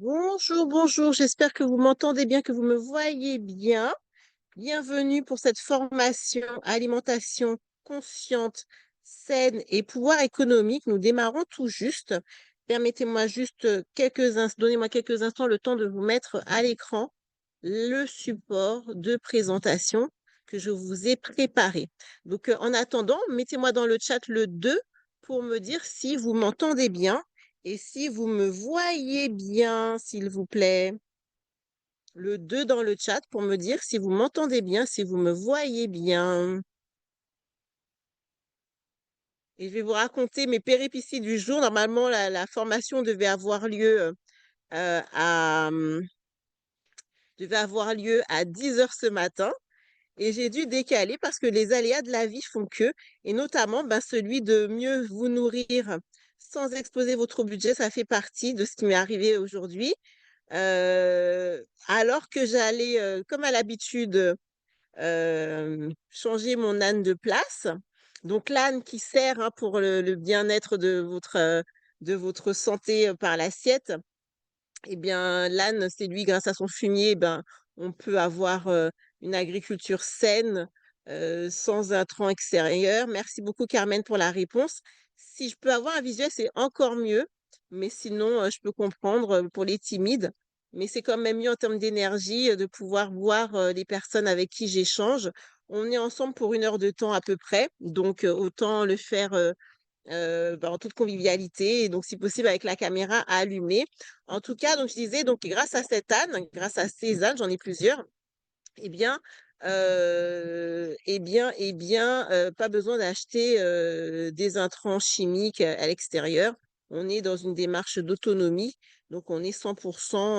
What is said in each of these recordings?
Bonjour, bonjour, j'espère que vous m'entendez bien, que vous me voyez bien. Bienvenue pour cette formation alimentation consciente, saine et pouvoir économique. Nous démarrons tout juste. Permettez-moi juste donnez-moi quelques instants le temps de vous mettre à l'écran le support de présentation que je vous ai préparé. Donc, en attendant, mettez-moi dans le chat le 2 pour me dire si vous m'entendez bien et si vous me voyez bien, s'il vous plaît. Le 2 dans le chat pour me dire si vous m'entendez bien, si vous me voyez bien. Et je vais vous raconter mes péripéties du jour. Normalement, la formation devait avoir lieu à 10 heures ce matin. Et j'ai dû décaler parce que les aléas de la vie font que, et notamment celui de mieux vous nourrir sans exposer votre budget, ça fait partie de ce qui m'est arrivé aujourd'hui. Alors que j'allais, comme à l'habitude, changer mon âne de place. Donc l'âne qui sert, hein, pour le bien-être de votre santé, par l'assiette. Eh bien, l'âne, c'est lui, grâce à son fumier, on peut avoir, une agriculture saine, sans intrants extérieurs. Merci beaucoup Carmen pour la réponse. Si je peux avoir un visuel, c'est encore mieux, mais sinon, je peux comprendre, pour les timides. Mais c'est quand même mieux en termes d'énergie, de pouvoir voir, les personnes avec qui j'échange. On est ensemble pour 1 heure de temps à peu près, donc autant le faire, en toute convivialité et donc si possible avec la caméra allumée. En tout cas, donc je disais donc grâce à cet âne, grâce à ces ânes, j'en ai plusieurs, eh bien, pas besoin d'acheter, des intrants chimiques, à l'extérieur. On est dans une démarche d'autonomie, donc on est 100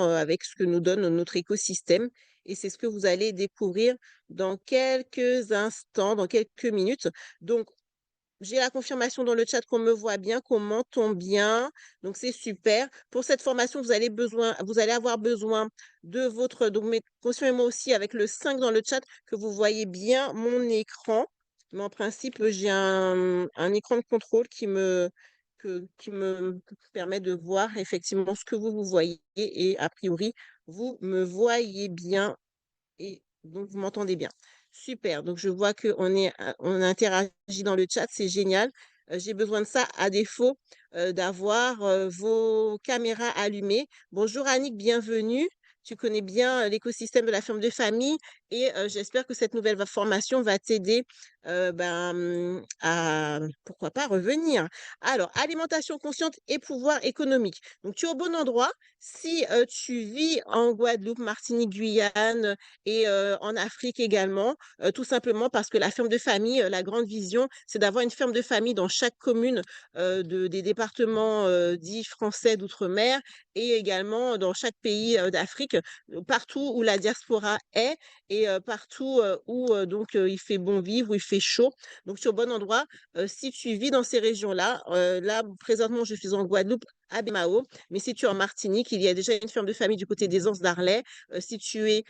avec ce que nous donne notre écosystème et c'est ce que vous allez découvrir dans quelques instants, dans quelques minutes. Donc j'ai la confirmation dans le chat qu'on me voit bien, qu'on m'entend bien, donc c'est super. Pour cette formation, vous allez avoir besoin de votre donc confirmez-moi aussi avec le 5 dans le chat que vous voyez bien mon écran. Mais en principe, j'ai un écran de contrôle qui me permet de voir effectivement ce que vous voyez et a priori, vous me voyez bien et donc vous m'entendez bien. Super, donc je vois on interagit dans le chat, c'est génial. J'ai besoin de ça à défaut, d'avoir, vos caméras allumées. Bonjour Annick, bienvenue. Tu connais bien, l'écosystème de la ferme de famille et j'espère que cette nouvelle formation va t'aider, à pourquoi pas revenir. Alors, alimentation consciente et pouvoir économique. Donc tu es au bon endroit. Si, tu vis en Guadeloupe, Martinique, Guyane, et en Afrique également, tout simplement parce que la ferme de famille, la grande vision, c'est d'avoir une ferme de famille dans chaque commune, des départements, dits français d'outre-mer et également dans chaque pays, d'Afrique, partout où la diaspora est et partout, où il fait bon vivre, où il fait chaud. Donc tu es au bon endroit. Si tu vis dans ces régions-là, là présentement je suis en Guadeloupe, à Baie-Mahault, mais si tu es en Martinique, il y a déjà une ferme de famille du côté des Anses d'Arlet. Si tu es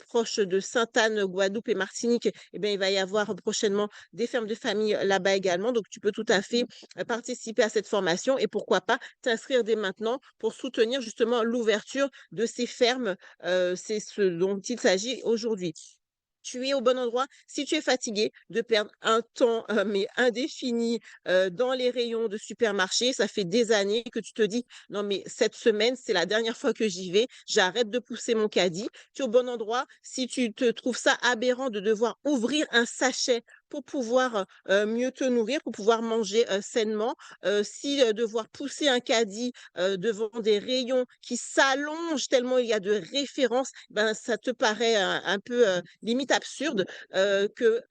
proche de Sainte-Anne, Guadeloupe et Martinique, eh bien, il va y avoir prochainement des fermes de famille là-bas également. Donc, tu peux tout à fait participer à cette formation et pourquoi pas t'inscrire dès maintenant pour soutenir justement l'ouverture de ces fermes. C'est ce dont il s'agit aujourd'hui. Tu es au bon endroit. Si tu es fatigué de perdre un temps, mais indéfini, dans les rayons de supermarché, ça fait des années que tu te dis: «Non mais cette semaine, c'est la dernière fois que j'y vais, j'arrête de pousser mon caddie». Tu es au bon endroit. Si tu te trouves ça aberrant de devoir ouvrir un sachet pour pouvoir, mieux te nourrir, pour pouvoir manger, sainement, si, devoir pousser un caddie, devant des rayons qui s'allongent tellement il y a de références, ça te paraît un peu, limite absurde, que,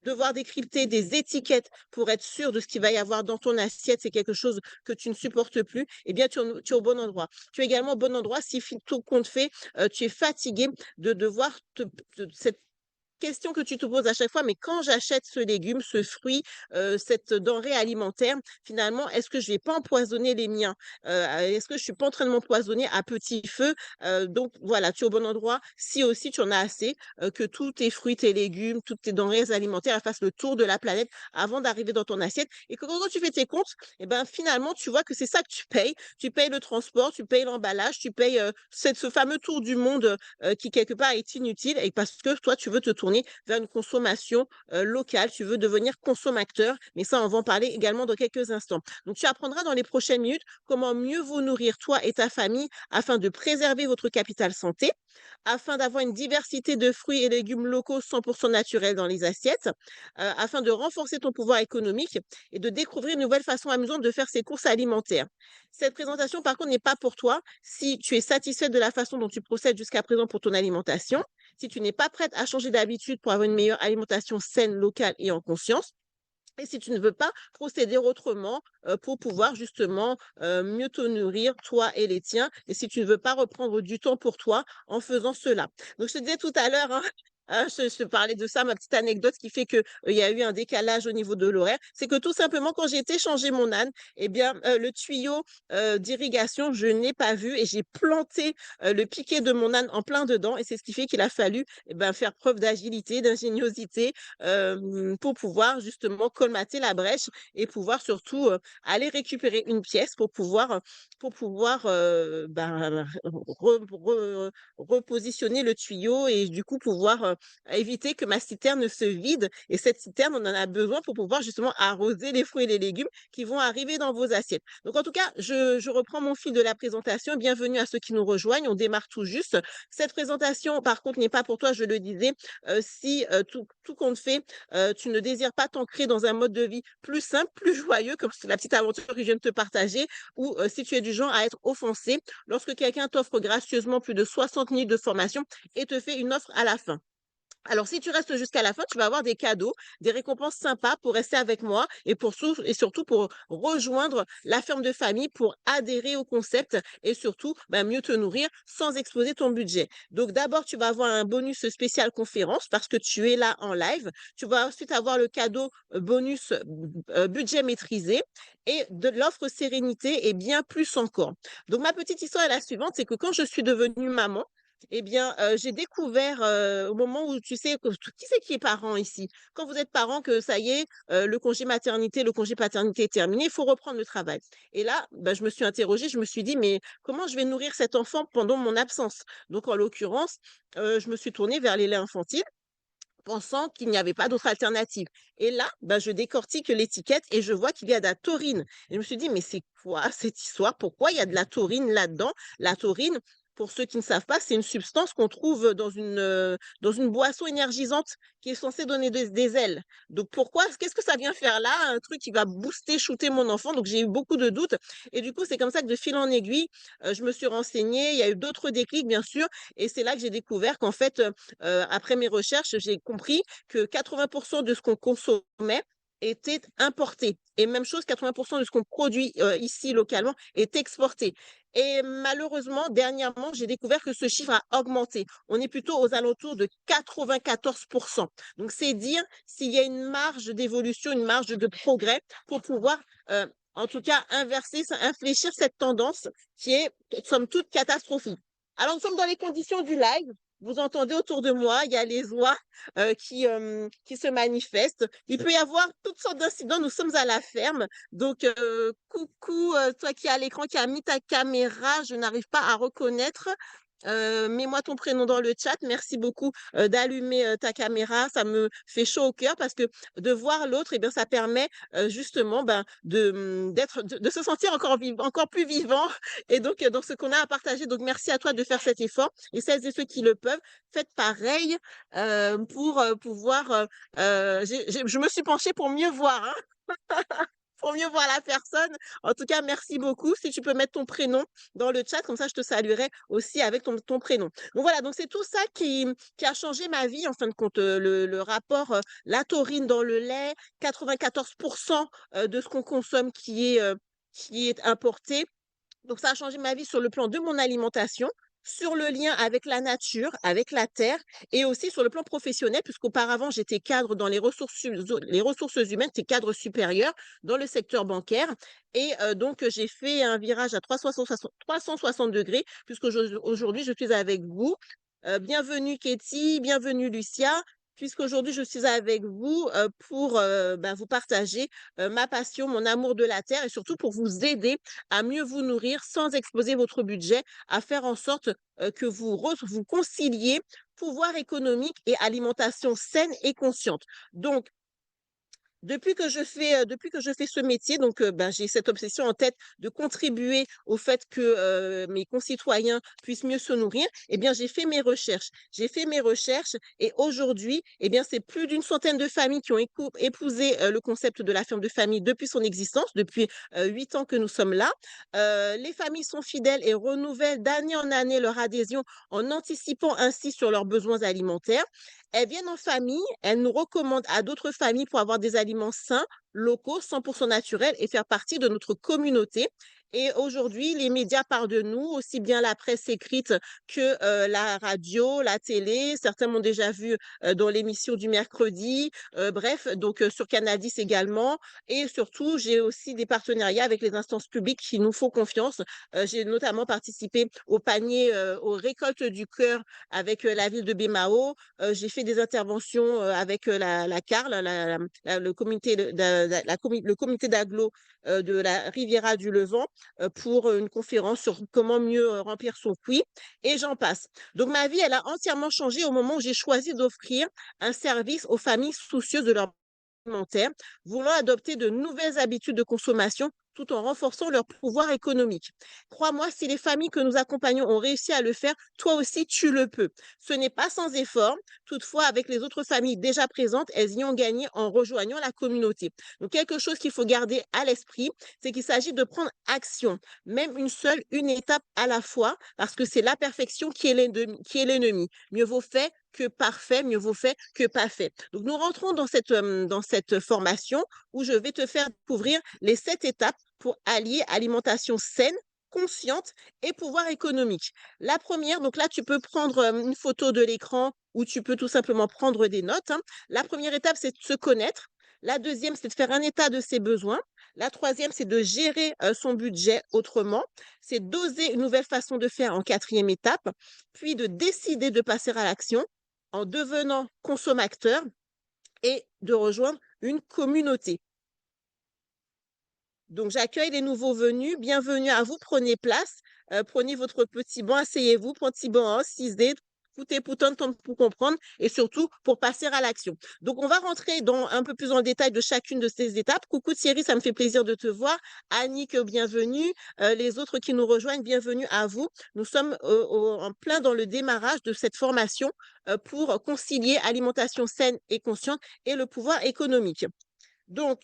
devoir décrypter des étiquettes pour être sûr de ce qu'il va y avoir dans ton assiette, c'est quelque chose que tu ne supportes plus, eh bien tu es au bon endroit. Tu es également au bon endroit si tout compte fait, tu es fatigué de devoir te cette question que tu te poses à chaque fois: «Mais quand j'achète ce légume, ce fruit, cette denrée alimentaire, finalement, est-ce que je vais pas empoisonner les miens? Est-ce que je suis pas en train de m'empoisonner à petit feu?» Donc voilà, tu es au bon endroit. Si aussi tu en as assez, que tous tes fruits, tes légumes, toutes tes denrées alimentaires, elles fassent le tour de la planète avant d'arriver dans ton assiette et que quand tu fais tes comptes et ben, finalement, tu vois que c'est ça que tu payes. Tu payes le transport, tu payes l'emballage, tu payes, ce fameux tour du monde, qui quelque part est inutile et parce que toi, tu veux te tourner vers une consommation, locale. Tu veux devenir consommateur, mais ça, on va en parler également dans quelques instants. Donc tu apprendras dans les prochaines minutes comment mieux vous nourrir, toi et ta famille, afin de préserver votre capital santé, afin d'avoir une diversité de fruits et légumes locaux 100% naturels dans les assiettes, afin de renforcer ton pouvoir économique et de découvrir une nouvelle façon amusante de faire ses courses alimentaires. Cette présentation, par contre, n'est pas pour toi si tu es satisfaite de la façon dont tu procèdes jusqu'à présent pour ton alimentation, si tu n'es pas prête à changer d'habitude pour avoir une meilleure alimentation saine, locale et en conscience, et si tu ne veux pas procéder autrement, pour pouvoir justement, mieux te nourrir, toi et les tiens, et si tu ne veux pas reprendre du temps pour toi en faisant cela. Donc je te disais tout à l'heure, hein, je te parlais de ça, ma petite anecdote qui fait que, il y a eu un décalage au niveau de l'horaire. C'est que tout simplement quand j'ai été changer mon âne et bien, le tuyau, d'irrigation, je n'ai pas vu et j'ai planté, le piquet de mon âne en plein dedans et c'est ce qui fait qu'il a fallu et ben, faire preuve d'agilité, d'ingéniosité, pour pouvoir justement colmater la brèche et pouvoir surtout, aller récupérer une pièce pour pouvoir, ben, repositionner le tuyau et du coup pouvoir, éviter que ma citerne se vide et cette citerne, on en a besoin pour pouvoir justement arroser les fruits et les légumes qui vont arriver dans vos assiettes. Donc en tout cas, je reprends mon fil de la présentation. Bienvenue à ceux qui nous rejoignent, on démarre tout juste. Cette présentation par contre n'est pas pour toi, je le disais, si, tout compte fait, tu ne désires pas t'ancrer dans un mode de vie plus simple, plus joyeux, comme la petite aventure que je viens de te partager, ou si tu es du genre à être offensé lorsque quelqu'un t'offre gracieusement plus de 60 minutes de formation et te fait une offre à la fin. Alors, si tu restes jusqu'à la fin, tu vas avoir des cadeaux, des récompenses sympas pour rester avec moi et et surtout pour rejoindre la ferme de famille, pour adhérer au concept et surtout, bah, mieux te nourrir sans exploser ton budget. Donc, d'abord, tu vas avoir un bonus spécial conférence parce que tu es là en live. Tu vas ensuite avoir le cadeau bonus budget maîtrisé et de l'offre sérénité et bien plus encore. Donc, ma petite histoire est la suivante, c'est que quand je suis devenue maman, eh bien, j'ai découvert, au moment où tu sais que qui c'est qui est parent ici? Quand vous êtes parent que ça y est, le congé maternité, le congé paternité est terminé, il faut reprendre le travail. Et là, bah, je me suis interrogée, je me suis dit: «Mais comment je vais nourrir cet enfant pendant mon absence?» Donc en l'occurrence, je me suis tournée vers les laits infantiles, pensant qu'il n'y avait pas d'autre alternative. Et là, bah, je décortique l'étiquette et je vois qu'il y a de la taurine. Et je me suis dit: «Mais c'est quoi cette histoire? Pourquoi il y a de la taurine là-dedans?» La taurine, pour ceux qui ne savent pas, c'est une substance qu'on trouve dans une boisson énergisante qui est censée donner des ailes. Donc pourquoi? Qu'est-ce que ça vient faire là? Un truc qui va booster, shooter mon enfant. Donc j'ai eu beaucoup de doutes et du coup, c'est comme ça que de fil en aiguille, je me suis renseignée. Il y a eu d'autres déclics, bien sûr, et c'est là que j'ai découvert qu'en fait, après mes recherches, j'ai compris que 80 de ce qu'on consommait était importé et même chose, 80 de ce qu'on produit, ici localement est exporté et malheureusement, dernièrement, j'ai découvert que ce chiffre a augmenté. On est plutôt aux alentours de 94. Donc c'est dire s'il y a une marge d'évolution, une marge de progrès pour pouvoir, en tout cas infléchir cette tendance qui est somme toute catastrophique. Alors nous sommes dans les conditions du live. Vous entendez autour de moi, il y a les oies qui se manifestent. Il peut y avoir toutes sortes d'incidents. Nous sommes à la ferme. Donc, coucou, toi qui es à l'écran, qui as mis ta caméra, je n'arrive pas à reconnaître. Mets-moi ton prénom dans le chat. Merci beaucoup d'allumer ta caméra. Ça me fait chaud au cœur parce que de voir l'autre, eh bien, ça permet justement ben, de se sentir encore plus vivant et donc dans ce qu'on a à partager. Donc, merci à toi de faire cet effort et celles et ceux qui le peuvent, faites pareil pour pouvoir. Je me suis penchée pour mieux voir, hein, pour mieux voir la personne. En tout cas, merci beaucoup. Si tu peux mettre ton prénom dans le chat, comme ça, je te saluerai aussi avec ton prénom. Donc voilà, donc c'est tout ça qui a changé ma vie, en fin de compte, le rapport, la taurine dans le lait, 94% de ce qu'on consomme qui est importé. Donc ça a changé ma vie sur le plan de mon alimentation, sur le lien avec la nature, avec la terre et aussi sur le plan professionnel, puisqu'auparavant, j'étais cadre dans les ressources humaines, j'étais cadre supérieur dans le secteur bancaire. Et donc, j'ai fait un virage à 360 degrés, puisqu'aujourd'hui, je suis avec vous. Bienvenue Katie, bienvenue Lucia, puisqu'aujourd'hui, je suis avec vous pour vous partager ma passion, mon amour de la terre et surtout pour vous aider à mieux vous nourrir sans exposer votre budget, à faire en sorte que vous conciliez pouvoir économique et alimentation saine et consciente. Donc, depuis que je fais ce métier, donc j'ai cette obsession en tête de contribuer au fait que mes concitoyens puissent mieux se nourrir. Eh bien, j'ai fait mes recherches. J'ai fait mes recherches et aujourd'hui, eh bien, c'est plus d'une centaine de familles qui ont épousé le concept de la ferme de famille depuis son existence, depuis 8 ans que nous sommes là. Les familles sont fidèles et renouvellent d'année en année leur adhésion en anticipant ainsi sur leurs besoins alimentaires. Elles viennent en famille, elles nous recommandent à d'autres familles pour avoir des aliments sains, locaux, 100% naturels et faire partie de notre communauté. Et aujourd'hui, les médias parlent de nous, aussi bien la presse écrite que la radio, la télé. Certains m'ont déjà vu dans l'émission du mercredi. Bref, donc sur Canal 10 également. Et surtout, j'ai aussi des partenariats avec les instances publiques qui nous font confiance. J'ai notamment participé au panier, aux récoltes du cœur avec la ville de Bémao. J'ai fait des interventions avec la CAR, le comité le comité d'agglo de la Riviera du Levant pour une conférence sur comment mieux remplir son puits et j'en passe. Donc ma vie, elle a entièrement changé au moment où j'ai choisi d'offrir un service aux familles soucieuses de leur alimentaire, voulant adopter de nouvelles habitudes de consommation tout en renforçant leur pouvoir économique. Crois-moi, si les familles que nous accompagnons ont réussi à le faire, toi aussi tu le peux. Ce n'est pas sans effort. Toutefois, avec les autres familles déjà présentes, elles y ont gagné en rejoignant la communauté. Donc, quelque chose qu'il faut garder à l'esprit, c'est qu'il s'agit de prendre action, même une étape à la fois, parce que c'est la perfection qui est l'ennemi. Mieux vaut fait que parfait, mieux vaut fait que pas fait. Donc, nous rentrons dans cette formation où je vais te faire découvrir les 7 étapes pour allier alimentation saine, consciente et pouvoir économique. La première, donc là, tu peux prendre une photo de l'écran ou tu peux tout simplement prendre des notes, hein. La première étape, c'est de se connaître. La deuxième, c'est de faire un état de ses besoins. La troisième, c'est de gérer son budget autrement. C'est d'oser une nouvelle façon de faire en quatrième étape, puis de décider de passer à l'action en devenant consommateur et de rejoindre une communauté. Donc, j'accueille les nouveaux venus. Bienvenue à vous. Prenez place. Prenez votre petit banc. Asseyez-vous. Petit banc, 6D. Écoutez pour temps pour comprendre et surtout pour passer à l'action. Donc, on va rentrer un peu plus dans le détail de chacune de ces étapes. Coucou Thierry, ça me fait plaisir de te voir. Annick, bienvenue. Les autres qui nous rejoignent, bienvenue à vous. Nous sommes en plein dans le démarrage de cette formation pour concilier alimentation saine et consciente et le pouvoir économique. Donc,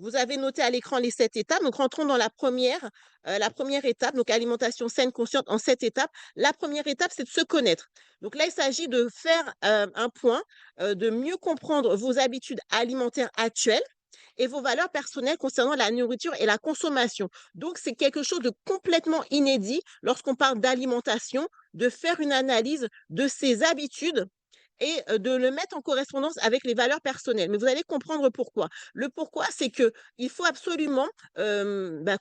vous avez noté à l'écran les 7 étapes. Donc, rentrons dans la première étape, donc alimentation saine, consciente en 7 étapes. La première étape, c'est de se connaître. Donc là, il s'agit de faire un point, de mieux comprendre vos habitudes alimentaires actuelles et vos valeurs personnelles concernant la nourriture et la consommation. Donc, c'est quelque chose de complètement inédit lorsqu'on parle d'alimentation, de faire une analyse de ses habitudes et de le mettre en correspondance avec les valeurs personnelles. Mais vous allez comprendre pourquoi. Le pourquoi, c'est que il faut absolument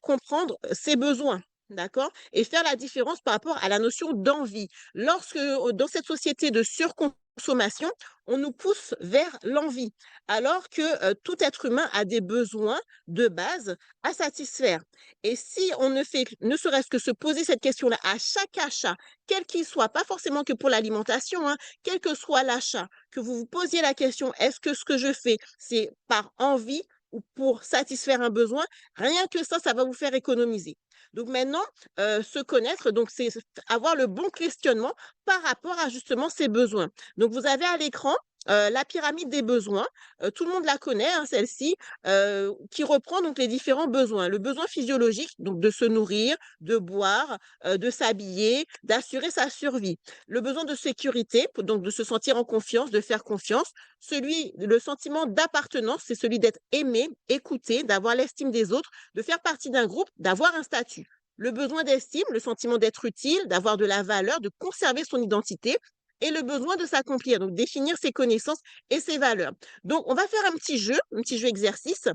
comprendre ses besoins. D'accord? Et faire la différence par rapport à la notion d'envie. Lorsque, dans cette société de surconsommation, on nous pousse vers l'envie, alors que tout être humain a des besoins de base à satisfaire. Et si on ne fait ne serait-ce que se poser cette question-là à chaque achat, quel qu'il soit, pas forcément que pour l'alimentation, hein, quel que soit l'achat, que vous vous posiez la question, est-ce que ce que je fais, c'est par envie ou pour satisfaire un besoin? Rien que ça va vous faire économiser. Donc maintenant, se connaître, donc c'est avoir le bon questionnement par rapport à justement ses besoins. Donc vous avez à l'écran la pyramide des besoins. Tout le monde la connaît, hein, celle-ci, qui reprend donc les différents besoins. Le besoin physiologique, donc de se nourrir, de boire, de s'habiller, d'assurer sa survie. Le besoin de sécurité, donc de se sentir en confiance, de faire confiance. Le sentiment d'appartenance, c'est celui d'être aimé, écouté, d'avoir l'estime des autres, de faire partie d'un groupe, d'avoir un statut. le besoin d'estime, le sentiment d'être utile, d'avoir de la valeur, de conserver son identité et le besoin de s'accomplir, donc définir ses connaissances et ses valeurs. Donc, on va faire un petit jeu exercice.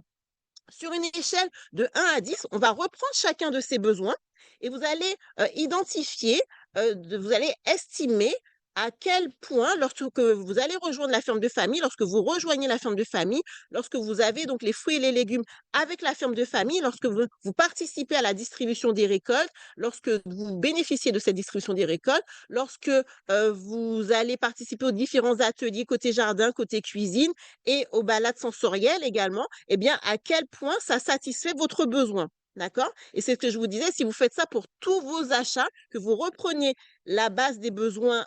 Sur une échelle de 1 à 10, on va reprendre chacun de ces besoins et vous allez identifier, vous allez estimer à quel point, lorsque vous allez rejoindre la ferme de famille, lorsque vous rejoignez la ferme de famille, lorsque vous avez donc les fruits et les légumes avec la ferme de famille, lorsque vous participez à la distribution des récoltes, lorsque vous bénéficiez de cette distribution des récoltes, lorsque vous allez participer aux différents ateliers côté jardin, côté cuisine et aux balades sensorielles également, eh bien, à quel point ça satisfait votre besoin. D'accord? Et c'est ce que je vous disais, si vous faites ça pour tous vos achats, que vous repreniez la base des besoins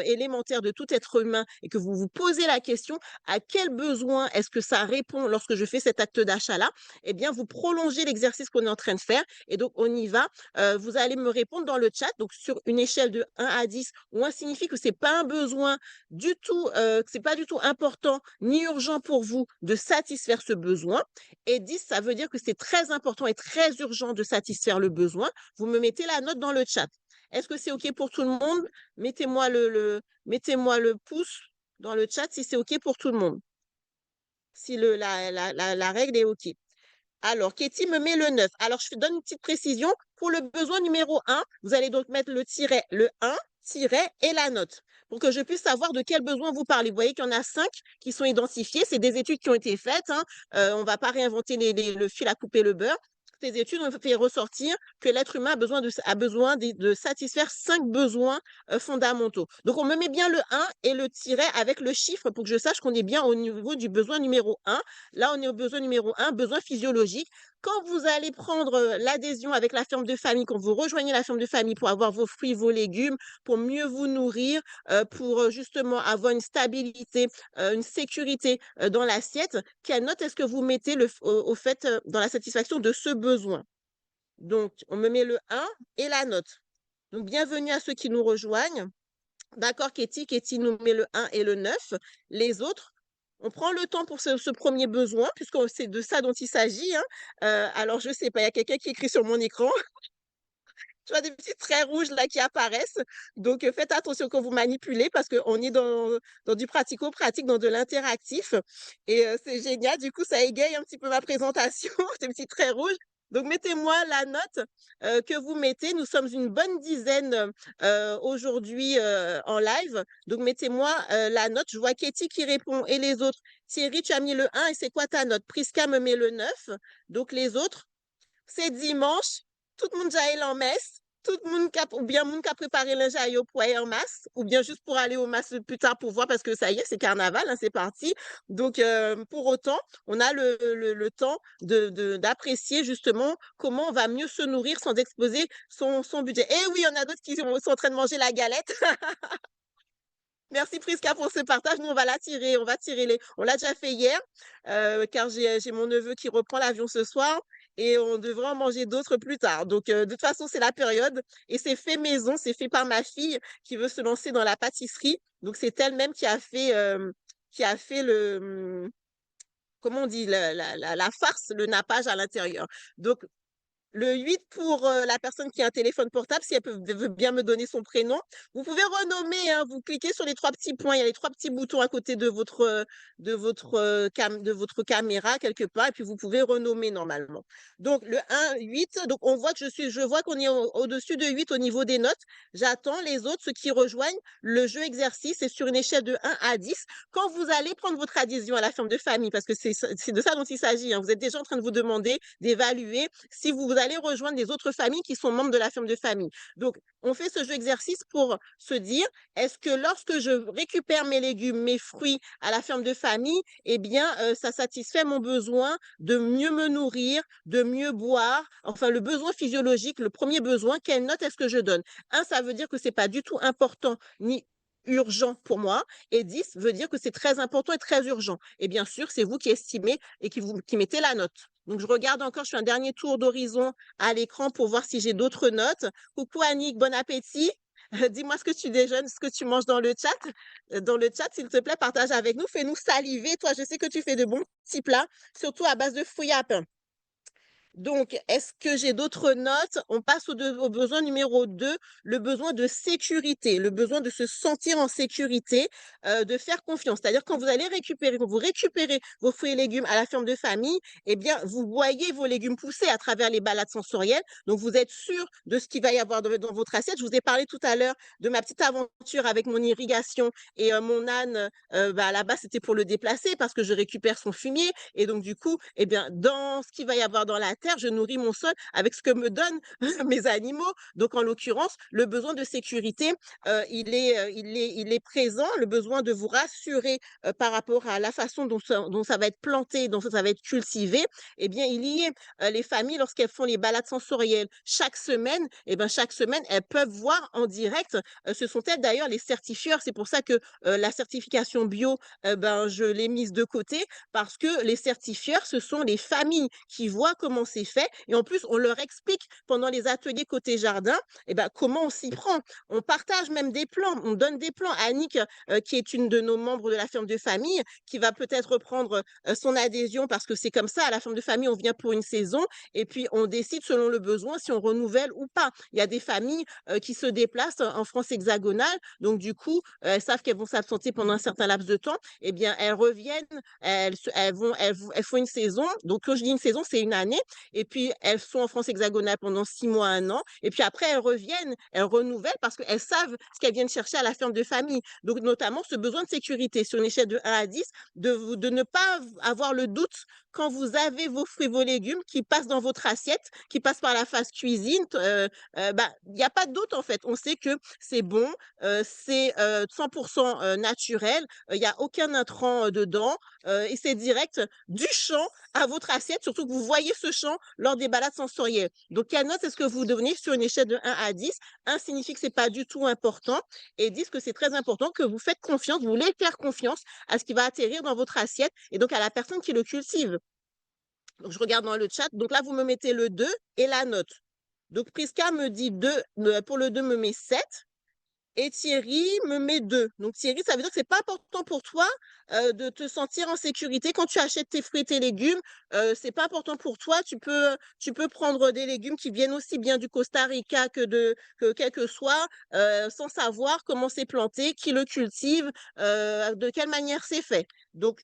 élémentaires de tout être humain et que vous vous posez la question, à quel besoin est-ce que ça répond lorsque je fais cet acte d'achat-là? Eh bien, vous prolongez l'exercice qu'on est en train de faire et donc on y va. Vous allez me répondre dans le chat, donc sur une échelle de 1 à 10, où 1 signifie que c'est pas un besoin du tout, que c'est pas du tout important ni urgent pour vous de satisfaire ce besoin. Et 10, ça veut dire que c'est très important et très urgent de satisfaire le besoin. Vous me mettez la note dans le chat. Est-ce que c'est OK pour tout le monde? Mettez-moi le pouce dans le chat si c'est OK pour tout le monde. Si la règle est OK. Alors, Katie me met le 9. Alors, je donne une petite précision. Pour le besoin numéro 1, vous allez donc mettre le tiret, le 1, tiret et la note pour que je puisse savoir de quel besoin vous parlez. Vous voyez qu'il y en a 5 qui sont identifiés. C'est des études qui ont été faites, hein. On ne va pas réinventer le fil à couper le beurre. Ces études ont fait ressortir que l'être humain a besoin de satisfaire 5 besoins fondamentaux. Donc, on me met bien le 1 et le tiret avec le chiffre pour que je sache qu'on est bien au niveau du besoin numéro 1. Là, on est au besoin numéro 1, besoin physiologique. Quand vous allez prendre l'adhésion avec la ferme de famille, quand vous rejoignez la ferme de famille pour avoir vos fruits, vos légumes, pour mieux vous nourrir, pour justement avoir une stabilité, une sécurité dans l'assiette, quelle note est-ce que vous mettez au fait dans la satisfaction de ce besoin? Donc, on me met le 1 et la note. Donc, bienvenue à ceux qui nous rejoignent. D'accord, Katie. Katie nous met le 1 et le 9. Les autres, on prend le temps pour ce premier besoin, puisque c'est de ça dont il s'agit, hein. Alors, je ne sais pas, il y a quelqu'un qui écrit sur mon écran. Tu vois des petits traits rouges là qui apparaissent. Donc, faites attention quand vous manipulez parce qu'on est dans du pratico-pratique, dans de l'interactif. Et c'est génial. Du coup, ça égaye un petit peu ma présentation, ces petits traits rouges. Donc, mettez-moi la note que vous mettez. Nous sommes une bonne dizaine aujourd'hui en live. Donc, mettez-moi la note. Je vois Katie qui répond et les autres. Thierry, tu as mis le 1 et c'est quoi ta note? Prisca me met le 9. Donc, les autres, c'est dimanche, tout le monde j'aille en messe, tout le monde ou bien monde qui a préparé le j'aille au poids en masse, ou bien juste pour aller au masse plus tard pour voir parce que ça y est, c'est carnaval, hein, c'est parti. Donc, pour autant, on a le temps d'apprécier justement comment on va mieux se nourrir sans exposer son budget. Et oui, il y en a d'autres qui sont en train de manger la galette. Merci Prisca pour ce partage. Nous, on va on va tirer on l'a déjà fait hier, car j'ai mon neveu qui reprend l'avion ce soir et on devrait en manger d'autres plus tard. Donc, de toute façon, c'est la période et c'est fait maison, c'est fait par ma fille qui veut se lancer dans la pâtisserie. Donc, c'est elle-même qui a fait comment on dit, la farce, le nappage à l'intérieur. Donc, le 8 pour la personne qui a un téléphone portable, si elle veut bien me donner son prénom. Vous pouvez renommer, hein, vous cliquez sur les 3 petits points, il y a les 3 petits boutons à côté de votre caméra quelque part et puis vous pouvez renommer normalement. Donc le 1, 8, donc on voit que je vois qu'on est au-dessus de 8 au niveau des notes. J'attends les autres, ceux qui rejoignent le jeu exercice et sur une échelle de 1 à 10. Quand vous allez prendre votre adhésion à la ferme de famille, parce que c'est de ça dont il s'agit, hein, vous êtes déjà en train de vous demander d'évaluer si vous allez rejoindre les autres familles qui sont membres de la ferme de famille. Donc, on fait ce jeu exercice pour se dire, est-ce que lorsque je récupère mes légumes, mes fruits à la ferme de famille, eh bien, ça satisfait mon besoin de mieux me nourrir, de mieux boire, enfin, le besoin physiologique, le premier besoin, quelle note est-ce que je donne? 1, ça veut dire que c'est pas du tout important ni urgent pour moi, et 10 veut dire que c'est très important et très urgent. Et bien sûr, c'est vous qui estimez et qui mettez la note. Donc, je regarde encore, je fais un dernier tour d'horizon à l'écran pour voir si j'ai d'autres notes. Coucou Annick, bon appétit. Dis-moi ce que tu déjeunes, ce que tu manges dans le chat. Dans le chat, s'il te plaît, partage avec nous. Fais-nous saliver. Toi, je sais que tu fais de bons petits plats, surtout à base de fruits à pain. Donc, est-ce que j'ai d'autres notes? On passe au besoin numéro 2, le besoin de sécurité, le besoin de se sentir en sécurité, de faire confiance. C'est-à-dire quand vous récupérez vos fruits et légumes à la ferme de famille, eh bien, vous voyez vos légumes pousser à travers les balades sensorielles. Donc, vous êtes sûr de ce qu'il va y avoir dans votre assiette. Je vous ai parlé tout à l'heure de ma petite aventure avec mon irrigation et mon âne, bah, là-bas, c'était pour le déplacer parce que je récupère son fumier et donc du coup, eh bien, dans ce qu'il va y avoir dans la terre, je nourris mon sol avec ce que me donnent mes animaux. Donc en l'occurrence, le besoin de sécurité, il est présent, le besoin de vous rassurer, par rapport à la façon dont ça va être planté, dont ça va être cultivé, eh bien, il y est. Les familles, lorsqu'elles font les balades sensorielles chaque semaine, eh ben, chaque semaine, elles peuvent voir en direct, ce sont elles d'ailleurs les certifieurs. C'est pour ça que, la certification bio, ben, je l'ai mise de côté parce que les certifieurs, ce sont les familles qui voient comment c'est fait et en plus, on leur explique pendant les ateliers côté jardin, eh ben, comment on s'y prend. On partage même des plans, on donne des plans à Annick, qui est une de nos membres de la ferme de famille, qui va peut-être reprendre son adhésion parce que c'est comme ça, à la ferme de famille, on vient pour une saison et puis on décide selon le besoin si on renouvelle ou pas. Il y a des familles qui se déplacent en France hexagonale, donc du coup, elles savent qu'elles vont s'absenter pendant un certain laps de temps, eh bien, elles reviennent elles font une saison. Donc, quand je dis une saison, c'est une année. Et puis, elles sont en France hexagonale pendant 6 mois, un an. Et puis après, elles reviennent, elles renouvellent parce qu'elles savent ce qu'elles viennent chercher à la ferme de famille. Donc, notamment, ce besoin de sécurité sur une échelle de 1 à 10, de ne pas avoir le doute quand vous avez vos fruits, vos légumes qui passent dans votre assiette, qui passent par la phase cuisine. Bah, il n'y a pas de doute, en fait. On sait que c'est bon, c'est 100% naturel, il n'y a aucun intrant dedans et c'est direct du champ à votre assiette, surtout que vous voyez ce champ lors des balades sensorielles. Donc, quelle note est-ce que vous donnez sur une échelle de 1 à 10? 1 signifie que c'est pas du tout important et 10 que c'est très important, que vous faites confiance, vous voulez faire confiance à ce qui va atterrir dans votre assiette et donc à la personne qui le cultive. Donc, je regarde dans le chat. Donc là, vous me mettez le 2 et la note. Donc, Priska me dit 2, pour le 2 me met 7. Et Thierry me met 2. Donc Thierry, ça veut dire que c'est pas important pour toi, de te sentir en sécurité quand tu achètes tes fruits et tes légumes, c'est pas important pour toi. Tu peux prendre des légumes qui viennent aussi bien du Costa Rica que quel que soit, sans savoir comment c'est planté, qui le cultive, de quelle manière c'est fait. Donc,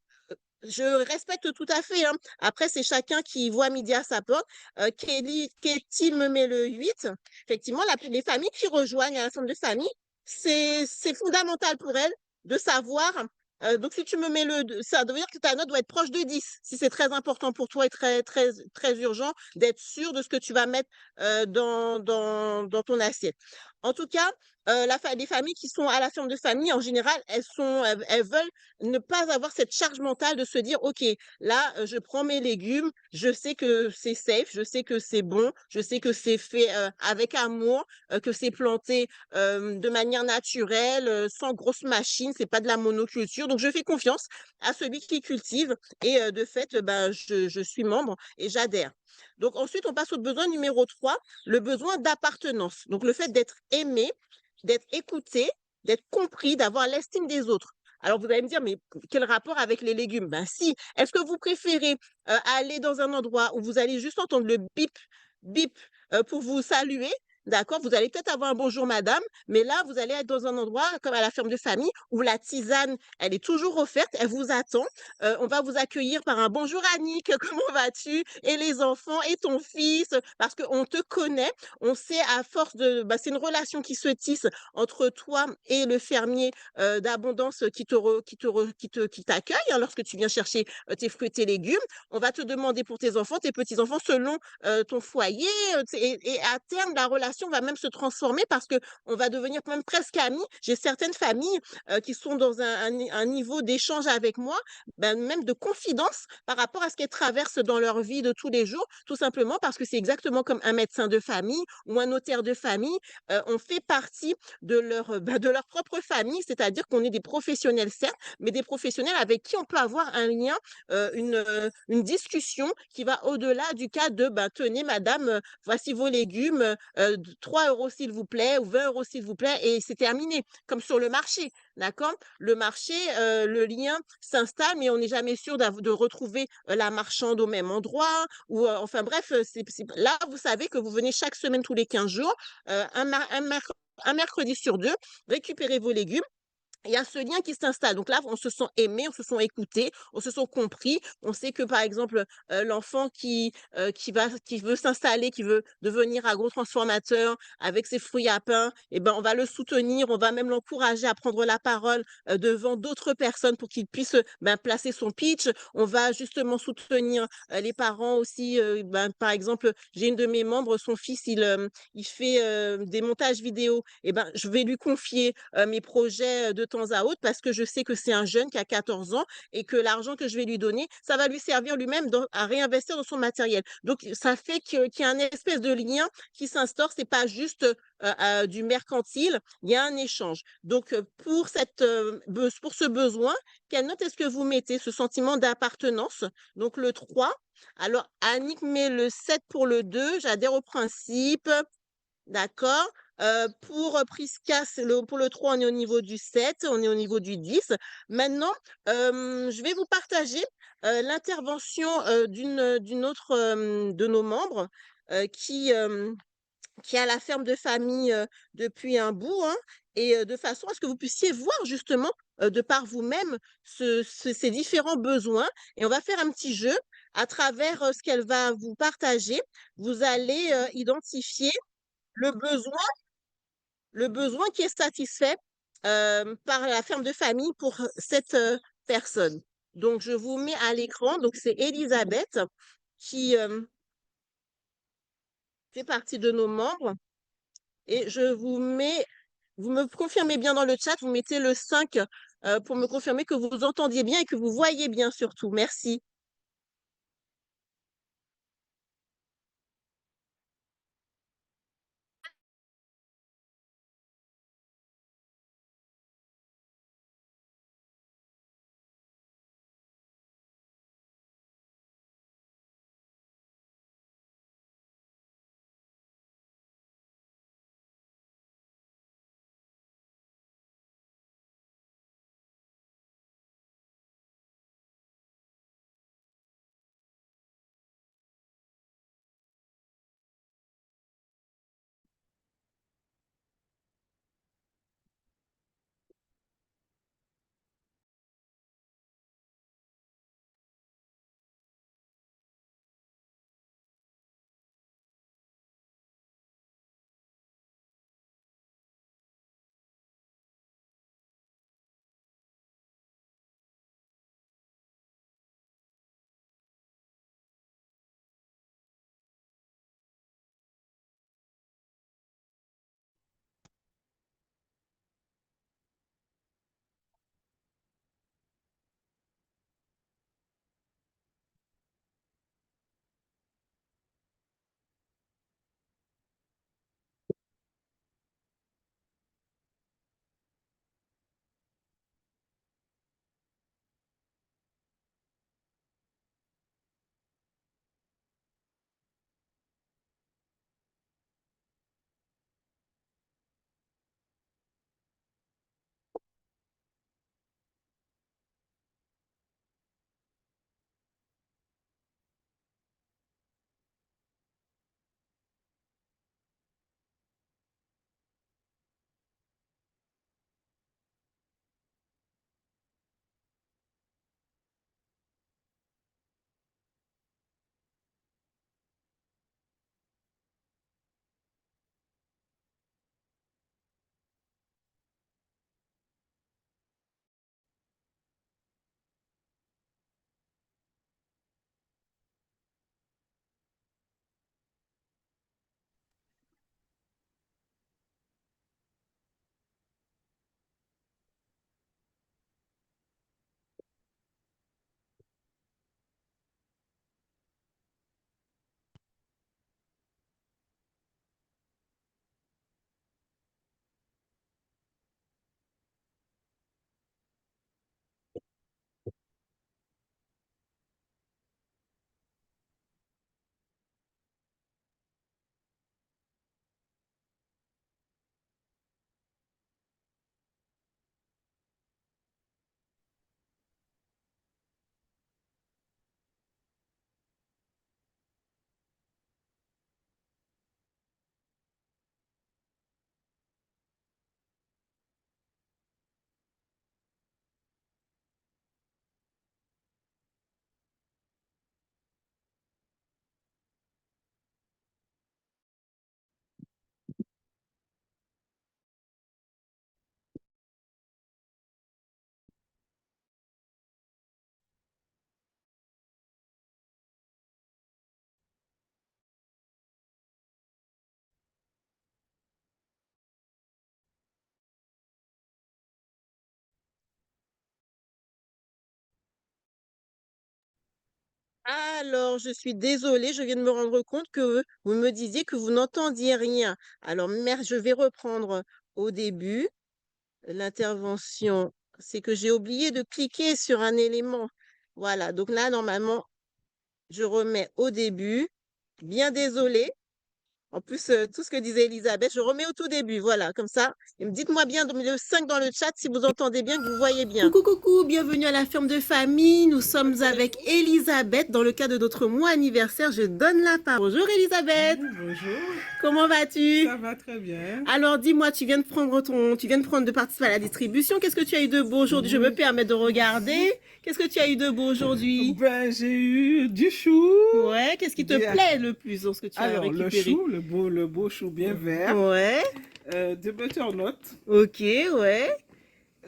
je respecte tout à fait, hein. Après, c'est chacun qui voit midi à sa porte. Katie me met le 8. Effectivement, les familles qui rejoignent un ensemble de familles, c'est fondamental pour elles de savoir. Donc, si tu me mets le 2, ça veut dire que ta note doit être proche de 10. Si c'est très important pour toi et très, très, très urgent d'être sûr de ce que tu vas mettre dans ton assiette. En tout cas, les familles qui sont à la ferme de famille, en général, elles veulent ne pas avoir cette charge mentale de se dire: «OK, là, je prends mes légumes, je sais que c'est safe, je sais que c'est bon, je sais que c'est fait, avec amour, que c'est planté, de manière naturelle, sans grosse machine, c'est pas de la monoculture, donc je fais confiance à celui qui cultive» et de fait, ben, je suis membre et j'adhère. Donc ensuite, on passe au besoin numéro 3, le besoin d'appartenance. Donc le fait d'être aimé, d'être écouté, d'être compris, d'avoir l'estime des autres. Alors vous allez me dire: «Mais quel rapport avec les légumes?» Ben si, est-ce que vous préférez, aller dans un endroit où vous allez juste entendre le bip, bip, pour vous saluer? D'accord, vous allez peut-être avoir un «bonjour madame», mais là, vous allez être dans un endroit comme à la ferme de famille où la tisane, elle est toujours offerte, elle vous attend. On va vous accueillir par un «Bonjour Annick, comment vas-tu? Et les enfants? Et ton fils?» parce qu'on te connaît, on sait à force de bah, c'est une relation qui se tisse entre toi et le fermier, d'abondance qui t'accueille, hein, lorsque tu viens chercher, tes fruits et tes légumes. On va te demander pour tes enfants, tes petits-enfants selon, ton foyer, et à terme, la relation va même se transformer parce qu'on va devenir même presque amis. J'ai certaines familles, qui sont dans un niveau d'échange avec moi, ben, même de confidence par rapport à ce qu'elles traversent dans leur vie de tous les jours, tout simplement parce que c'est exactement comme un médecin de famille ou un notaire de famille. On fait partie de leur propre famille, c'est-à-dire qu'on est des professionnels, certes, mais des professionnels avec qui on peut avoir un lien, une discussion qui va au-delà du cas de, ben, tenez madame, voici vos légumes, de 3 € s'il vous plaît ou 20 € s'il vous plaît et c'est terminé. Comme sur le marché, d'accord? Le marché, le lien s'installe, mais on n'est jamais sûr de retrouver, la marchande au même endroit ou, enfin bref, c'est là, vous savez que vous venez chaque semaine tous les 15 jours, un mercredi sur 2, récupérer vos légumes. Il y a ce lien qui s'installe. Donc là, on se sent aimé, on se sent écouté, on se sent compris. On sait que, par exemple, l'enfant qui veut s'installer, qui veut devenir agro-transformateur avec ses fruits à pain, eh ben, on va le soutenir, on va même l'encourager à prendre la parole devant d'autres personnes pour qu'il puisse ben, placer son pitch. On va justement soutenir les parents aussi. Ben, par exemple, j'ai une de mes membres, son fils, il fait des montages vidéo. Eh ben, je vais lui confier mes projets de temps à autre parce que je sais que c'est un jeune qui a 14 ans et que l'argent que je vais lui donner, ça va lui servir lui-même à réinvestir dans son matériel. Donc, ça fait qu'il y a un espèce de lien qui s'instaure. C'est pas juste du mercantile, il y a un échange. Donc, pour ce besoin, quelle note est-ce que vous mettez ce sentiment d'appartenance? Donc, le 3. Alors, Annick met le 7 pour le 2. J'adhère au principe. D'accord. Pour, Prisca, pour le 3, on est au niveau du 7, on est au niveau du 10. Maintenant, je vais vous partager, l'intervention, d'une autre, de nos membres, heu, qui, hem, qui a la ferme de famille, depuis un bout, hein, et de façon à ce que vous puissiez voir justement, de par vous-même ces différents besoins et on va faire un petit jeu à travers, ce qu'elle va vous partager. Vous allez, identifier le besoin le besoin qui est satisfait, par la ferme de famille pour cette, personne. Donc je vous mets à l'écran, donc c'est Élisabeth qui, fait partie de nos membres et vous me confirmez bien dans le chat, vous mettez le 5 pour me confirmer que vous entendiez bien et que vous voyez bien surtout. Merci. Alors, je suis désolée, je viens de me rendre compte que vous me disiez que vous n'entendiez rien. Alors, je vais reprendre au début. L'intervention, c'est que j'ai oublié de cliquer sur un élément. Voilà, donc là, normalement, je remets au début. Bien désolée. En plus, tout ce que disait Elisabeth, je remets au tout début. Voilà, comme ça. Et dites-moi bien le 5 dans le chat si vous entendez bien, que vous voyez bien. Coucou, coucou, bienvenue à la ferme de famille. Nous sommes avec Elisabeth dans le cadre de notre mois anniversaire. Je donne la parole. Bonjour Elisabeth. Bonjour, Comment vas-tu? ça va très bien. Alors dis-moi, tu viens de participer à la distribution. Qu'est-ce que tu as eu de beau aujourd'hui? Je me permets de regarder. Qu'est-ce que tu as eu de beau aujourd'hui? Ben, j'ai eu du chou. Ouais, qu'est-ce qui te Bien. plaît le plus dans ce que tu as Alors, le récupéré? chou, le beau chou bien vert. Ouais, Des butternuts. ok, ouais,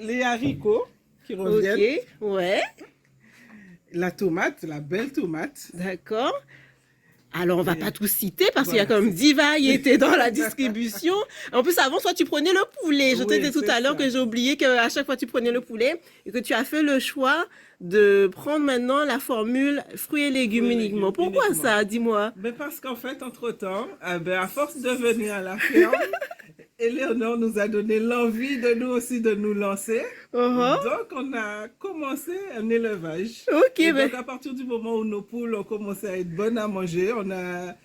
Les haricots qui ok, reviennent. ouais, La tomate, la belle tomate. d'accord. Alors, on va Et pas tout citer parce qu'il y a voilà, quand même c'est 10 variétés dans la distribution. En plus, avant, toi, tu prenais le poulet. Je te Oui, disais tout c'est à l'heure ça. que j'ai oublié qu'à chaque fois, tu prenais le poulet et que tu as fait le choix de prendre maintenant la formule fruits et légumes Fruits et uniquement. légumes Pourquoi uniquement. ça? Dis-moi. Ben, parce qu'en fait, entre-temps, à force de venir à la ferme, Éléonore nous a donné l'envie de nous aussi de nous lancer. Uh-huh. Donc, on a commencé un élevage. Ok, Et ben, donc, à partir du moment où nos poules ont commencé à être bonnes à manger, on a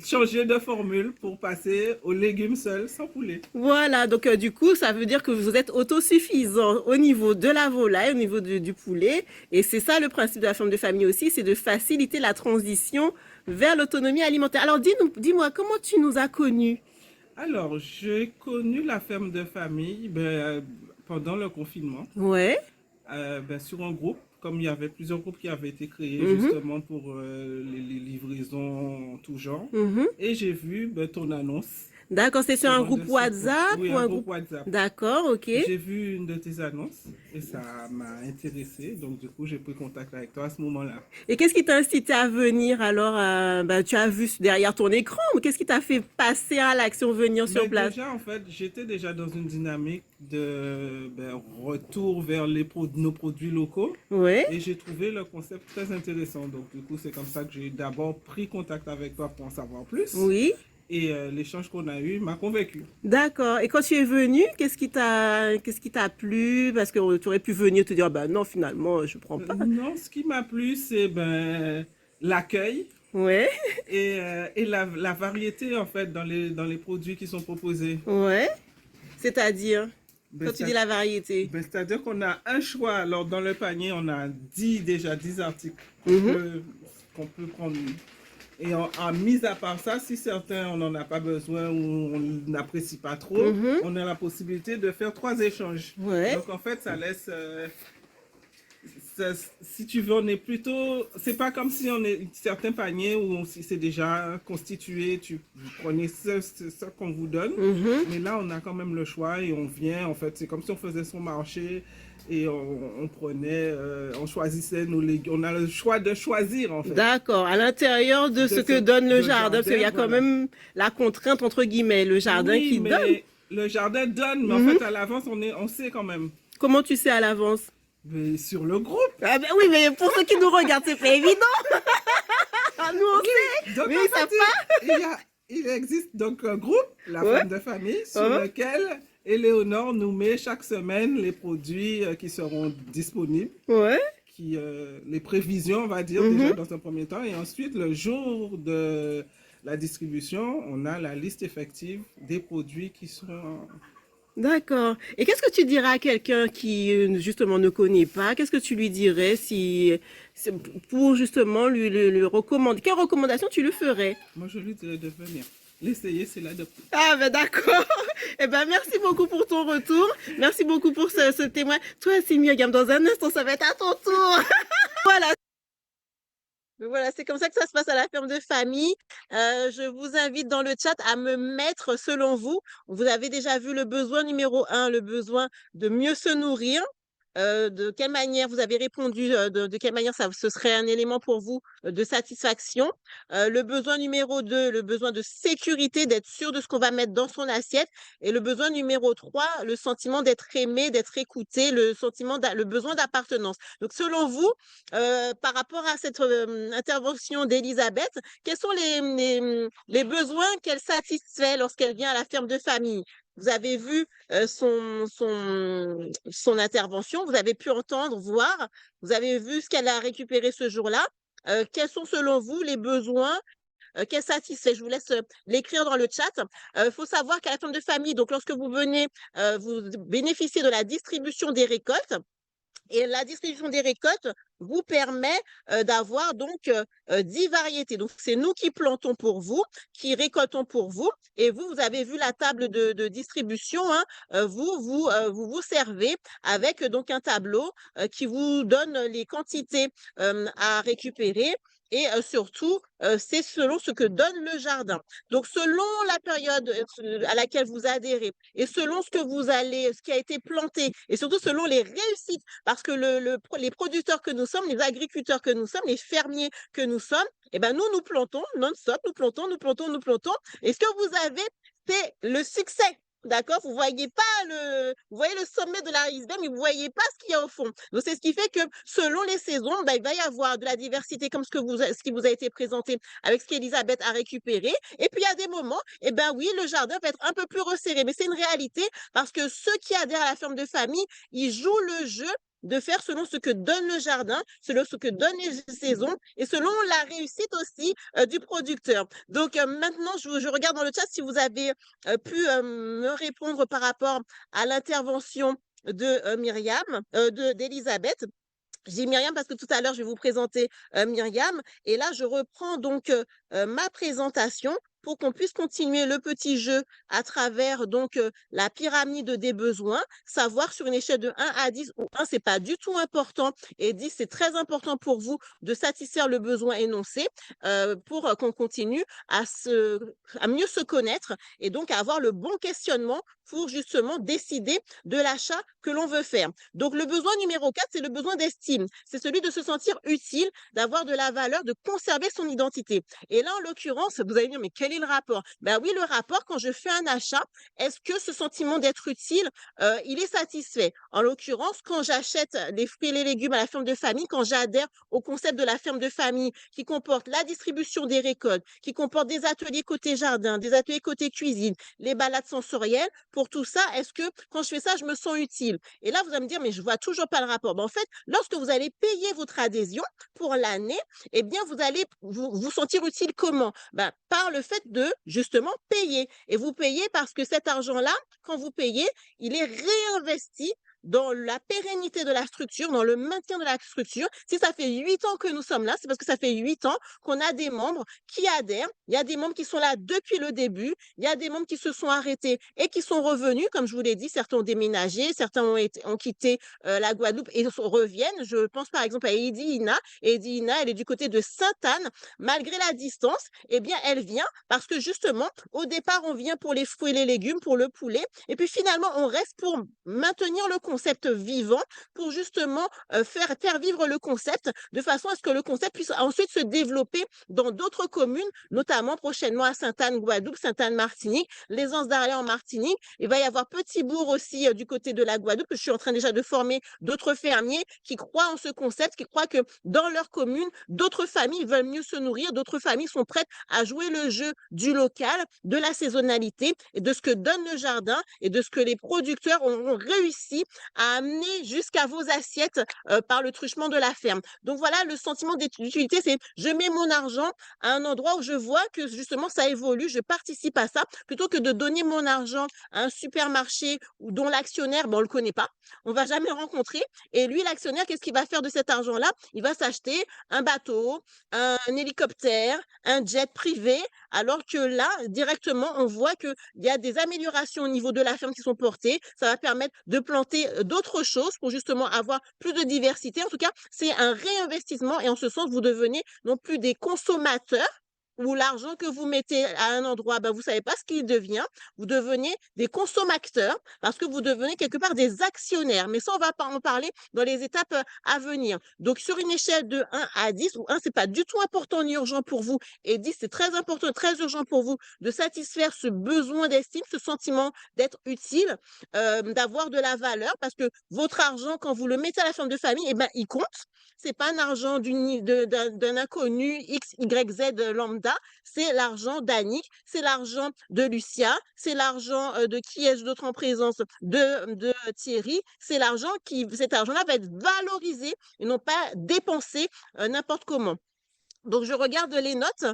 changé de formule pour passer aux légumes seuls, sans poulet. voilà. Donc, du coup, ça veut dire que vous êtes autosuffisant au niveau de la volaille, au niveau du poulet. Et c'est ça le principe de la ferme de famille aussi, c'est de faciliter la transition vers l'autonomie alimentaire. Alors, dis-moi, comment tu nous as connus? Alors, j'ai connu la ferme de famille pendant le confinement, Ouais. sur un groupe, comme il y avait plusieurs groupes qui avaient été créés Mhm, justement pour les livraisons en tout genre. mhm. Et j'ai vu ton annonce D'accord, c'est sur sur un un de groupe ces groupes. WhatsApp Oui, ou un un groupe groupe... WhatsApp. D'accord, ok. J'ai vu une de tes annonces et ça m'a intéressé. Donc, du coup, j'ai pris contact avec toi à ce moment-là. Et qu'est-ce qui t'a incité à venir alors? Tu as vu derrière ton écran, mais qu'est-ce qui t'a fait passer à l'action, venir sur Mais place? déjà, en fait, j'étais déjà dans une dynamique de retour vers nos produits locaux Ouais. et j'ai trouvé le concept très intéressant. Donc, du coup, c'est comme ça que j'ai d'abord pris contact avec toi pour en savoir plus. Oui. Et l'échange qu'on a eu m'a convaincu. D'accord. Et quand tu es venu, qu'est-ce qui t'a plu? Parce que tu aurais pu venir te dire, ah ben non, finalement, je prends pas. Non, ce qui m'a plu, c'est l'accueil Ouais, et la variété, en fait, dans les produits qui sont proposés. ouais. C'est-à-dire, Ben, quand tu dis la variété. c'est-à-dire qu'on a un choix. Alors, dans le panier, on a déjà 10 articles Mhm, qu'on peut prendre. Et mis à part ça, si certains, on n'en a pas besoin ou on n'apprécie pas trop, mhm. on a la possibilité de faire 3 échanges. Ouais. Donc, en fait, ça laisse... si tu veux, on est plutôt... C'est pas comme si on est certains paniers où si c'est déjà constitué, vous prenez ce qu'on vous donne. Mhm. Mais là, on a quand même le choix et on vient. En fait, c'est comme si on faisait son marché et on prenait, on choisissait nos légumes. On a le choix de choisir, en fait. D'accord. À l'intérieur de ce que donne le jardin, parce qu'il y a quand voilà. même la contrainte, entre guillemets, le jardin Oui, qui donne. mais le jardin donne, mais en Mhm. fait, à l'avance, on sait quand même. Comment tu sais à l'avance? Mais sur le groupe. Ah ben oui, mais pour ceux qui nous regardent, c'est pas évident. Ah, nous, on sait. Donc, Mais en ils fait, savent pas. il existe donc un groupe, la Ouais. femme de famille, sur Uh-huh. lequel Éléonore nous met chaque semaine les produits qui seront disponibles, Ouais. les prévisions, on va dire, Mhm. déjà dans un premier temps. Et ensuite, le jour de la distribution, on a la liste effective des produits qui seront... D'accord. Et qu'est-ce que tu dirais à quelqu'un qui, justement, ne connaît pas? Qu'est-ce que tu lui dirais pour, justement, lui recommander? Quelle recommandation tu lui ferais? Moi, je lui dirais de venir. L'essayer, c'est l'adopter. Ah, ben d'accord. Eh ben, merci beaucoup pour ton retour. Merci beaucoup pour ce témoin. Toi, c'est Myriam, dans un instant, ça va être à ton tour. Voilà. Voilà, c'est comme ça que ça se passe à la ferme de famille. Je vous invite dans le chat à me mettre, selon vous, vous avez déjà vu le besoin numéro 1, le besoin de mieux se nourrir. de quelle manière vous avez répondu, de quelle manière ça ce serait un élément pour vous, de satisfaction. Le besoin numéro 2, le besoin de sécurité, d'être sûr de ce qu'on va mettre dans son assiette et le besoin numéro 3, le sentiment d'être aimé, d'être écouté, le besoin d'appartenance. Donc selon vous, par rapport à cette, intervention d'Élisabeth, quels sont les besoins qu'elle satisfait lorsqu'elle vient à la ferme de famille? Vous avez vu, son intervention, vous avez pu entendre, voir, vous avez vu ce qu'elle a récupéré ce jour-là. Quels sont selon vous les besoins, qu'elle satisfait? Je vous laisse, l'écrire dans le chat. Il faut savoir qu'à la ferme de famille, donc lorsque vous venez, vous bénéficiez de la distribution des récoltes. Et la distribution des récoltes vous permet, d'avoir donc, 10 variétés. Donc c'est nous qui plantons pour vous, qui récoltons pour vous et vous avez vu la table de distribution, hein, vous vous servez avec, donc un tableau, qui vous donne les quantités, à récupérer et surtout, c'est selon ce que donne le jardin. Donc selon la période, à laquelle vous adhérez et selon ce qui a été planté et surtout selon les réussites parce que les producteurs que nous sommes, les agriculteurs que nous sommes, les fermiers que nous sommes, eh ben nous plantons non-stop, nous plantons, nous plantons, nous plantons. Et ce que vous avez, c'est le succès. D'accord? Vous voyez le sommet de l'iceberg, mais vous voyez pas ce qu'il y a au fond. Donc, c'est ce qui fait que selon les saisons, ben, il va y avoir de la diversité comme ce qui vous a été présenté avec ce qu'Elisabeth a récupéré. Et puis, il y a des moments, eh ben oui, le jardin peut être un peu plus resserré, mais c'est une réalité parce que ceux qui adhèrent à la ferme de famille, ils jouent le jeu de faire selon ce que donne le jardin, selon ce que donnent les saisons et selon la réussite aussi du producteur. Donc maintenant, je regarde dans le chat si vous avez pu me répondre par rapport à l'intervention de Myriam, d'Elisabeth. Je dis Myriam parce que tout à l'heure, je vais vous présenter Myriam. Et là, je reprends donc ma présentation pour qu'on puisse continuer le petit jeu à travers donc la pyramide des besoins, savoir sur une échelle de 1 à 10 où 1 c'est pas du tout important et 10 c'est très important pour vous de satisfaire le besoin énoncé pour qu'on continue à mieux se connaître et donc à avoir le bon questionnement pour justement décider de l'achat que l'on veut faire. Donc le besoin numéro 4, c'est le besoin d'estime. C'est celui de se sentir utile, d'avoir de la valeur, de conserver son identité. Et là, en l'occurrence, vous allez dire, mais quel est le rapport? Ben oui, le rapport, quand je fais un achat, est-ce que ce sentiment d'être utile, il est satisfait? En l'occurrence, quand j'achète les fruits et les légumes à la ferme de famille, quand j'adhère au concept de la ferme de famille qui comporte la distribution des récoltes, qui comporte des ateliers côté jardin, des ateliers côté cuisine, les balades sensorielles, pour tout ça, est-ce que quand je fais ça, je me sens utile? Et là, vous allez me dire, mais je vois toujours pas le rapport. Ben, en fait, lorsque vous allez payer votre adhésion pour l'année, eh bien, vous allez vous sentir utile comment? Ben, par le fait de justement payer. Et vous payez parce que cet argent-là, quand vous payez, il est réinvesti dans la pérennité de la structure, dans le maintien de la structure. Si ça fait 8 ans que nous sommes là, c'est parce que ça fait 8 ans qu'on a des membres qui adhèrent. Il y a des membres qui sont là depuis le début. Il y a des membres qui se sont arrêtés et qui sont revenus. Comme je vous l'ai dit, certains ont déménagé, certains ont quitté la Guadeloupe et reviennent. Je pense par exemple à Eddy Ina. Eddy Ina, elle est du côté de Sainte-Anne. Malgré la distance, eh bien, elle vient parce que justement, au départ, on vient pour les fruits et les légumes, pour le poulet. Et puis finalement, on reste pour maintenir le concept vivant, pour justement faire vivre le concept de façon à ce que le concept puisse ensuite se développer dans d'autres communes, notamment prochainement à Sainte-Anne, Guadeloupe, Sainte-Anne, Martinique, les Anses d'Arlay en Martinique. Il va y avoir Petit-Bourg aussi du côté de la Guadeloupe. Je suis en train déjà de former d'autres fermiers qui croient en ce concept, qui croient que dans leur commune, d'autres familles veulent mieux se nourrir, d'autres familles sont prêtes à jouer le jeu du local, de la saisonnalité et de ce que donne le jardin et de ce que les producteurs ont réussi à amener jusqu'à vos assiettes par le truchement de la ferme. Donc voilà, le sentiment d'utilité, c'est je mets mon argent à un endroit où je vois que justement ça évolue, je participe à ça, plutôt que de donner mon argent à un supermarché dont l'actionnaire, ben, on le connaît pas, on va jamais rencontrer. Et lui, l'actionnaire, qu'est-ce qu'il va faire de cet argent-là? Il va s'acheter un bateau, un hélicoptère, un jet privé, alors que là, directement, on voit qu'il y a des améliorations au niveau de la ferme qui sont portées. Ça va permettre de planter d'autres choses pour justement avoir plus de diversité. En tout cas, c'est un réinvestissement et en ce sens, vous devenez non plus des consommateurs, ou l'argent que vous mettez à un endroit, ben, vous savez pas ce qu'il devient. Vous devenez des consommateurs parce que vous devenez quelque part des actionnaires. Mais ça, on va pas en parler dans les étapes à venir. Donc, sur une échelle de 1 à 10, où 1, c'est pas du tout important ni urgent pour vous, et 10, c'est très important, très urgent pour vous de satisfaire ce besoin d'estime, ce sentiment d'être utile, d'avoir de la valeur, parce que votre argent, quand vous le mettez à la ferme de famille, eh ben, il compte. C'est pas un argent d'un inconnu X, Y, Z lambda, c'est l'argent d'Annick, c'est l'argent de Lucia, c'est l'argent de qui ai-je d'autre en présence de Thierry. Cet argent-là va être valorisé et non pas dépensé n'importe comment. Donc, je regarde les notes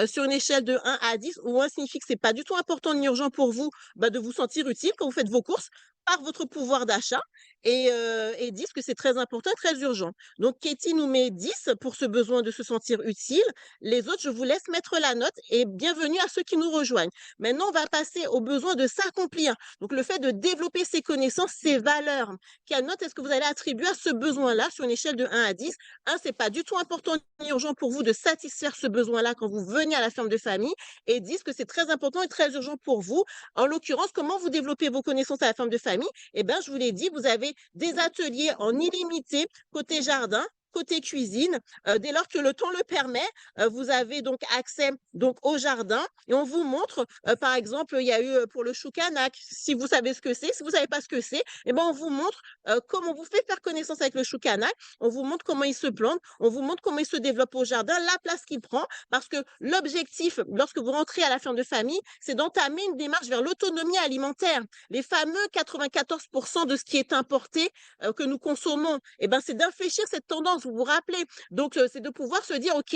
sur une échelle de 1 à 10, où 1 signifie que c'est pas du tout important ni urgent pour vous bah, de vous sentir utile quand vous faites vos courses par votre pouvoir d'achat, et 10 que c'est très important et très urgent. Donc, Katie nous met 10 pour ce besoin de se sentir utile. Les autres, je vous laisse mettre la note et bienvenue à ceux qui nous rejoignent. Maintenant, on va passer au besoin de s'accomplir. Donc, le fait de développer ses connaissances, ses valeurs. Quelle note est-ce que vous allez attribuer à ce besoin-là sur une échelle de 1 à 10? 1, c'est pas du tout important ni urgent pour vous de satisfaire ce besoin-là quand vous venez à la ferme de famille, et 10 que c'est très important et très urgent pour vous. En l'occurrence, comment vous développez vos connaissances à la ferme de famille? Eh bien, je vous l'ai dit, vous avez des ateliers en illimité côté jardin, côté cuisine, dès lors que le temps le permet, vous avez donc accès donc au jardin, et on vous montre, par exemple, il y a eu pour le chou kanak, si vous savez ce que c'est, si vous savez pas ce que c'est, eh ben on vous montre comment on vous fait faire connaissance avec le chou kanak, on vous montre comment il se plante, on vous montre comment il se développe au jardin, la place qu'il prend, parce que l'objectif, lorsque vous rentrez à la ferme de famille, c'est d'entamer une démarche vers l'autonomie alimentaire. Les fameux 94% de ce qui est importé que nous consommons, eh ben, c'est d'infléchir cette tendance, vous vous rappelez. Donc, c'est de pouvoir se dire, OK,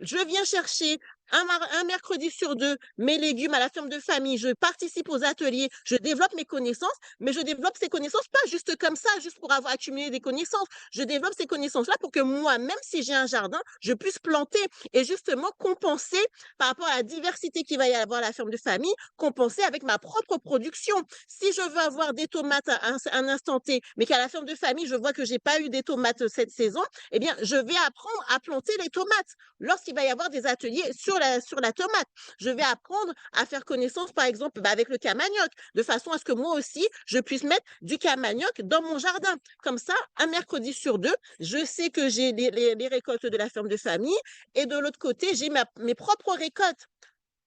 je viens chercher un mercredi sur deux mes légumes à la ferme de famille, je participe aux ateliers, je développe mes connaissances, mais je développe ces connaissances pas juste comme ça, juste pour avoir accumulé des connaissances. Je développe ces connaissances-là pour que moi, même si j'ai un jardin, je puisse planter et justement compenser par rapport à la diversité qu'il va y avoir à la ferme de famille, compenser avec ma propre production. Si je veux avoir des tomates à un instant T, mais qu'à la ferme de famille, je vois que j'ai pas eu des tomates cette saison, eh bien, je vais apprendre à planter les tomates lorsqu'il va y avoir des ateliers sur la tomate. Je vais apprendre à faire connaissance, par exemple, bah, avec le camanioc, de façon à ce que moi aussi, je puisse mettre du camanioc dans mon jardin. Comme ça, un mercredi sur deux, je sais que j'ai les récoltes de la ferme de famille, et de l'autre côté, j'ai mes propres récoltes.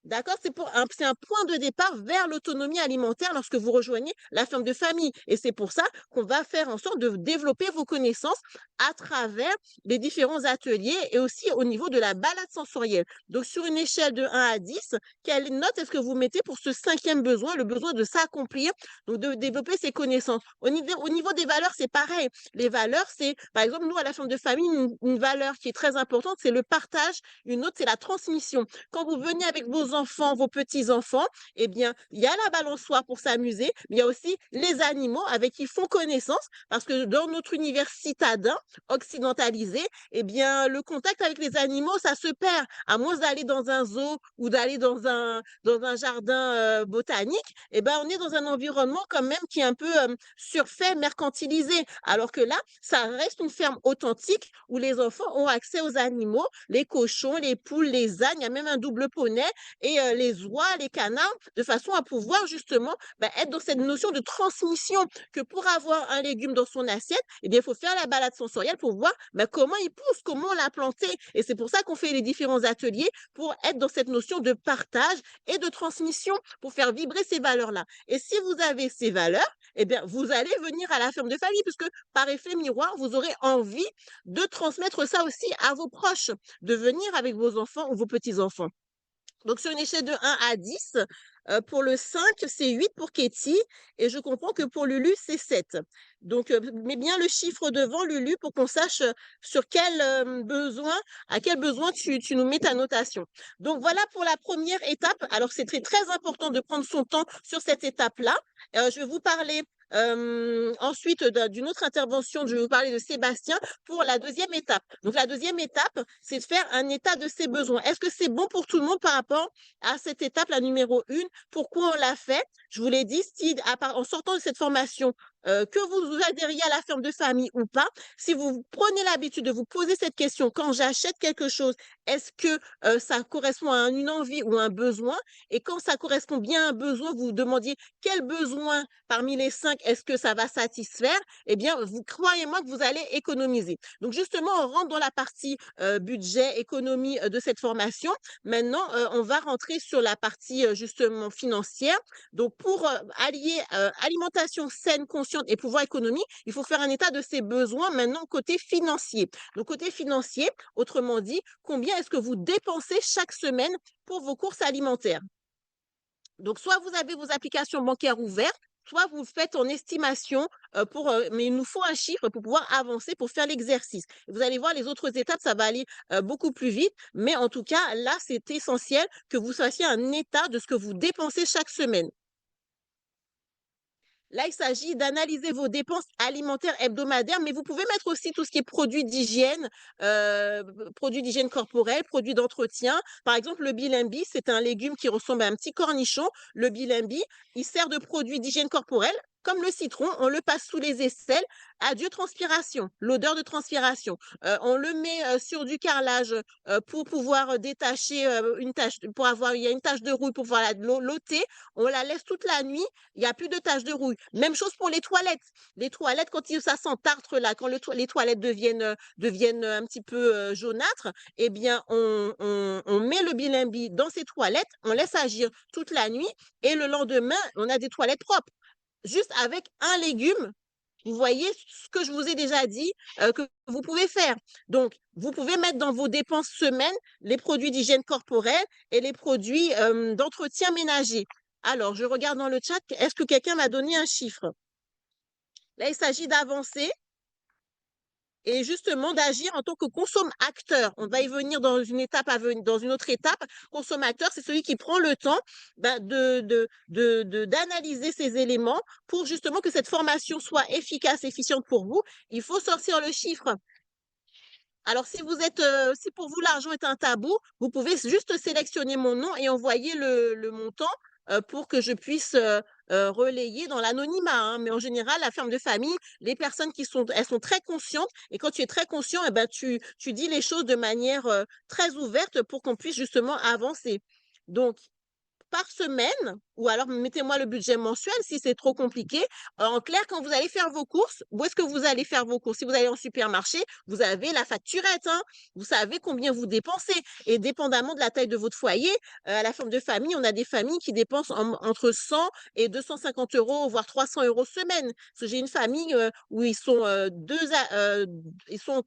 D'accord? C'est un point de départ vers l'autonomie alimentaire lorsque vous rejoignez la ferme de famille. Et c'est pour ça qu'on va faire en sorte de développer vos connaissances à travers les différents ateliers et aussi au niveau de la balade sensorielle. Donc, sur une échelle de 1 à 10, quelle note est-ce que vous mettez pour ce cinquième besoin, le besoin de s'accomplir, donc de développer ses connaissances? Au niveau des valeurs, c'est pareil. Les valeurs, c'est, par exemple, nous, à la ferme de famille, une valeur qui est très importante, c'est le partage. Une autre, c'est la transmission. Quand vous venez avec vos enfants, vos petits-enfants, eh bien, il y a la balançoire pour s'amuser, mais il y a aussi les animaux avec qui ils font connaissance, parce que dans notre univers citadin, occidentalisé, eh bien, le contact avec les animaux, ça se perd. À moins d'aller dans un zoo ou d'aller dans un jardin botanique, eh ben, on est dans un environnement quand même qui est un peu surfait, mercantilisé. Alors que là, ça reste une ferme authentique où les enfants ont accès aux animaux, les cochons, les poules, les ânes, il y a même un double poney, et les oies, les canards, de façon à pouvoir justement bah, être dans cette notion de transmission, que pour avoir un légume dans son assiette, eh bien, il faut faire la balade sensorielle pour voir bah, comment il pousse, comment on l'a planté. Et c'est pour ça qu'on fait les différents ateliers, pour être dans cette notion de partage et de transmission, pour faire vibrer ces valeurs-là. Et si vous avez ces valeurs, eh bien, vous allez venir à la ferme de famille, puisque par effet miroir, vous aurez envie de transmettre ça aussi à vos proches, de venir avec vos enfants ou vos petits-enfants. Donc, sur une échelle de 1 à 10, pour le 5, c'est 8 pour Katie, et je comprends que pour Lulu, c'est 7. Donc, mets bien le chiffre devant, Lulu, pour qu'on sache sur quel besoin, à quel besoin tu nous mets ta notation. Donc, voilà pour la première étape. Alors, c'est très, très important de prendre son temps sur cette étape-là. Je vais vous parler ensuite d'une autre intervention, je vais vous parler de Sébastien pour la deuxième étape. Donc, la deuxième étape, c'est de faire un état de ses besoins. Est-ce que c'est bon pour tout le monde par rapport à cette étape, la numéro 1? Pourquoi on l'a fait? Je vous l'ai dit, si en sortant de cette formation, que vous adhériez à la ferme de famille ou pas, si vous prenez l'habitude de vous poser cette question: «Quand j'achète quelque chose, est-ce que, ça correspond à une envie ou un besoin?» Et quand ça correspond bien à un besoin, vous vous demandiez: «Quel besoin parmi les 5 est-ce que ça va satisfaire?» Eh bien, vous croyez-moi que vous allez économiser. Donc justement, on rentre dans la partie, budget, économie, de cette formation. Maintenant, on va rentrer sur la partie, justement financière. Donc pour, allier, alimentation saine, consciente et pouvoir économique, il faut faire un état de ses besoins maintenant côté financier. Donc côté financier, autrement dit, combien est-ce que vous dépensez chaque semaine pour vos courses alimentaires? Donc soit vous avez vos applications bancaires ouvertes, soit vous faites en estimation, mais il nous faut un chiffre pour pouvoir avancer, pour faire l'exercice. Vous allez voir les autres étapes, ça va aller, beaucoup plus vite, mais en tout cas, là, c'est essentiel que vous fassiez un état de ce que vous dépensez chaque semaine. Là, il s'agit d'analyser vos dépenses alimentaires hebdomadaires, mais vous pouvez mettre aussi tout ce qui est produits d'hygiène corporelle, produits d'entretien. Par exemple, le bilimbi, c'est un légume qui ressemble à un petit cornichon. Le bilimbi, il sert de produit d'hygiène corporelle. Comme le citron, on le passe sous les aisselles. Adieu transpiration, l'odeur de transpiration. On le met sur du carrelage pour pouvoir détacher une tache, il y a une tache de rouille pour pouvoir l'ôter. On la laisse toute la nuit, il y a plus de taches de rouille. Même chose pour les toilettes. Les toilettes, quand ça s'entartre là, quand les toilettes deviennent un petit peu jaunâtres, eh bien, on met le bilimbi dans ces toilettes, on laisse agir toute la nuit et le lendemain, on a des toilettes propres. Juste avec un légume, vous voyez ce que je vous ai déjà dit, que vous pouvez faire. Donc, vous pouvez mettre dans vos dépenses semaines les produits d'hygiène corporelle et les produits d'entretien ménager. Alors, je regarde dans le chat, est-ce que quelqu'un m'a donné un chiffre? Là, il s'agit d'avancer et justement d'agir en tant que consomme-acteur. On va y venir dans une étape dans une autre étape. Consomme-acteur, c'est celui qui prend le temps ben, d'analyser ces éléments pour justement que cette formation soit efficace, efficiente pour vous. Il faut sortir le chiffre. Alors, si pour vous l'argent est un tabou, vous pouvez juste sélectionner mon nom et envoyer le montant pour que je puisse relayer dans l'anonymat, hein. Mais en général, la ferme de famille, les personnes elles sont très conscientes. Et quand tu es très conscient, eh ben, tu dis les choses de manière très ouverte pour qu'on puisse justement avancer. Donc, par semaine, ou alors mettez-moi le budget mensuel si c'est trop compliqué. En clair, quand vous allez faire vos courses, où est-ce que vous allez faire vos courses? Si vous allez en supermarché, vous avez la facturette, hein. Vous savez combien vous dépensez. Et dépendamment de la taille de votre foyer, à la forme de famille, on a des familles qui dépensent entre 100 et 250 euros, voire 300 euros semaine. Parce que j'ai une famille où ils sont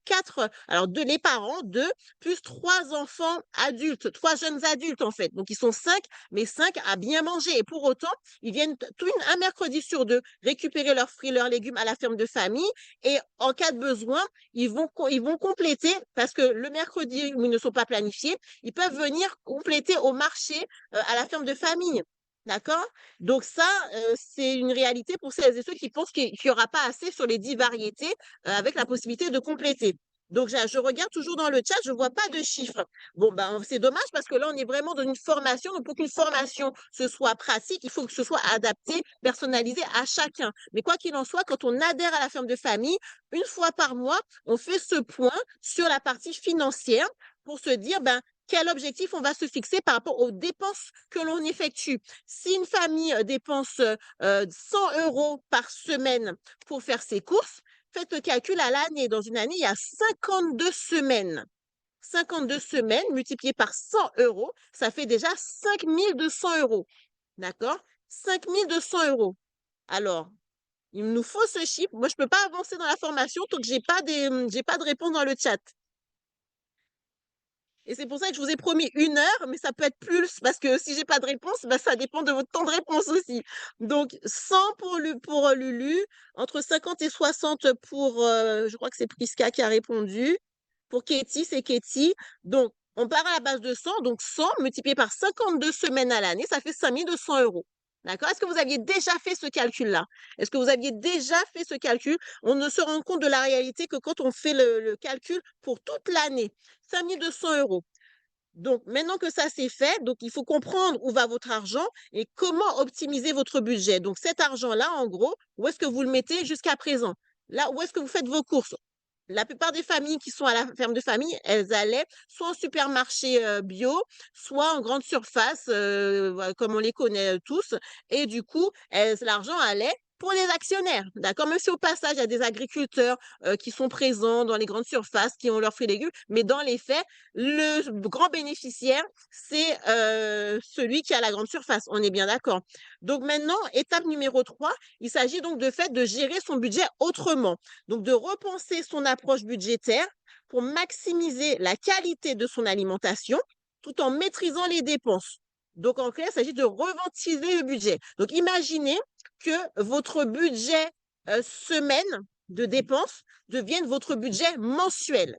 quatre, alors deux, les parents, deux, plus trois enfants adultes, trois jeunes adultes en fait. Donc ils sont cinq, mais 5 à bien manger. Et pour autant, ils viennent un mercredi sur deux récupérer leurs fruits, leurs légumes à la ferme de famille. Et en cas de besoin, ils vont compléter, parce que le mercredi où ils ne sont pas planifiés, ils peuvent venir compléter au marché à la ferme de famille. D'accord? Donc ça, c'est une réalité pour celles et ceux qui pensent qu'il n'y aura pas assez sur les 10 variétés avec la possibilité de compléter. Donc, je regarde toujours dans le chat, je ne vois pas de chiffres. Bon, ben, c'est dommage parce que là, on est vraiment dans une formation. Donc, pour qu'une formation ce soit pratique, il faut que ce soit adapté, personnalisé à chacun. Mais quoi qu'il en soit, quand on adhère à la ferme de famille, une fois par mois, on fait ce point sur la partie financière pour se dire, ben, quel objectif on va se fixer par rapport aux dépenses que l'on effectue. Si une famille dépense 100 euros par semaine pour faire ses courses, faites le calcul à l'année. Dans une année, il y a 52 semaines. 52 semaines multipliées par 100 euros, ça fait déjà 5200 euros. D'accord? 5200 euros. Alors, il nous faut ce chiffre. Moi, je ne peux pas avancer dans la formation tant que j'ai pas de réponse dans le chat. Et c'est pour ça que je vous ai promis 1 heure, mais ça peut être plus, parce que si j'ai pas de réponse, bah, ça dépend de votre temps de réponse aussi. Donc 100 pour Lulu, entre 50 et 60 pour, je crois que c'est Priska qui a répondu. Pour Katie, c'est Katie. Donc, on part à la base de 100, donc 100 multiplié par 52 semaines à l'année, ça fait 5200 euros. D'accord? Est-ce que vous aviez déjà fait ce calcul-là? Est-ce que vous aviez déjà fait ce calcul? On ne se rend compte de la réalité que quand on fait le calcul pour toute l'année. 5200 euros. Donc, maintenant que ça c'est fait, donc il faut comprendre où va votre argent et comment optimiser votre budget. Donc, cet argent-là, en gros, où est-ce que vous le mettez jusqu'à présent? Là, où est-ce que vous faites vos courses? La plupart des familles qui sont à la ferme de famille, elles allaient soit en supermarché bio, soit en grande surface, voilà, comme on les connaît tous. Et du coup, l'argent allait pour les actionnaires, d'accord? Même si au passage, il y a des agriculteurs qui sont présents dans les grandes surfaces, qui ont leurs fruits et légumes, mais dans les faits, le grand bénéficiaire, c'est celui qui a la grande surface. On est bien d'accord. Donc maintenant, étape numéro 3, il s'agit donc de fait de gérer son budget autrement. Donc de repenser son approche budgétaire pour maximiser la qualité de son alimentation tout en maîtrisant les dépenses. Donc en clair, il s'agit de reventiler le budget. Donc imaginez que votre budget semaine de dépenses devienne votre budget mensuel.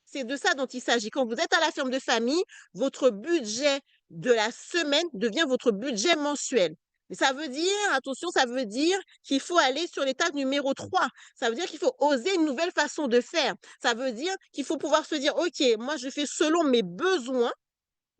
C'est de ça dont il s'agit. Quand vous êtes à la ferme de famille, votre budget de la semaine devient votre budget mensuel. Mais ça veut dire, attention, ça veut dire qu'il faut aller sur l'étape numéro 3. Ça veut dire qu'il faut oser une nouvelle façon de faire. Ça veut dire qu'il faut pouvoir se dire, OK, moi, je fais selon mes besoins.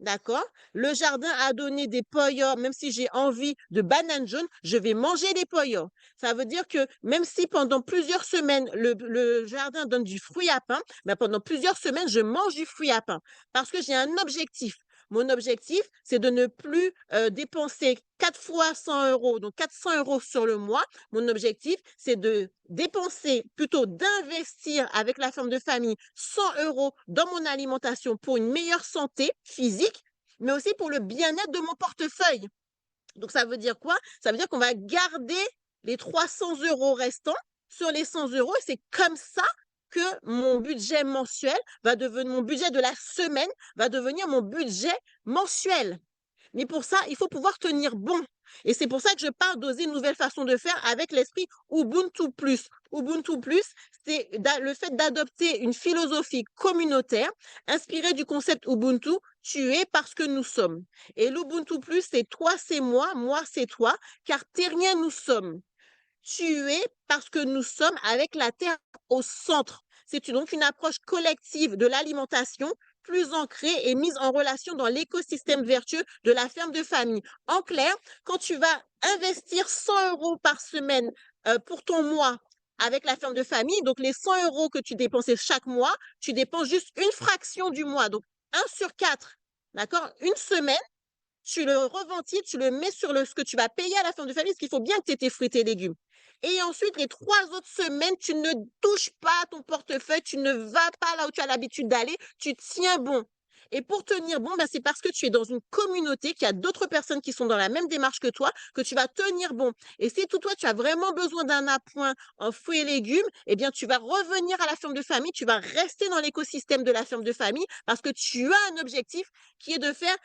D'accord? Le jardin a donné des poyos, même si j'ai envie de bananes jaunes, je vais manger les poyos. Ça veut dire que même si pendant plusieurs semaines, le jardin donne du fruit à pain, ben pendant plusieurs semaines, je mange du fruit à pain parce que j'ai un objectif. Mon objectif, c'est de ne plus dépenser 4 fois 100 euros, donc 400 euros sur le mois. Mon objectif, c'est de dépenser, plutôt d'investir avec la ferme de famille 100 euros dans mon alimentation pour une meilleure santé physique, mais aussi pour le bien-être de mon portefeuille. Donc, ça veut dire quoi? Ça veut dire qu'on va garder les 300 euros restants sur les 100 euros. Et c'est comme ça que mon budget mensuel va devenir, mon budget de la semaine va devenir mon budget mensuel. Mais pour ça, il faut pouvoir tenir bon. Et c'est pour ça que je parle d'oser une nouvelle façon de faire avec l'esprit Ubuntu Plus. Ubuntu Plus, c'est le fait d'adopter une philosophie communautaire inspirée du concept Ubuntu, tu es parce que nous sommes. Et l'Ubuntu Plus, c'est toi, c'est moi c'est toi, car terriens nous sommes. Tu es parce que nous sommes avec la terre au centre. C'est donc une approche collective de l'alimentation plus ancrée et mise en relation dans l'écosystème vertueux de la ferme de famille. En clair, quand tu vas investir 100 euros par semaine pour ton mois avec la ferme de famille, donc les 100 euros que tu dépensais chaque mois, tu dépenses juste une fraction du mois, donc un sur 4. D'accord? Une semaine, tu le reventiles, tu le mets sur ce que tu vas payer à la fin de famille, parce qu'il faut bien que tu aies tes fruits et légumes. Et ensuite, les 3 autres semaines, tu ne touches pas à ton portefeuille, tu ne vas pas là où tu as l'habitude d'aller, tu tiens bon. Et pour tenir bon, ben, c'est parce que tu es dans une communauté, qu'il y a d'autres personnes qui sont dans la même démarche que toi, que tu vas tenir bon. Et si toi, tu as vraiment besoin d'un appoint en fruits et légumes, eh bien, tu vas revenir à la ferme de famille, tu vas rester dans l'écosystème de la ferme de famille parce que tu as un objectif qui est de faire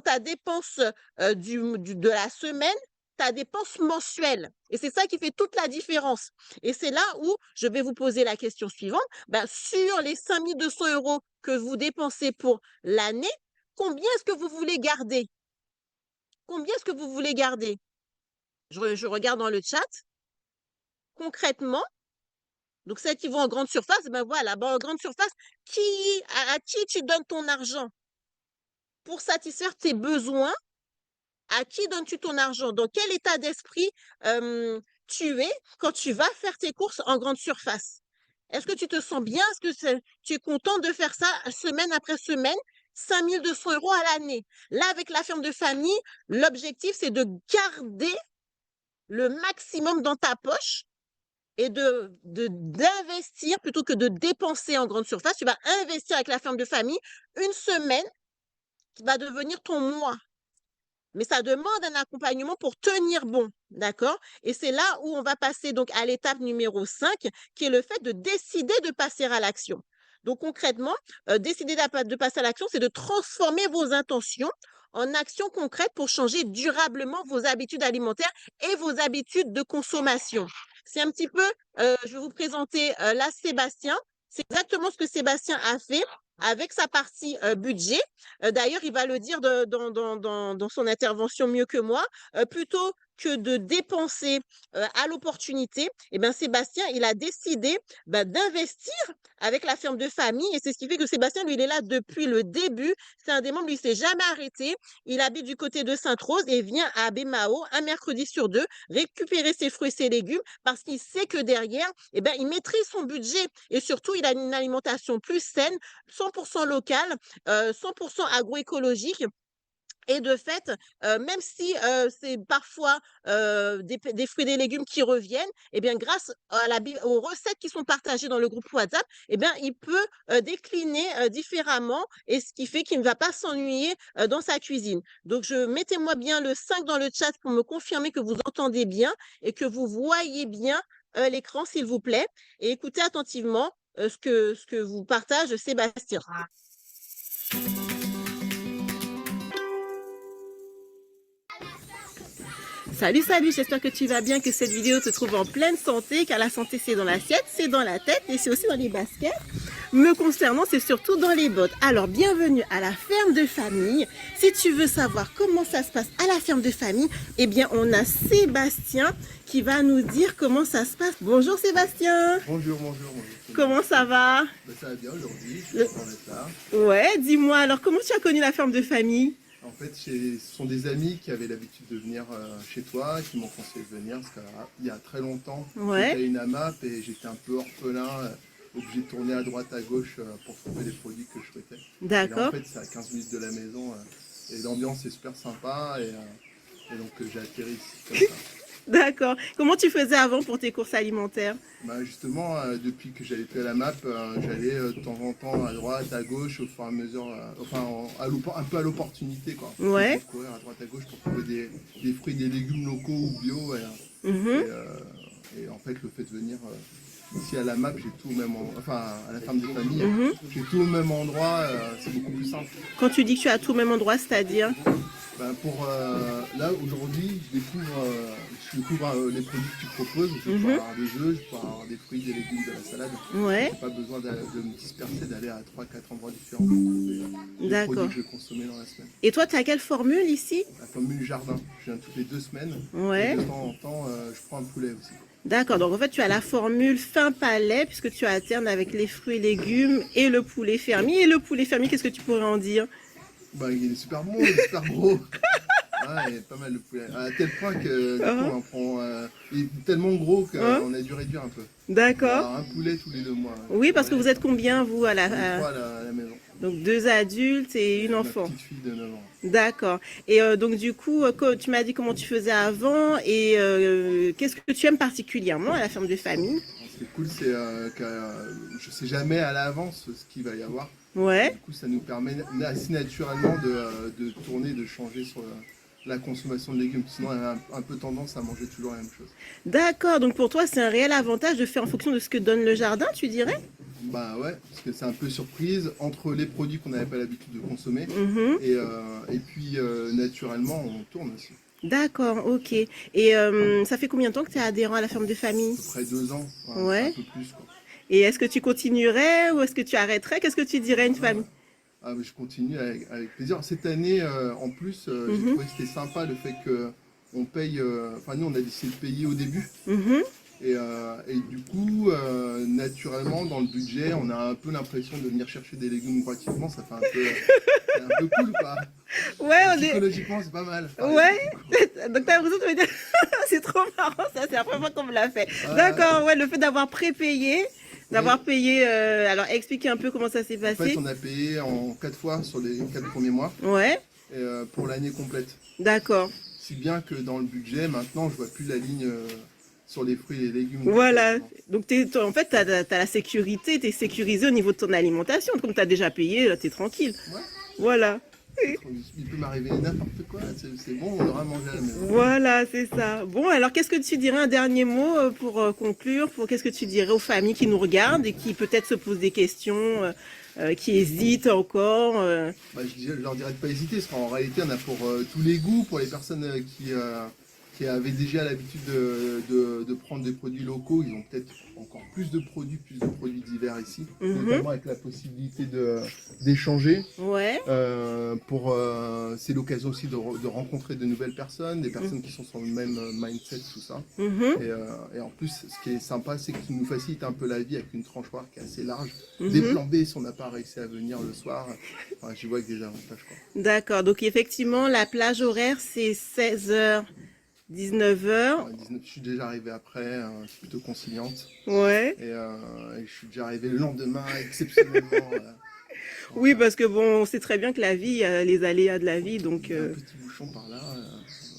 ta dépense de la semaine, ta dépense mensuelle. Et c'est ça qui fait toute la différence. Et c'est là où je vais vous poser la question suivante. Ben, sur les 5200 euros que vous dépensez pour l'année, combien est-ce que vous voulez garder? Combien est-ce que vous voulez garder? Je regarde dans le chat. Concrètement, donc celles qui vont en grande surface, ben voilà, ben en grande surface, à qui tu donnes ton argent pour satisfaire tes besoins? À qui donnes-tu ton argent? Dans quel état d'esprit tu es quand tu vas faire tes courses en grande surface? Est-ce que tu te sens bien? Est-ce que tu es content de faire ça semaine après semaine? 5200 euros à l'année. Là, avec la ferme de famille, l'objectif, c'est de garder le maximum dans ta poche et d'investir plutôt que de dépenser en grande surface. Tu vas investir avec la ferme de famille une semaine qui va devenir ton mois. Mais ça demande un accompagnement pour tenir bon, d'accord? Et c'est là où on va passer donc à l'étape numéro 5, qui est le fait de décider de passer à l'action. Donc concrètement, décider de passer à l'action, c'est de transformer vos intentions en actions concrètes pour changer durablement vos habitudes alimentaires et vos habitudes de consommation. C'est un petit peu, je vais vous présenter là Sébastien. C'est exactement ce que Sébastien a fait avec sa partie budget. D'ailleurs, il va le dire dans son intervention mieux que moi. Plutôt que de dépenser à l'opportunité, eh ben, Sébastien, il a décidé d'investir avec la ferme de famille. Et c'est ce qui fait que Sébastien, lui, il est là depuis le début. C'est un des membres, lui, il s'est jamais arrêté. Il habite du côté de Sainte-Rose et vient à Bémao un mercredi sur deux récupérer ses fruits et ses légumes parce qu'il sait que derrière, eh ben, il maîtrise son budget et surtout, il a une alimentation plus saine, 100% locale, 100% agroécologique. Et de fait, même si c'est parfois des fruits et des légumes qui reviennent, eh bien, grâce aux recettes qui sont partagées dans le groupe WhatsApp, eh bien, il peut décliner différemment et ce qui fait qu'il ne va pas s'ennuyer dans sa cuisine. Donc, mettez-moi bien le 5 dans le chat pour me confirmer que vous entendez bien et que vous voyez bien l'écran, s'il vous plaît. Et écoutez attentivement ce que vous partage Sébastien. Salut, salut, j'espère que tu vas bien, que cette vidéo te trouve en pleine santé, car la santé c'est dans l'assiette, c'est dans la tête et c'est aussi dans les baskets. Me concernant, c'est surtout dans les bottes. Alors, bienvenue à la ferme de famille. Si tu veux savoir comment ça se passe à la ferme de famille, eh bien, on a Sébastien qui va nous dire comment ça se passe. Bonjour Sébastien. Bonjour, bonjour, bonjour. Comment ça va? Ça va bien aujourd'hui, je suis content d'être là. Ouais, dis-moi alors, comment tu as connu la ferme de famille? En fait, ce sont des amis qui avaient l'habitude de venir chez toi, qui m'ont conseillé de venir, parce qu'il y a très longtemps, j'étais une AMAP et j'étais un peu orphelin, obligé de tourner à droite, à gauche pour trouver les produits que je souhaitais. D'accord. En fait, c'est à 15 minutes de la maison et l'ambiance est super sympa et donc j'ai atterri ici comme ça. D'accord. Comment tu faisais avant pour tes courses alimentaires? Justement, depuis que j'avais fait la map, j'allais de temps en temps à droite, à gauche, au fur et à mesure, un peu à l'opportunité, quoi. Ouais. Pour courir à droite, à gauche pour trouver des fruits, des légumes locaux ou bio. Et en fait, le fait de venir ici à la map, j'ai tout au même à la ferme de famille, j'ai tout au même endroit, c'est beaucoup plus simple. Quand tu dis que tu es à tout au même endroit, c'est-à-dire? Là, aujourd'hui, je découvre les produits que tu proposes. Je peux avoir des œufs, je peux avoir des fruits, des légumes, de la salade. Ouais. Je n'ai pas besoin de me disperser, d'aller à 3-4 endroits différents pour trouver les produits que je vais consommer dans la semaine. Et toi, tu as quelle formule ici? La formule jardin. Je viens toutes les 2 semaines. Ouais. Et de temps en temps, je prends un poulet aussi. D'accord, donc en fait tu as la formule fin palais puisque tu alternes avec les fruits et légumes et le poulet fermier. Et le poulet fermier, qu'est-ce que tu pourrais en dire? Il est super bon, il est super gros. Il y a pas mal de poulet. À tel point que on prend, il est tellement gros qu'on a dû réduire un peu. D'accord. Un poulet tous les 2 mois. Oui, parce que vous êtes combien vous à la maison. Donc 2 adultes et une enfant. Petite fille de 9 ans. D'accord. Et donc du coup, tu m'as dit comment tu faisais avant et qu'est-ce que tu aimes particulièrement à la ferme de famille? Ce qui est cool, c'est que je sais jamais à l'avance ce qu'il va y avoir. Ouais. Du coup, ça nous permet assez naturellement de tourner, de changer sur la consommation de légumes. Sinon, on a un peu tendance à manger toujours la même chose. D'accord. Donc pour toi, c'est un réel avantage de faire en fonction de ce que donne le jardin, tu dirais? Ouais, parce que c'est un peu surprise entre les produits qu'on n'avait pas l'habitude de consommer et puis naturellement, on tourne aussi. D'accord, ok. Et ça fait combien de temps que tu es adhérent à la ferme de famille? À peu près 2 ans, ouais. Un peu plus, quoi. Et est-ce que tu continuerais ou est-ce que tu arrêterais? Qu'est-ce que tu dirais à une famille? Je continue avec plaisir. Cette année, en plus, j'ai trouvé que c'était sympa le fait qu'on paye. Nous, on a décidé de payer au début. Et du coup, naturellement, dans le budget, on a un peu l'impression de venir chercher des légumes gratuitement. Ça fait un peu cool, quoi. Ouais, psychologiquement, c'est pas mal. Ouais. Donc t'as l'impression de me dire, c'est trop marrant, ça, c'est la première fois qu'on me l'a fait. D'accord, ouais, le fait d'avoir prépayé. D'avoir payé, alors expliquez un peu comment ça s'est passé. En fait, on a payé en 4 fois sur les 4 premiers mois. Ouais. Et, pour l'année complète. D'accord. Si bien que dans le budget, maintenant, je vois plus la ligne sur les fruits et les légumes. Voilà. Donc en fait, tu as la sécurité, tu es sécurisé au niveau de ton alimentation. Comme tu as déjà payé, là, tu es tranquille. Ouais. Voilà. Il peut m'arriver n'importe quoi, c'est bon, on aura mangé à la maison. Voilà, c'est ça. Bon, alors qu'est-ce que tu dirais, un dernier mot pour conclure, qu'est-ce que tu dirais aux familles qui nous regardent et qui peut-être se posent des questions, qui hésitent encore Je leur dirais de ne pas hésiter, parce qu'en réalité, on a pour tous les goûts, pour les personnes qui avaient déjà l'habitude de prendre des produits locaux. Ils ont peut-être encore plus de produits divers ici, notamment avec la possibilité d'échanger. Ouais. C'est l'occasion aussi de rencontrer de nouvelles personnes, des personnes qui sont sur le même mindset, tout ça. Et en plus, ce qui est sympa, c'est qu'il nous facilite un peu la vie avec une tranchoir qui est assez large. Des plans B si on n'a pas réussi à venir le soir. Enfin, j'y vois avec des avantages, quoi. D'accord. Donc, effectivement, la plage horaire, c'est 16h, 19h. Je suis déjà arrivé après, je suis plutôt conciliante. Ouais. Et je suis déjà arrivé le lendemain, exceptionnellement. Oui, parce que bon, on sait très bien que la vie, il y a les aléas de la vie, donc... Il y a un petit bouchon par là,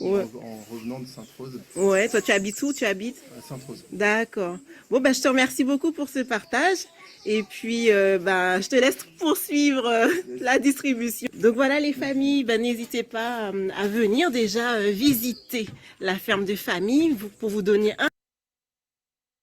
ouais. en revenant de Sainte-Rose. Ouais, toi tu habites où? Tu habites? Sainte-Rose. D'accord. Bon, bah, je te remercie beaucoup pour ce partage. Et puis, bah, je te laisse poursuivre la distribution. Donc voilà les familles, bah, n'hésitez pas à venir déjà visiter la ferme de famille pour vous donner un...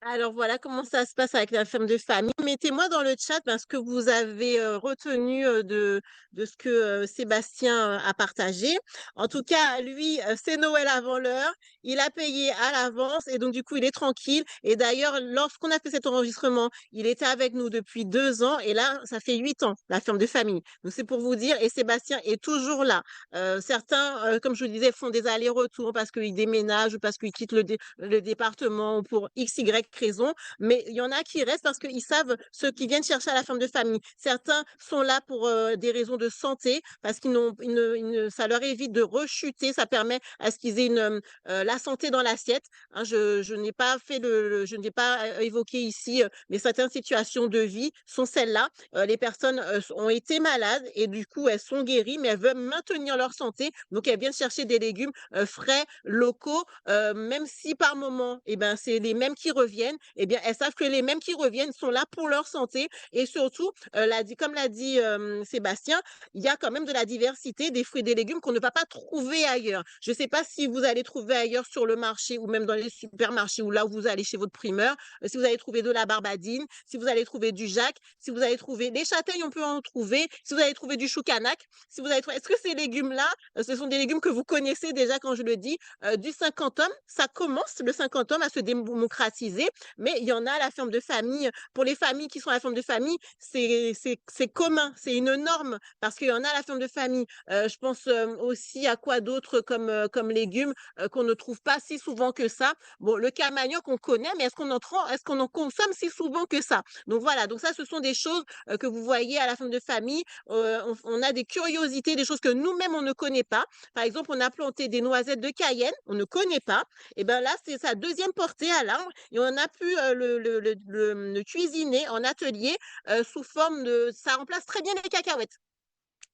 Alors voilà comment ça se passe avec la ferme de famille. Mettez-moi dans le chat ce que vous avez retenu de ce que Sébastien a partagé. En tout cas, lui, c'est Noël avant l'heure. Il a payé à l'avance et donc du coup, il est tranquille. Et d'ailleurs, lorsqu'on a fait cet enregistrement, il était avec nous depuis 2 ans et là, ça fait 8 ans, la ferme de famille. Donc c'est pour vous dire, et Sébastien est toujours là. Certains, comme je vous disais, font des allers-retours parce qu'ils déménagent ou parce qu'ils quittent le département ou pour X, Y raison, mais il y en a qui restent parce qu'ils savent ce qu'ils viennent chercher à la ferme de famille. Certains sont là pour des raisons de santé parce ça leur évite de rechuter, ça permet à ce qu'ils aient la santé dans l'assiette. Hein, je n'ai pas je n'ai pas évoqué ici, mais certaines situations de vie sont celles-là. Les personnes ont été malades et du coup elles sont guéries, mais elles veulent maintenir leur santé, donc elles viennent chercher des légumes frais, locaux, même si par moment, eh ben, c'est les mêmes qui reviennent, eh bien, elles savent que les mêmes qui reviennent sont là pour leur santé et surtout, comme l'a dit Sébastien, il y a quand même de la diversité des fruits et des légumes qu'on ne va pas trouver ailleurs. Je ne sais pas si vous allez trouver ailleurs sur le marché ou même dans les supermarchés ou là où vous allez chez votre primeur, si vous allez trouver de la barbadine, si vous allez trouver du jack, si vous allez trouver des châtaignes, on peut en trouver, si vous allez trouver du chou canac, si vous allez trouver... Est-ce que ces légumes-là, ce sont des légumes que vous connaissez déjà quand je le dis, du 50 hommes, ça commence le 50 hommes à se démocratiser, mais il y en a à la ferme de famille. Pour les familles qui sont à la ferme de famille, c'est commun, c'est une norme, parce qu'il y en a à la ferme de famille. Je pense aussi à quoi d'autre comme légumes qu'on ne trouve pas si souvent que ça. Bon, le camanioc, on connaît, mais est-ce qu'on en consomme si souvent que ça? Donc voilà, donc ça, ce sont des choses que vous voyez à la ferme de famille. On a des curiosités, des choses que nous-mêmes, on ne connaît pas. Par exemple, on a planté des noisettes de Cayenne, on ne connaît pas. Et bien là, c'est sa deuxième portée à l'arbre et on a pu le cuisiner en atelier sous forme de... Ça remplace très bien les cacahuètes.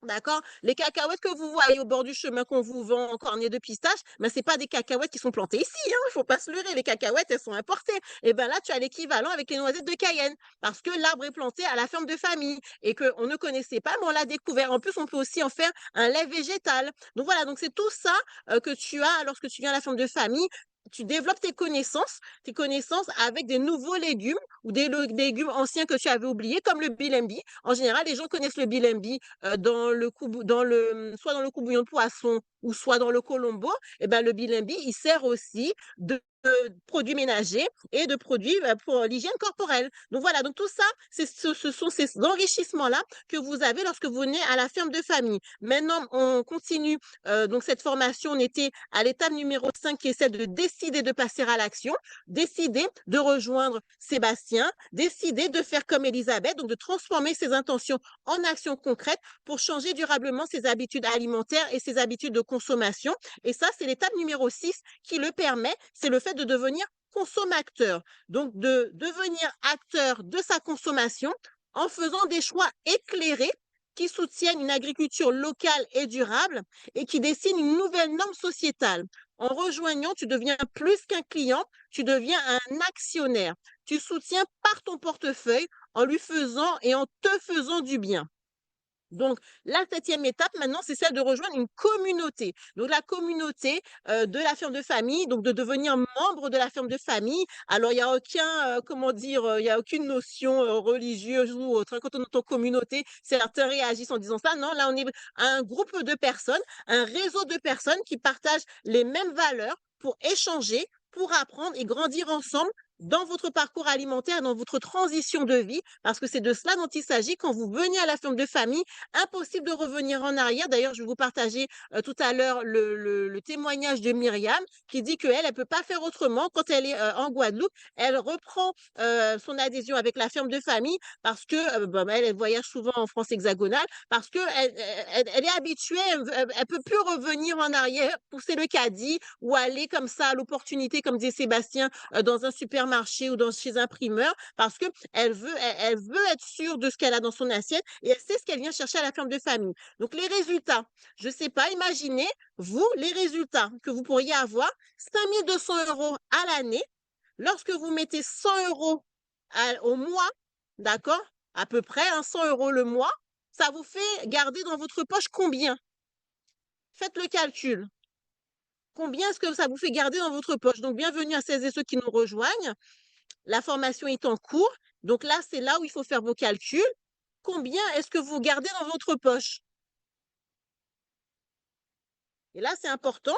D'accord? Les cacahuètes que vous voyez au bord du chemin qu'on vous vend en cornet de pistache, mais c'est pas des cacahuètes qui sont plantées ici, hein, il faut pas se leurrer. Les cacahuètes, elles sont importées. Et ben là, tu as l'équivalent avec les noisettes de Cayenne, parce que l'arbre est planté à la ferme de famille et qu'on ne connaissait pas, mais on l'a découvert. En plus, on peut aussi en faire un lait végétal. Donc voilà, donc c'est tout ça que tu as lorsque tu viens à la ferme de famille. Tu développes tes connaissances avec des nouveaux légumes ou des légumes anciens que tu avais oubliés, comme le bilembi. En général, les gens connaissent le bilembi soit dans le coup bouillon de poisson ou soit dans le colombo. Et ben, le bilembi, il sert aussi de produits ménagers et de produits pour l'hygiène corporelle. Donc voilà, donc tout ça, ce sont ces enrichissements-là que vous avez lorsque vous venez à la ferme de famille. Maintenant, on continue. Donc cette formation, on était à l'étape numéro 5 qui est celle de décider de passer à l'action, décider de rejoindre Sébastien, décider de faire comme Elisabeth, donc de transformer ses intentions en actions concrètes pour changer durablement ses habitudes alimentaires et ses habitudes de consommation. Et ça, c'est l'étape numéro 6 qui le permet, c'est le fait de devenir consommateur. Donc, de devenir acteur de sa consommation en faisant des choix éclairés qui soutiennent une agriculture locale et durable et qui dessinent une nouvelle norme sociétale. En rejoignant, tu deviens plus qu'un client, tu deviens un actionnaire. Tu soutiens par ton portefeuille en lui faisant et en te faisant du bien. Donc, la septième étape, maintenant, c'est celle de rejoindre une communauté. Donc, la communauté de la ferme de famille, donc de devenir membre de la ferme de famille. Alors, il n'y a aucun, comment dire, il y a aucune notion religieuse ou autre, hein. Quand on entend communauté, certains réagissent en disant ça. Non, là, on est un groupe de personnes, un réseau de personnes qui partagent les mêmes valeurs pour échanger, pour apprendre et grandir ensemble dans votre parcours alimentaire, dans votre transition de vie, parce que c'est de cela dont il s'agit quand vous venez à la ferme de famille. Impossible de revenir en arrière. D'ailleurs, je vais vous partager tout à l'heure le témoignage de Myriam qui dit qu'elle, elle peut pas faire autrement quand elle est en Guadeloupe. Elle reprend son adhésion avec la ferme de famille parce que elle voyage souvent en France hexagonale parce que elle est habituée, elle peut plus revenir en arrière, pousser le caddie ou aller comme ça à l'opportunité, comme dit Sébastien, dans un supermarché ou chez un primeur parce que elle veut être sûre de ce qu'elle a dans son assiette et elle sait ce qu'elle vient chercher à la ferme de famille. Donc, les résultats, je ne sais pas, imaginez, vous, les résultats que vous pourriez avoir, 5 200 € à l'année, lorsque vous mettez 100 € au mois, d'accord, à peu près, 100 € le mois, ça vous fait garder dans votre poche combien? Faites le calcul. Combien est-ce que ça vous fait garder dans votre poche? Donc, bienvenue à celles et ceux qui nous rejoignent. La formation est en cours. Donc là, c'est là où il faut faire vos calculs. Combien est-ce que vous gardez dans votre poche? Et là, c'est important.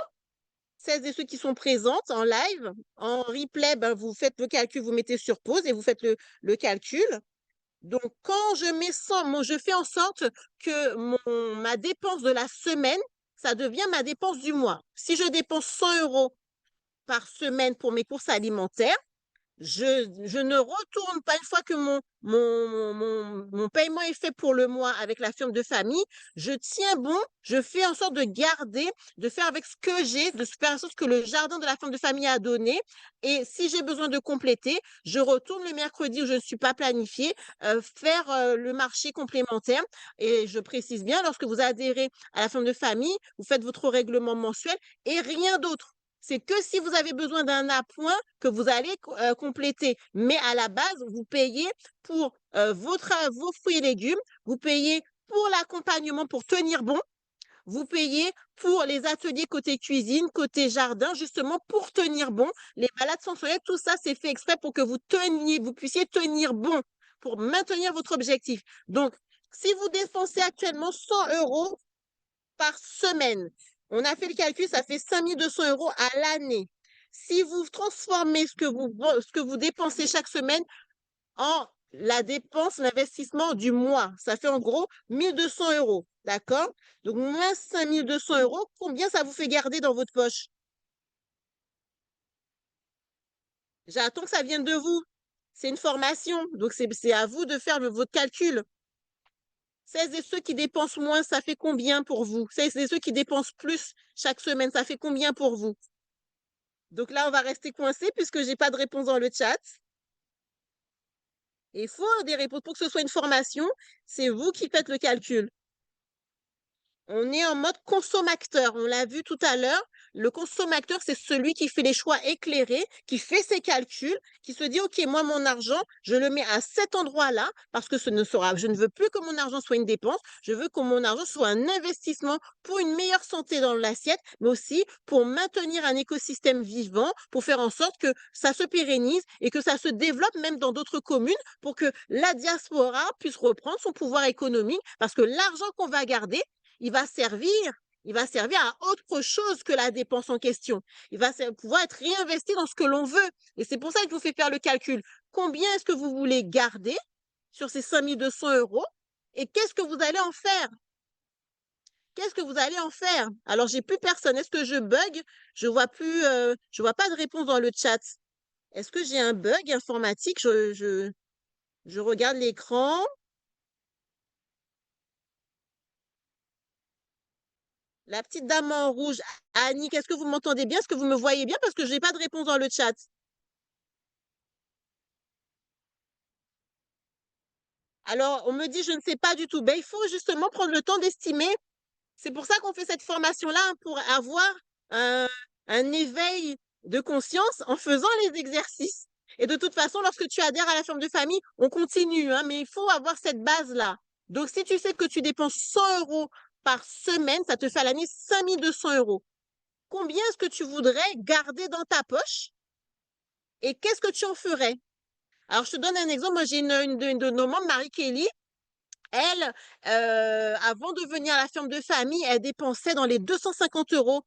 Celles et ceux qui sont présentes en live, en replay, ben, vous faites le calcul, vous mettez sur pause et vous faites le calcul. Donc, quand je mets 100, je fais en sorte que ma dépense de la semaine, ça devient ma dépense du mois. Si je dépense 100 € par semaine pour mes courses alimentaires, je ne retourne pas une fois que mon paiement est fait pour le mois avec la firme de famille. Je tiens bon, je fais en sorte de garder, de faire avec ce que j'ai, de faire en sorte que le jardin de la firme de famille a donné. Et si j'ai besoin de compléter, je retourne le mercredi où je ne suis pas planifiée, faire le marché complémentaire. Et je précise bien, lorsque vous adhérez à la firme de famille, vous faites votre règlement mensuel et rien d'autre. C'est que si vous avez besoin d'un appoint que vous allez compléter. Mais à la base, vous payez pour vos fruits et légumes, vous payez pour l'accompagnement pour tenir bon, vous payez pour les ateliers côté cuisine, côté jardin, justement pour tenir bon. Les balades sensorielles, tout ça, c'est fait exprès pour que vous puissiez tenir bon, pour maintenir votre objectif. Donc, si vous dépensez actuellement 100 € par semaine. On a fait le calcul, ça fait 5 200 € à l'année. Si vous transformez ce que vous dépensez chaque semaine en la dépense, l'investissement du mois, ça fait en gros 1 200 €. D'accord? Donc, moins 5 200 €, combien ça vous fait garder dans votre poche? J'attends que ça vienne de vous. C'est une formation, donc c'est à vous de faire votre calcul. Celles et ceux qui dépensent moins, ça fait combien pour vous? Celles et ceux qui dépensent plus chaque semaine, ça fait combien pour vous? Donc là, on va rester coincé puisque j'ai pas de réponse dans le chat. Il faut des réponses pour que ce soit une formation. C'est vous qui faites le calcul. On est en mode consommateur. On l'a vu tout à l'heure. Le consommateur, c'est celui qui fait les choix éclairés, qui fait ses calculs, qui se dit, OK, moi, mon argent, je le mets à cet endroit-là parce que je ne veux plus que mon argent soit une dépense. Je veux que mon argent soit un investissement pour une meilleure santé dans l'assiette, mais aussi pour maintenir un écosystème vivant, pour faire en sorte que ça se pérennise et que ça se développe même dans d'autres communes pour que la diaspora puisse reprendre son pouvoir économique parce que l'argent qu'on va garder, il va servir, il va servir à autre chose que la dépense en question. Il va pouvoir être réinvesti dans ce que l'on veut. Et c'est pour ça que je vous fais faire le calcul. Combien est-ce que vous voulez garder sur ces 5 200 € et qu'est-ce que vous allez en faire? Qu'est-ce que vous allez en faire? Alors, j'ai plus personne. Est-ce que je bug? Je vois plus, je vois pas de réponse dans le chat. Est-ce que j'ai un bug informatique? Je regarde l'écran. La petite dame en rouge, Annie, est-ce que vous m'entendez bien? Est-ce que vous me voyez bien? Parce que je n'ai pas de réponse dans le chat. Alors, on me dit, je ne sais pas du tout. Ben, il faut justement prendre le temps d'estimer. C'est pour ça qu'on fait cette formation-là, hein, pour avoir un, un éveil de conscience en faisant les exercices. Et de toute façon, lorsque tu adhères à la ferme de famille, on continue, hein, mais il faut avoir cette base-là. Donc, si tu sais que tu dépenses 100 euros par semaine, ça te fait à l'année 5200 euros. Combien est-ce que tu voudrais garder dans ta poche et qu'est-ce que tu en ferais? Alors, je te donne un exemple. Moi, j'ai une de nos membres, Marie-Kelly. Elle, avant de venir à la ferme de famille, elle dépensait dans les 250 euros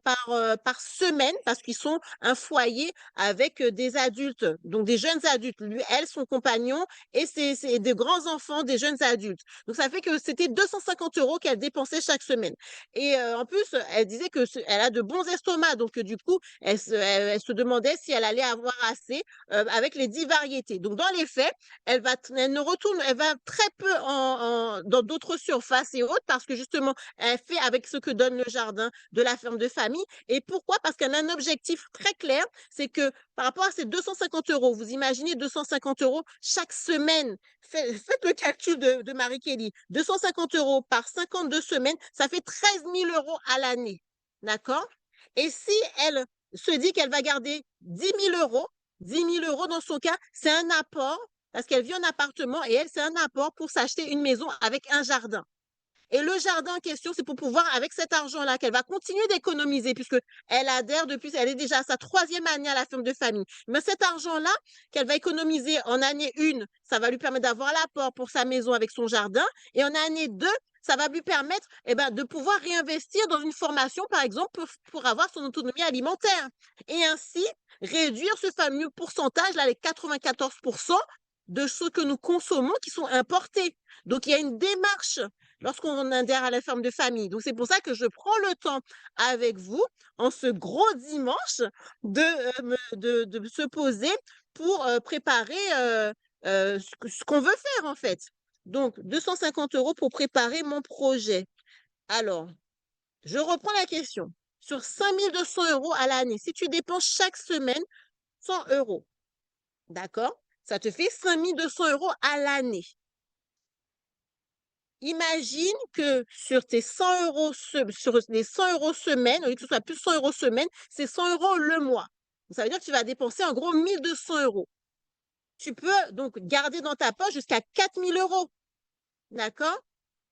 par semaine parce qu'ils sont un foyer avec des adultes, donc des jeunes adultes. Lui, elle, son compagnon et c'est des grands enfants, des jeunes adultes. Donc, ça fait que c'était 250 euros qu'elle dépensait chaque semaine. Et en plus, elle disait que elle a de bons estomacs. Donc, du coup, elle se demandait si elle allait avoir assez avec les 10 variétés. Donc, dans les faits, elle ne retourne, elle va très peu dans d'autres surfaces et autres parce que justement, elle fait avec ce que donne le jardin de la ferme de famille. Et pourquoi? Parce qu'elle a un objectif très clair, c'est que par rapport à ces 250 euros, vous imaginez 250 euros chaque semaine. Faites le calcul de Marie-Kelly. 250 euros par 52 semaines, ça fait 13 000 euros à l'année. D'accord? Et si elle se dit qu'elle va garder 10 000 euros, 10 000 euros dans son cas, c'est un apport parce qu'elle vit en appartement et elle, c'est un apport pour s'acheter une maison avec un jardin. Et le jardin en question, c'est pour pouvoir, avec cet argent-là, qu'elle va continuer d'économiser, puisque elle adhère depuis, elle est déjà à sa 3e année à la ferme de famille. Mais cet argent-là, qu'elle va économiser en année 1, ça va lui permettre d'avoir l'apport pour sa maison avec son jardin. Et en année 2, ça va lui permettre de pouvoir réinvestir dans une formation, par exemple, pour avoir son autonomie alimentaire. Et ainsi, réduire ce fameux pourcentage-là, les 94% de ce que nous consommons qui sont importés. Donc, il y a une démarche lorsqu'on adhère à la ferme de famille. Donc, c'est pour ça que je prends le temps avec vous, en ce gros dimanche, de se poser pour préparer ce qu'on veut faire, en fait. Donc, 250 euros pour préparer mon projet. Alors, je reprends la question. Sur 5200 euros à l'année, si tu dépenses chaque semaine 100 euros, d'accord? Ça te fait 5200 euros à l'année. Imagine que sur tes 100 euros, sur les 100 euros semaine, au lieu que ce soit plus 100 euros semaine, c'est 100 euros le mois. Ça veut dire que tu vas dépenser en gros 1200 euros. Tu peux donc garder dans ta poche jusqu'à 4000 euros. D'accord?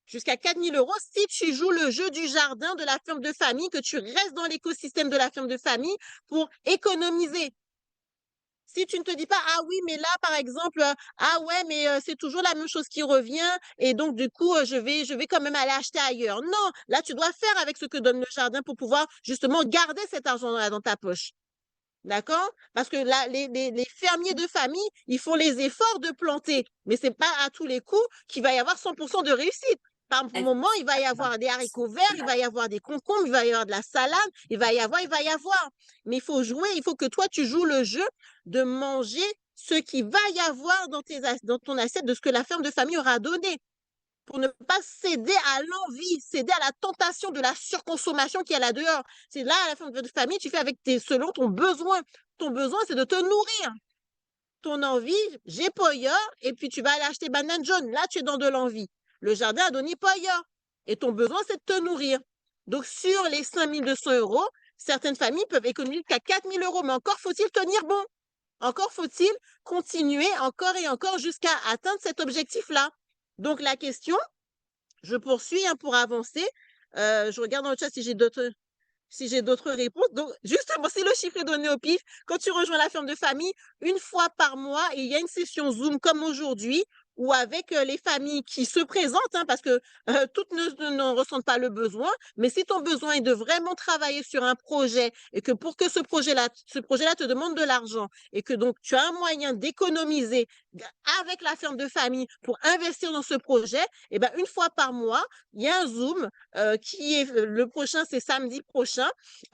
Jusqu'à 4000 euros si tu joues le jeu du jardin de la ferme de famille, que tu restes dans l'écosystème de la ferme de famille pour économiser. Si tu ne te dis pas, ah oui, mais là, par exemple, ah ouais, mais c'est toujours la même chose qui revient, et donc, du coup, je vais quand même aller acheter ailleurs. Non, là, tu dois faire avec ce que donne le jardin pour pouvoir justement garder cet argent-là dans ta poche. D'accord? Parce que là, les fermiers de famille, ils font les efforts de planter, mais c'est pas à tous les coups qu'il va y avoir 100% de réussite. Par moment, il va y avoir des haricots verts, il va y avoir des concombres, il va y avoir de la salade, il va y avoir. Mais il faut jouer, il faut que toi, tu joues le jeu de manger ce qu'il va y avoir dans ton assiette de ce que la ferme de famille aura donné pour ne pas céder à l'envie, céder à la tentation de la surconsommation qu'il y a là dehors. C'est là, à la fin de famille, tu fais avec selon ton besoin. Ton besoin, c'est de te nourrir. Ton envie, j'ai poyeur, et puis tu vas aller acheter banane jaune. Là, tu es dans de l'envie. Le jardin a donné poyeur. Et ton besoin, c'est de te nourrir. Donc, sur les 5200 euros, certaines familles peuvent économiser jusqu'à 4000 euros. Mais encore faut-il tenir bon. Encore faut-il continuer encore et encore jusqu'à atteindre cet objectif-là. Donc, la question, je poursuis pour avancer. Je regarde dans le chat si j'ai d'autres réponses. Donc, justement, si le chiffre est donné au pif, quand tu rejoins la ferme de famille, une fois par mois, il y a une session Zoom comme aujourd'hui, ou avec les familles qui se présentent, parce que toutes n'en ressentent pas le besoin. Mais si ton besoin est de vraiment travailler sur un projet et que pour que ce projet-là te demande de l'argent et que donc tu as un moyen d'économiser avec la ferme de famille pour investir dans ce projet, et ben, une fois par mois, il y a un Zoom qui est le prochain, c'est samedi prochain.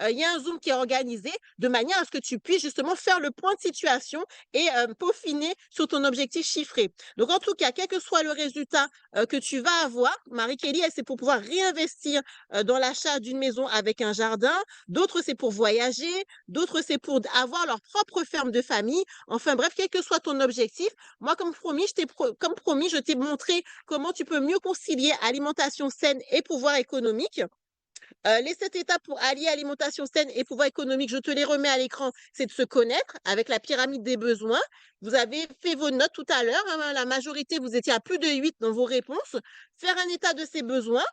Il y a un Zoom qui est organisé de manière à ce que tu puisses justement faire le point de situation et peaufiner sur ton objectif chiffré. Donc, en tout cas, quel que soit le résultat que tu vas avoir, Marie-Kelly, elle, c'est pour pouvoir réinvestir dans l'achat d'une maison avec un jardin. D'autres, c'est pour voyager. D'autres, c'est pour avoir leur propre ferme de famille. Enfin, bref, quel que soit ton objectif, moi, comme promis, je t'ai montré comment tu peux mieux concilier alimentation saine et pouvoir économique. Les 7 étapes pour allier alimentation saine et pouvoir économique, je te les remets à l'écran. C'est de se connaître avec la pyramide des besoins. Vous avez fait vos notes tout à l'heure, hein, la majorité, vous étiez à plus de 8 dans vos réponses. Faire un état de ses besoins,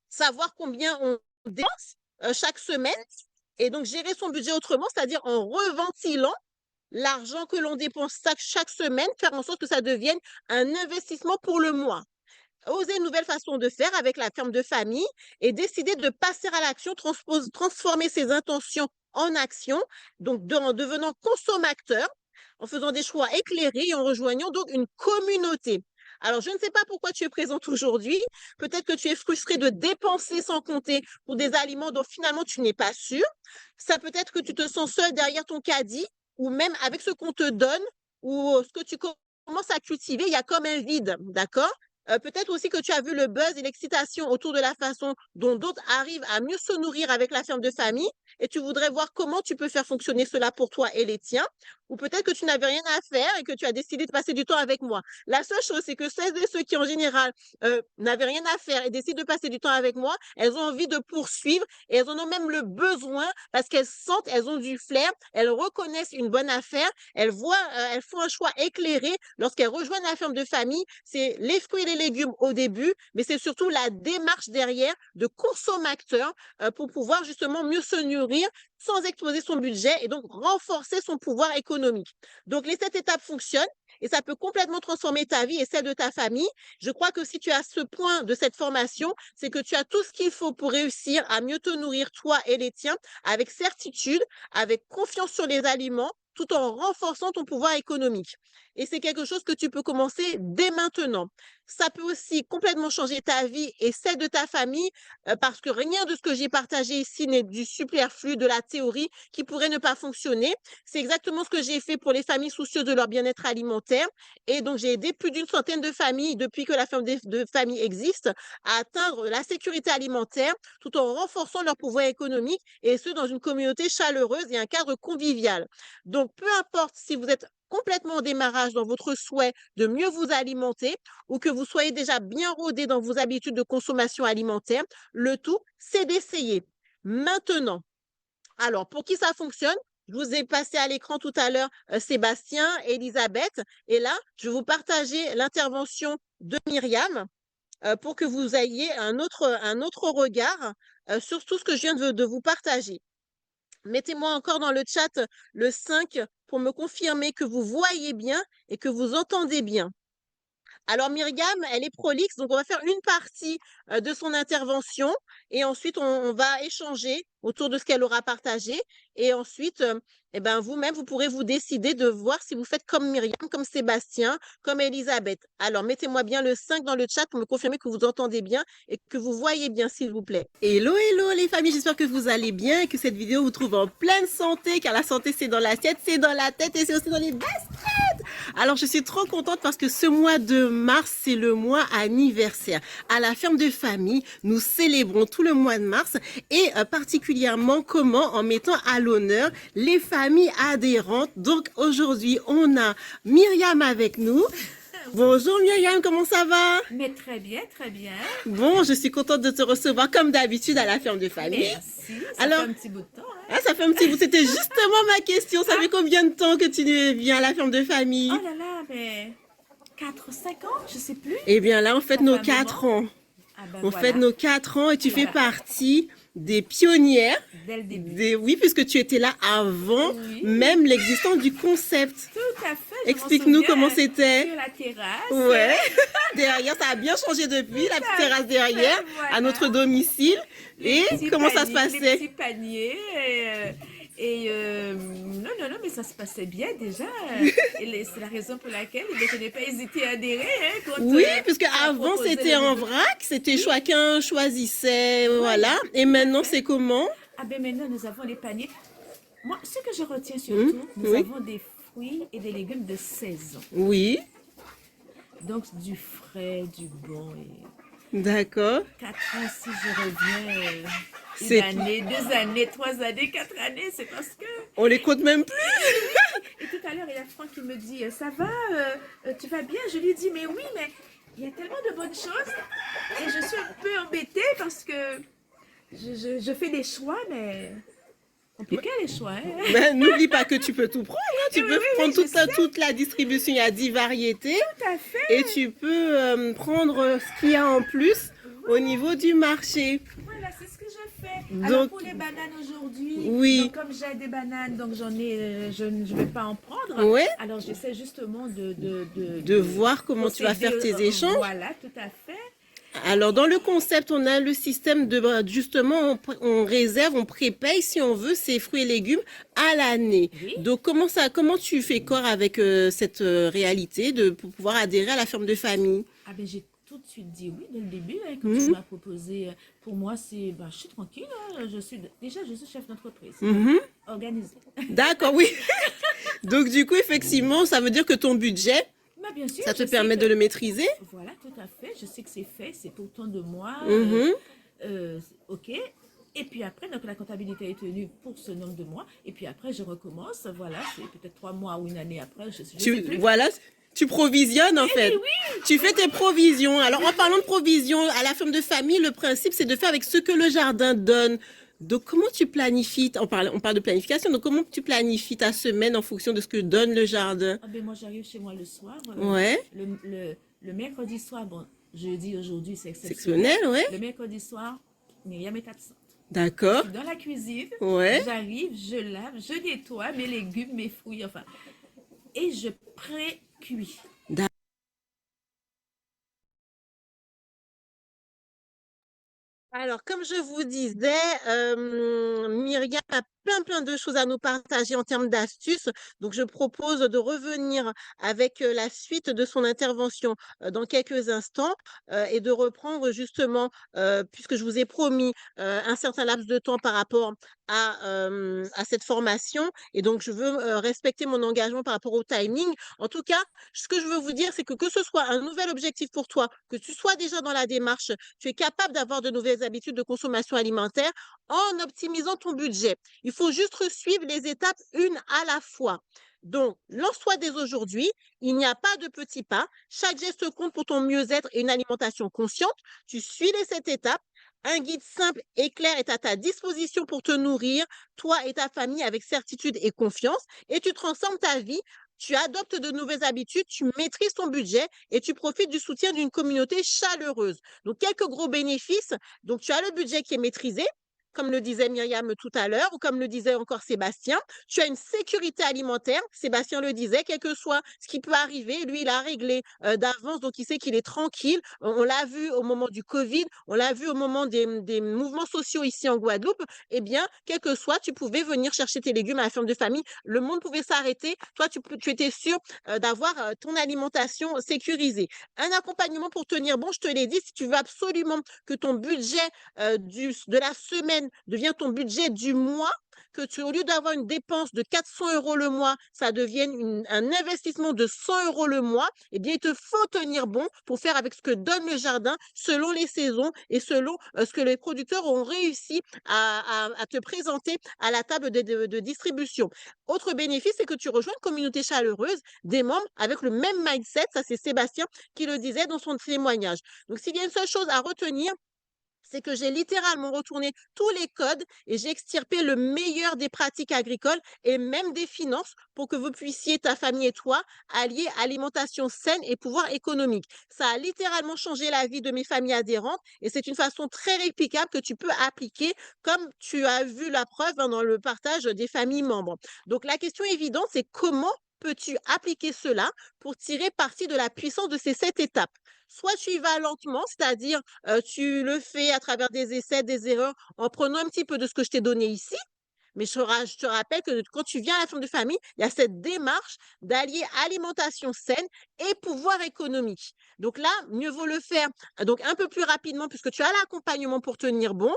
savoir combien on dépense chaque semaine et donc gérer son budget autrement, c'est-à-dire en reventilant l'argent que l'on dépense chaque semaine, faire en sorte que ça devienne un investissement pour le mois. Oser une nouvelle façon de faire avec la ferme de famille et décider de passer à l'action, transformer ses intentions en action, donc en devenant consommateur, en faisant des choix éclairés et en rejoignant donc une communauté. Alors, je ne sais pas pourquoi tu es présente aujourd'hui. Peut-être que tu es frustré de dépenser sans compter pour des aliments dont finalement tu n'es pas sûr. Ça peut être que tu te sens seul derrière ton caddie ou même avec ce qu'on te donne ou ce que tu commences à cultiver, il y a comme un vide, d'accord? Peut-être aussi que tu as vu le buzz et l'excitation autour de la façon dont d'autres arrivent à mieux se nourrir avec la ferme de famille et tu voudrais voir comment tu peux faire fonctionner cela pour toi et les tiens. Ou peut-être que tu n'avais rien à faire et que tu as décidé de passer du temps avec moi. La seule chose, c'est que celles et ceux qui, en général, n'avaient rien à faire et décident de passer du temps avec moi, elles ont envie de poursuivre et elles en ont même le besoin parce qu'elles sentent, elles ont du flair, elles reconnaissent une bonne affaire, elles voient, elles font un choix éclairé lorsqu'elles rejoignent la ferme de famille. C'est les fruits et les légumes au début, mais c'est surtout la démarche derrière de consommateur pour pouvoir justement mieux se nourrir sans exploser son budget et donc renforcer son pouvoir économique. Donc, les 7 étapes fonctionnent et ça peut complètement transformer ta vie et celle de ta famille. Je crois que si tu as ce point de cette formation, c'est que tu as tout ce qu'il faut pour réussir à mieux te nourrir, toi et les tiens, avec certitude, avec confiance sur les aliments, tout en renforçant ton pouvoir économique. Et c'est quelque chose que tu peux commencer dès maintenant. Ça peut aussi complètement changer ta vie et celle de ta famille parce que rien de ce que j'ai partagé ici n'est du superflu, de la théorie qui pourrait ne pas fonctionner. C'est exactement ce que j'ai fait pour les familles soucieuses de leur bien-être alimentaire. Et donc, j'ai aidé plus d'une centaine de familles depuis que la ferme de famille existe à atteindre la sécurité alimentaire tout en renforçant leur pouvoir économique et ce, dans une communauté chaleureuse et un cadre convivial. Donc, peu importe si vous êtes complètement au démarrage dans votre souhait de mieux vous alimenter ou que vous soyez déjà bien rodé dans vos habitudes de consommation alimentaire, le tout, c'est d'essayer. Maintenant, alors, pour qui ça fonctionne? Je vous ai passé à l'écran tout à l'heure Sébastien, Elisabeth, et là, je vais vous partager l'intervention de Myriam pour que vous ayez un autre regard sur tout ce que je viens de vous partager. Mettez-moi encore dans le chat le 5 pour me confirmer que vous voyez bien et que vous entendez bien. Alors Myriam, elle est prolixe, donc on va faire une partie de son intervention et ensuite on va échanger autour de ce qu'elle aura partagé et ensuite, eh ben, vous-même, vous pourrez vous décider de voir si vous faites comme Myriam, comme Sébastien, comme Elisabeth. Alors mettez-moi bien le 5 dans le chat pour me confirmer que vous entendez bien et que vous voyez bien, s'il vous plaît. Hello, hello les familles, j'espère que vous allez bien et que cette vidéo vous trouve en pleine santé, car la santé c'est dans l'assiette, c'est dans la tête et c'est aussi dans les baskets. Alors je suis trop contente parce que ce mois de mars, c'est le mois anniversaire. À la ferme de famille, nous célébrons tout le mois de mars et particulièrement comment en mettant à l'honneur les familles adhérentes. Donc aujourd'hui, on a Myriam avec nous. Bonjour Myriam, comment ça va? Mais très bien, très bien. Bon, je suis contente de te recevoir comme d'habitude à la ferme de famille. Merci, ça Alors, fait un petit bout de temps. Hein? Ah, ça fait un petit bout. C'était justement ma question. Ça fait combien de temps que tu viens à la ferme de famille? Oh là là, mais 4 ou 5 ans, je sais plus. Eh bien là, on fête Ça nos fait un 4 moment. ans. Ah ben On voilà, fête nos 4 ans et tu fais Voilà. partie des pionnières. dès le début. Oui, puisque tu étais là avant Oui. même l'existence du concept. Tout à fait. je m'en Explique-nous souviens, comment c'était. Sur la terrasse. Ouais. Derrière, ça a bien changé depuis, la petite terrasse derrière, voilà. à notre domicile. Les Et petits comment ça se paniers, Les passait? petits paniers. Non, mais ça se passait bien déjà. Et c'est la raison pour laquelle je n'ai pas hésité à adhérer. Hein, quand, Oui, puisque on a avant proposé c'était le en nouveau- vrac, c'était chacun choisissait, voilà. Et maintenant c'est comment? Ah ben maintenant, nous avons les paniers. Moi, ce que je retiens surtout, nous oui. avons des fruits et des légumes de saison. Oui, Donc, du frais, du bon. Et d'accord. 4 ans, si je reviens, C'est- une année, 2 années, 3 années, 4 années, c'est parce que... On les compte même plus. Et tout à l'heure, il y a Franck qui me dit, ça va, tu vas bien? Je lui dis, mais oui, mais il y a tellement de bonnes choses. Et je suis un peu embêtée parce que je fais des choix, mais compliqué les choix. Hein? Ben, n'oublie pas que tu peux tout prendre, hein. Tu Oui, peux oui, prendre je sais. toute la distribution, il y a 10 variétés. Tout à fait. Et tu peux prendre ce qu'il y a en plus au niveau du marché. Voilà, c'est ce que je fais. Alors Donc, pour les bananes aujourd'hui, oui. donc, comme j'ai des bananes, donc j'en ai, je ne vais pas en prendre. Ouais. Alors j'essaie justement De voir comment tu vas faire tes échanges. Voilà, tout à fait. Alors, dans le concept, on a le système de, justement, on réserve, on prépaye, si on veut, ces fruits et légumes à l'année. Oui. Donc, comment tu fais corps avec cette réalité pour pouvoir adhérer à la ferme de famille? Ah ben j'ai tout de suite dit oui dès le début, hein, quand tu m'as proposé. Pour moi, c'est, je suis tranquille. Hein, je suis chef d'entreprise, organisée. D'accord, oui. Donc, du coup, effectivement, ça veut dire que ton budget, Bah, bien sûr, ça te je sais permet de le maîtriser? Voilà, tout à fait. Je sais que c'est fait, c'est autant de moi. Ok. Et puis après, donc la comptabilité est tenue pour ce nombre de mois. Et puis après, je recommence. Voilà, c'est peut-être 3 mois ou une année après. Je sais plus. Voilà, tu provisionnes en fait. Oui. Tu fais tes provisions. Alors, en parlant de provisions, à la ferme de famille, le principe, c'est de faire avec ce que le jardin donne. Donc, comment tu planifies? On parle de planification. Donc, comment tu planifies ta semaine en fonction de ce que donne le jardin? Ah ben moi, j'arrive chez moi le soir. Ouais. Le mercredi soir, bon, jeudi aujourd'hui, c'est Exceptionnel, ouais. Le mercredi soir, Myriam est absente. D'accord. Je suis dans la cuisine. Ouais. J'arrive, je lave, je nettoie mes légumes, mes fruits, enfin. Et je pré-cuis. Alors, comme je vous disais, Myriam a plein de choses à nous partager en termes d'astuces. Donc, je propose de revenir avec la suite de son intervention dans quelques instants et de reprendre justement, puisque je vous ai promis un certain laps de temps par rapport à cette formation. Et donc, je veux respecter mon engagement par rapport au timing. En tout cas, ce que je veux vous dire, c'est que ce soit un nouvel objectif pour toi, que tu sois déjà dans la démarche, tu es capable d'avoir de nouvelles habitudes de consommation alimentaire en optimisant ton budget. Il faut juste suivre les étapes une à la fois. Donc, lance-toi dès aujourd'hui. Il n'y a pas de petits pas. Chaque geste compte pour ton mieux-être et une alimentation consciente. Tu suis les 7 étapes. Un guide simple et clair est à ta disposition pour te nourrir, toi et ta famille, avec certitude et confiance. Et tu transformes ta vie. Tu adoptes de nouvelles habitudes, tu maîtrises ton budget et tu profites du soutien d'une communauté chaleureuse. Donc, quelques gros bénéfices. Donc, tu as le budget qui est maîtrisé, comme le disait Myriam tout à l'heure, ou comme le disait encore Sébastien. Tu as une sécurité alimentaire, Sébastien le disait, quel que soit ce qui peut arriver, lui, il a réglé d'avance, donc il sait qu'il est tranquille. On l'a vu au moment du Covid, on l'a vu au moment des mouvements sociaux ici en Guadeloupe. Eh bien, quel que soit, tu pouvais venir chercher tes légumes à la ferme de famille. Le monde pouvait s'arrêter. Toi, tu étais sûr d'avoir ton alimentation sécurisée. Un accompagnement pour tenir bon, je te l'ai dit, si tu veux absolument que ton budget de la semaine devient ton budget du mois, que tu, au lieu d'avoir une dépense de 400 € le mois, ça devienne un investissement de 100 € le mois, eh bien, il te faut tenir bon pour faire avec ce que donne le jardin selon les saisons et selon ce que les producteurs ont réussi à te présenter à la table de distribution. Autre bénéfice, c'est que tu rejoins une communauté chaleureuse, des membres avec le même mindset. Ça, c'est Sébastien qui le disait dans son témoignage. Donc, s'il y a une seule chose à retenir, c'est que j'ai littéralement retourné tous les codes et j'ai extirpé le meilleur des pratiques agricoles et même des finances pour que vous puissiez, ta famille et toi, allier alimentation saine et pouvoir économique. Ça a littéralement changé la vie de mes familles adhérentes et c'est une façon très réplicable que tu peux appliquer comme tu as vu la preuve dans le partage des familles membres. Donc la question évidente, c'est comment peux-tu appliquer cela pour tirer parti de la puissance de ces 7 étapes? Soit tu y vas lentement, c'est-à-dire tu le fais à travers des essais, des erreurs, en prenant un petit peu de ce que je t'ai donné ici. Mais je te rappelle que quand tu viens à la ferme de famille, il y a cette démarche d'allier alimentation saine et pouvoir économique. Donc là, mieux vaut le faire donc un peu plus rapidement puisque tu as l'accompagnement pour tenir bon.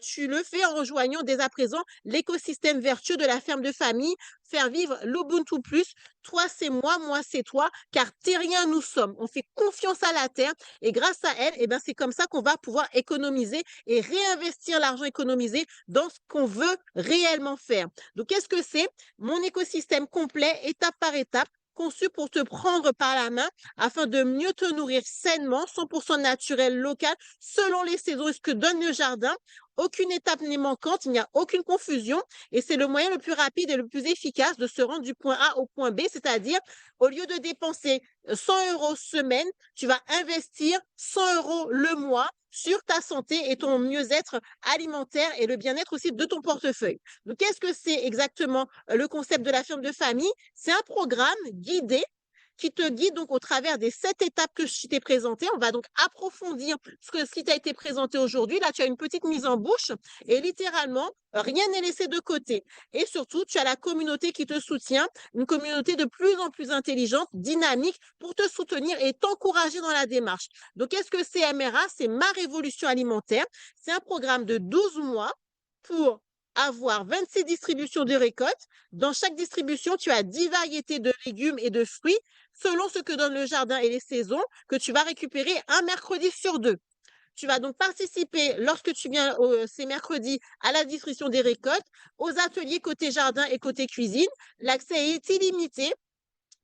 Tu le fais en rejoignant dès à présent l'écosystème vertueux de la ferme de famille, faire vivre l'Ubuntu Plus. Toi, c'est moi c'est toi, car terriens nous sommes. On fait confiance à la terre et grâce à elle, eh ben, c'est comme ça qu'on va pouvoir économiser et réinvestir l'argent économisé dans ce qu'on veut réellement faire. Donc, qu'est-ce que c'est? Mon écosystème complet, étape par étape, conçu pour te prendre par la main afin de mieux te nourrir sainement, 100% naturel, local, selon les saisons et ce que donne le jardin, aucune étape n'est manquante, il n'y a aucune confusion et c'est le moyen le plus rapide et le plus efficace de se rendre du point A au point B, c'est-à-dire au lieu de dépenser 100 euros semaine, tu vas investir 100 euros le mois sur ta santé et ton mieux-être alimentaire et le bien-être aussi de ton portefeuille. Donc, qu'est-ce que c'est exactement le concept de la firme de famille? C'est un programme guidé qui te guide donc au travers des 7 étapes que je t'ai présentées. On va donc approfondir ce qui t'a été présenté aujourd'hui. Là, tu as une petite mise en bouche et littéralement, rien n'est laissé de côté. Et surtout, tu as la communauté qui te soutient, une communauté de plus en plus intelligente, dynamique, pour te soutenir et t'encourager dans la démarche. Donc, qu'est-ce que c'est MRA? C'est Ma Révolution Alimentaire. C'est un programme de 12 mois pour avoir 26 distributions de récoltes. Dans chaque distribution, tu as 10 variétés de légumes et de fruits selon ce que donne le jardin et les saisons que tu vas récupérer un mercredi sur 2. Tu vas donc participer, lorsque tu viens ces mercredis, à la distribution des récoltes, aux ateliers côté jardin et côté cuisine. L'accès est illimité.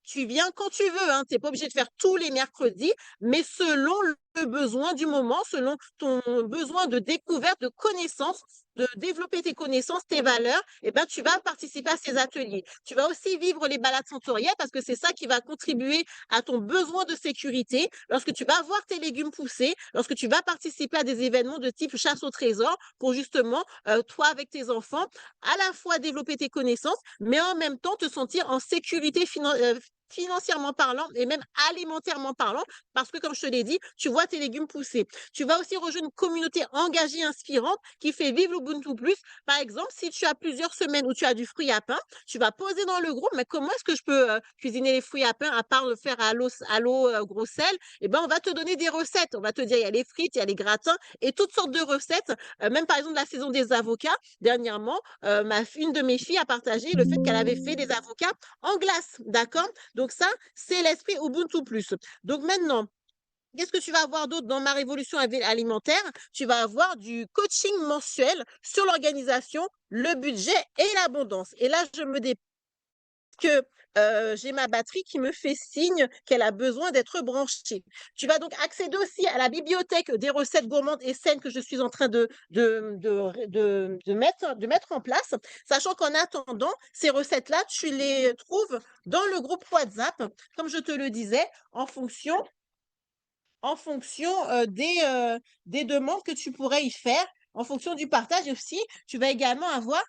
Tu viens quand tu veux, hein. Tu n'es pas obligé de faire tous les mercredis, mais selon le besoin du moment, selon ton besoin de découverte, de connaissances, de développer tes connaissances, tes valeurs, eh ben, tu vas participer à ces ateliers. Tu vas aussi vivre les balades sensorielles parce que c'est ça qui va contribuer à ton besoin de sécurité. Lorsque tu vas voir tes légumes pousser, lorsque tu vas participer à des événements de type chasse au trésor pour justement, toi avec tes enfants, à la fois développer tes connaissances, mais en même temps te sentir en sécurité financièrement parlant et même alimentairement parlant, parce que comme je te l'ai dit, tu vois tes légumes pousser. Tu vas aussi rejoindre une communauté engagée, inspirante, qui fait vivre l'Ubuntu Plus. Par exemple, si tu as plusieurs semaines où tu as du fruit à pain, tu vas poser dans le groupe, mais comment est-ce que je peux cuisiner les fruits à pain à part le faire à l'eau gros sel? Eh ben, on va te donner des recettes. On va te dire, il y a les frites, il y a les gratins et toutes sortes de recettes. Même par exemple, la saison des avocats, dernièrement, une de mes filles a partagé le fait qu'elle avait fait des avocats en glace, d'accord? Donc ça, c'est l'esprit Ubuntu Plus. Donc maintenant, qu'est-ce que tu vas avoir d'autre dans Ma Révolution Alimentaire? Tu vas avoir du coaching mensuel sur l'organisation, le budget et l'abondance. Et là, je me dis que j'ai ma batterie qui me fait signe qu'elle a besoin d'être branchée. Tu vas donc accéder aussi à la bibliothèque des recettes gourmandes et saines que je suis en train de mettre en place, sachant qu'en attendant, ces recettes-là, tu les trouves dans le groupe WhatsApp, comme je te le disais, en fonction des demandes que tu pourrais y faire, en fonction du partage aussi, tu vas également avoir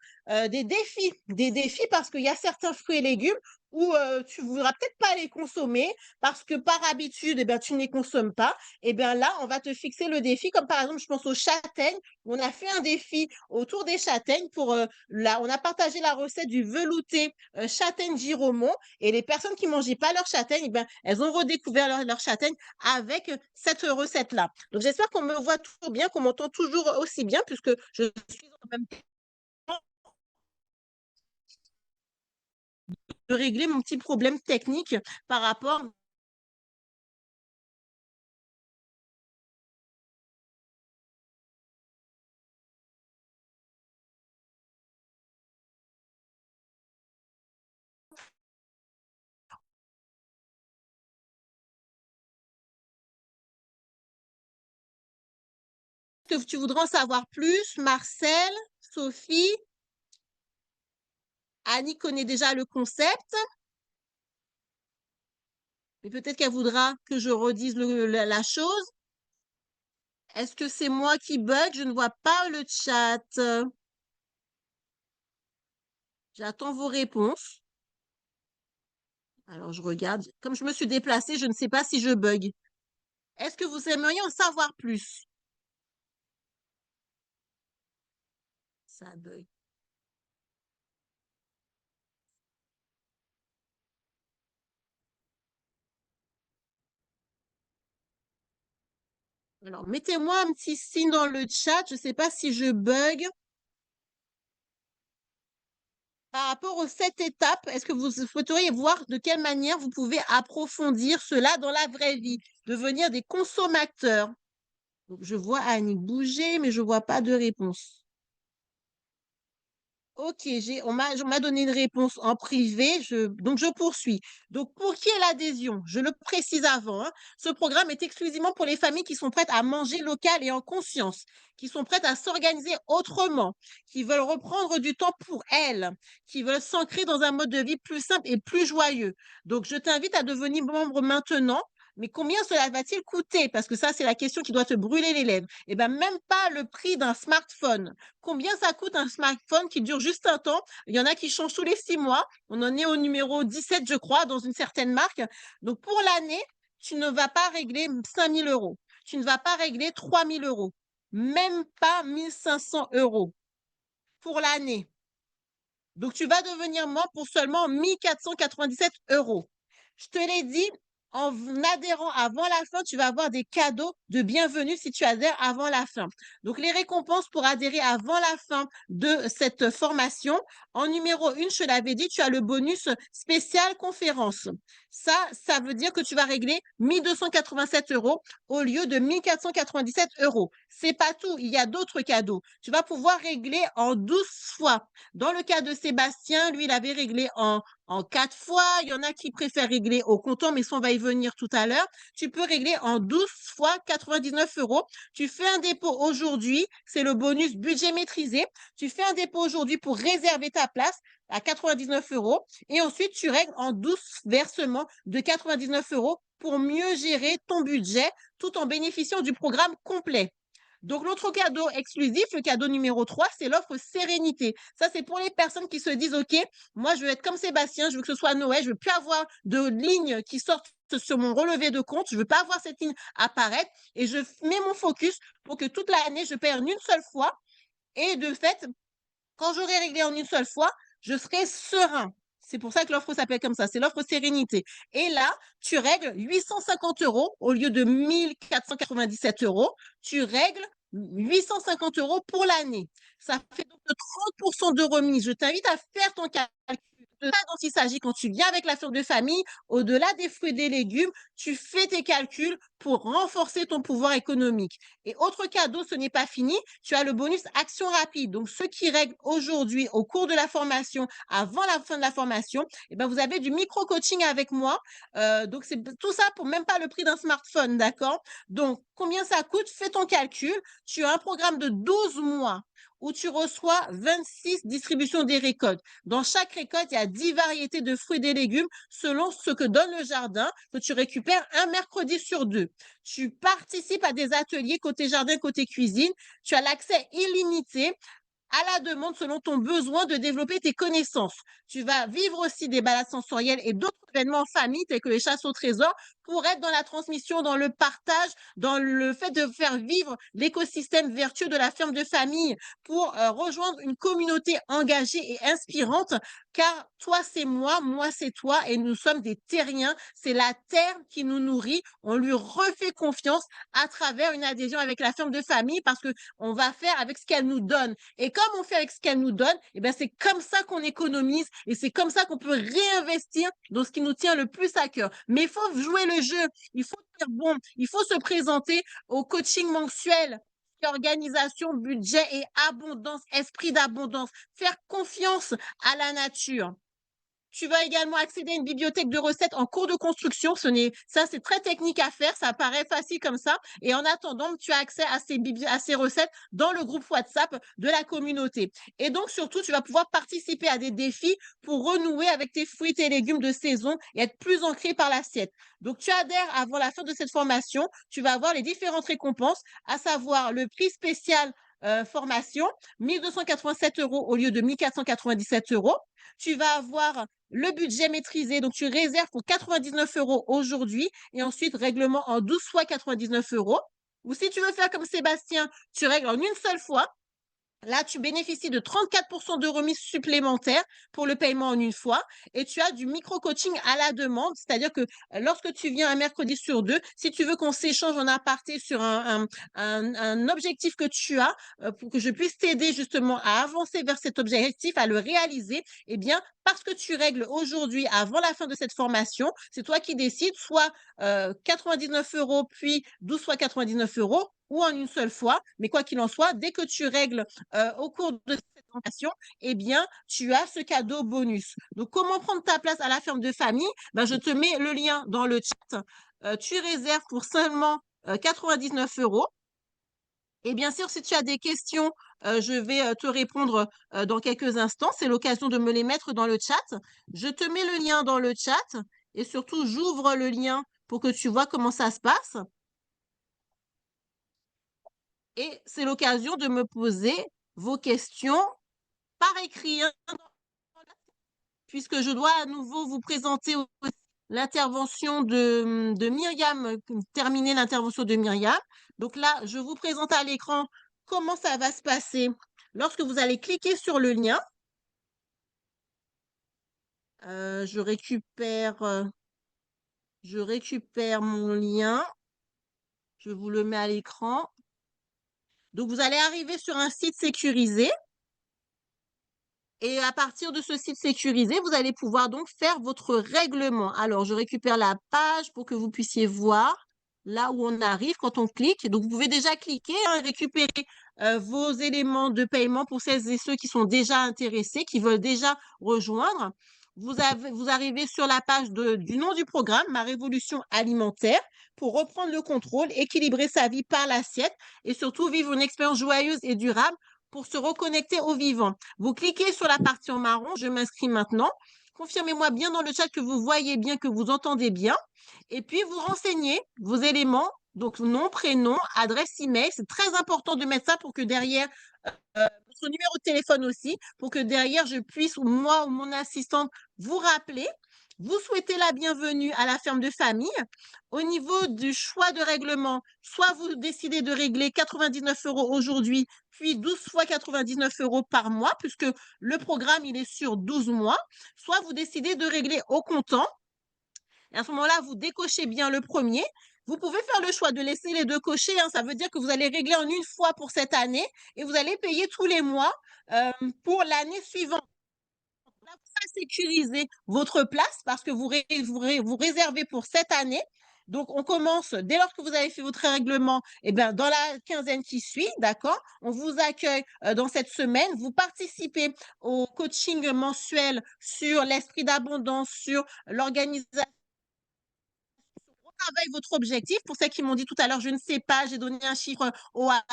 des défis. Des défis parce qu'il y a certains fruits et légumes où tu ne voudras peut-être pas les consommer parce que par habitude, eh ben, tu ne les consommes pas. Et bien là, on va te fixer le défi, comme par exemple, je pense aux châtaignes. On a fait un défi autour des châtaignes on a partagé la recette du velouté châtaigne Giromont et les personnes qui ne mangeaient pas leurs châtaignes, eh ben, elles ont redécouvert leur châtaigne avec cette recette-là. Donc, j'espère qu'on me voit toujours bien, qu'on m'entend toujours aussi bien, puisque je suis en même temps de régler mon petit problème technique par rapport. Que tu voudrais en savoir plus, Marcel, Sophie, Annie connaît déjà le concept, mais peut-être qu'elle voudra que je redise la chose. Est-ce que c'est moi qui bug? Je ne vois pas le chat. J'attends vos réponses. Alors, je regarde. Comme je me suis déplacée, je ne sais pas si je bug. Est-ce que vous aimeriez en savoir plus? Ça bug. Alors, mettez-moi un petit signe dans le chat. Je ne sais pas si je bug. Par rapport aux 7 étapes, est-ce que vous souhaiteriez voir de quelle manière vous pouvez approfondir cela dans la vraie vie, devenir des consommateurs? Donc, je vois Annie bouger, mais je ne vois pas de réponse. Ok, on m'a donné une réponse en privé, donc je poursuis. Donc, pour qui est l'adhésion? Je le précise avant, hein, ce programme est exclusivement pour les familles qui sont prêtes à manger local et en conscience, qui sont prêtes à s'organiser autrement, qui veulent reprendre du temps pour elles, qui veulent s'ancrer dans un mode de vie plus simple et plus joyeux. Donc, je t'invite à devenir membre maintenant. Mais combien cela va-t-il coûter? Parce que ça, c'est la question qui doit te brûler les lèvres. Eh bien, même pas le prix d'un smartphone. Combien ça coûte un smartphone qui dure juste un temps? Il y en a qui changent tous les 6 mois. On en est au numéro 17, je crois, dans une certaine marque. Donc, pour l'année, tu ne vas pas régler 5 000 euros. Tu ne vas pas régler 3 000 euros. Même pas 1 500 euros pour l'année. Donc, tu vas devenir membre pour seulement 1 497 euros. Je te l'ai dit, en adhérant avant la fin, tu vas avoir des cadeaux de bienvenue si tu adhères avant la fin. Donc, les récompenses pour adhérer avant la fin de cette formation. En numéro 1, je te l'avais dit, tu as le bonus spécial conférence. Ça veut dire que tu vas régler 1 287 euros au lieu de 1 497 euros. C'est pas tout, il y a d'autres cadeaux. Tu vas pouvoir régler en 12 fois. Dans le cas de Sébastien, lui, il avait réglé en 4 fois. Il y en a qui préfèrent régler au comptant, mais ça, on va y venir tout à l'heure. Tu peux régler en 12 fois 99 euros. Tu fais un dépôt aujourd'hui, c'est le bonus budget maîtrisé. Tu fais un dépôt aujourd'hui pour réserver ta place à 99 euros et ensuite tu règles en 12 versements de 99 euros pour mieux gérer ton budget tout en bénéficiant du programme complet. Donc, l'autre cadeau exclusif, le cadeau numéro 3, c'est l'offre Sérénité. Ça, c'est pour les personnes qui se disent, OK, moi, je veux être comme Sébastien, je veux que ce soit Noël, je veux plus avoir de lignes qui sortent sur mon relevé de compte, je veux pas avoir cette ligne apparaître et je mets mon focus pour que toute l'année, je paie en une seule fois. Et de fait, quand j'aurai réglé en une seule fois, je serai serein. C'est pour ça que l'offre s'appelle comme ça, c'est l'offre Sérénité. Et là, tu règles 850 euros au lieu de 1 497 euros. Tu règles 850 euros pour l'année. Ça fait donc 30% de remise. Je t'invite à faire ton calcul. De ça dont il s'agit quand tu viens avec la fleur de famille, au-delà des fruits et des légumes, tu fais tes calculs pour renforcer ton pouvoir économique. Et autre cadeau, ce n'est pas fini, tu as le bonus action rapide. Donc, ceux qui règlent aujourd'hui au cours de la formation, avant la fin de la formation, eh ben, vous avez du micro-coaching avec moi. Donc, c'est tout ça pour même pas le prix d'un smartphone, d'accord? Donc, combien ça coûte? Fais ton calcul. Tu as un programme de 12 mois où tu reçois 26 distributions des récoltes. Dans chaque récolte, il y a 10 variétés de fruits et des légumes selon ce que donne le jardin que tu récupères un mercredi sur 2. Tu participes à des ateliers côté jardin, côté cuisine. Tu as l'accès illimité à la demande selon ton besoin de développer tes connaissances. Tu vas vivre aussi des balades sensorielles et d'autres événements en famille, tels que les chasses au trésor, pour être dans la transmission, dans le partage, dans le fait de faire vivre l'écosystème vertueux de la ferme de famille, pour rejoindre une communauté engagée et inspirante, car toi c'est moi c'est toi, et nous sommes des terriens. C'est la terre qui nous nourrit. On lui refait confiance à travers une adhésion avec la ferme de famille, parce que on va faire avec ce qu'elle nous donne. Et comme on fait avec ce qu'elle nous donne, eh ben c'est comme ça qu'on économise et c'est comme ça qu'on peut réinvestir dans ce qui nous tient le plus à cœur. Mais il faut jouer le jeu, il faut faire bon, il faut se présenter au coaching mensuel, organisation, budget et abondance, esprit d'abondance, faire confiance à la nature. Tu vas également accéder à une bibliothèque de recettes en cours de construction. Ça, c'est très technique à faire. Ça paraît facile comme ça. Et en attendant, tu as accès à ces recettes dans le groupe WhatsApp de la communauté. Et donc, surtout, tu vas pouvoir participer à des défis pour renouer avec tes fruits et légumes de saison et être plus ancré par l'assiette. Donc, tu adhères avant la fin de cette formation. Tu vas avoir les différentes récompenses, à savoir le prix spécial formation, 1 287 euros au lieu de 1 497 euros. Tu vas avoir le budget maîtrisé, donc tu réserves pour 99 euros aujourd'hui et ensuite règlement en 12 fois 99 euros. Ou si tu veux faire comme Sébastien, tu règles en une seule fois. Là, tu bénéficies de 34% de remise supplémentaire pour le paiement en une fois et tu as du micro-coaching à la demande, c'est-à-dire que lorsque tu viens un mercredi sur 2, si tu veux qu'on s'échange en aparté sur un objectif que tu as pour que je puisse t'aider justement à avancer vers cet objectif, à le réaliser, eh bien, parce que tu règles aujourd'hui avant la fin de cette formation, c'est toi qui décides, soit 99 euros puis 12 fois 99 euros ou en une seule fois. Mais quoi qu'il en soit, dès que tu règles au cours de cette compensation, eh bien, tu as ce cadeau bonus. Donc, comment prendre ta place à la ferme de famille? Ben, je te mets le lien dans le chat. Tu réserves pour seulement 99 €. Et bien sûr, si tu as des questions, je vais te répondre dans quelques instants. C'est l'occasion de me les mettre dans le chat. Je te mets le lien dans le chat et surtout, j'ouvre le lien pour que tu vois comment ça se passe. Et c'est l'occasion de me poser vos questions par écrit, hein, puisque je dois à nouveau vous présenter aussi l'intervention de Myriam, terminer l'intervention de Myriam. Donc là, je vous présente à l'écran comment ça va se passer lorsque vous allez cliquer sur le lien. Je récupère mon lien. Je vous le mets à l'écran. Donc, vous allez arriver sur un site sécurisé. Et à partir de ce site sécurisé, vous allez pouvoir donc faire votre règlement. Alors, je récupère la page pour que vous puissiez voir là où on arrive quand on clique. Donc, vous pouvez déjà cliquer, hein, récupérer vos éléments de paiement pour celles et ceux qui sont déjà intéressés, qui veulent déjà rejoindre. Vous arrivez sur la page du nom du programme, Ma Révolution alimentaire, pour reprendre le contrôle, équilibrer sa vie par l'assiette et surtout vivre une expérience joyeuse et durable pour se reconnecter au vivant. Vous cliquez sur la partie en marron, je m'inscris maintenant. Confirmez-moi bien dans le chat que vous voyez bien, que vous entendez bien. Et puis, vous renseignez vos éléments, donc nom, prénom, adresse email. C'est très important de mettre ça pour que derrière, votre numéro de téléphone aussi, pour que derrière, je puisse, ou moi ou mon assistante, vous rappeler. Vous souhaitez la bienvenue à la ferme de famille. Au niveau du choix de règlement, soit vous décidez de régler 99 € aujourd'hui, puis 12 fois 99 € par mois, puisque le programme, il est sur 12 mois, soit vous décidez de régler au comptant. Et à ce moment-là, vous décochez bien le premier. Vous pouvez faire le choix de laisser les deux cochés, hein. Ça veut dire que vous allez régler en une fois pour cette année et vous allez payer tous les mois pour l'année suivante. Là, vous sécurisez votre place parce que vous réservez pour cette année. Donc, on commence dès lors que vous avez fait votre règlement, eh bien, dans la quinzaine qui suit, d'accord? On vous accueille dans cette semaine. Vous participez au coaching mensuel sur l'esprit d'abondance, sur l'organisation. Travaille votre objectif. Pour ceux qui m'ont dit tout à l'heure, je ne sais pas, j'ai donné un chiffre au hasard.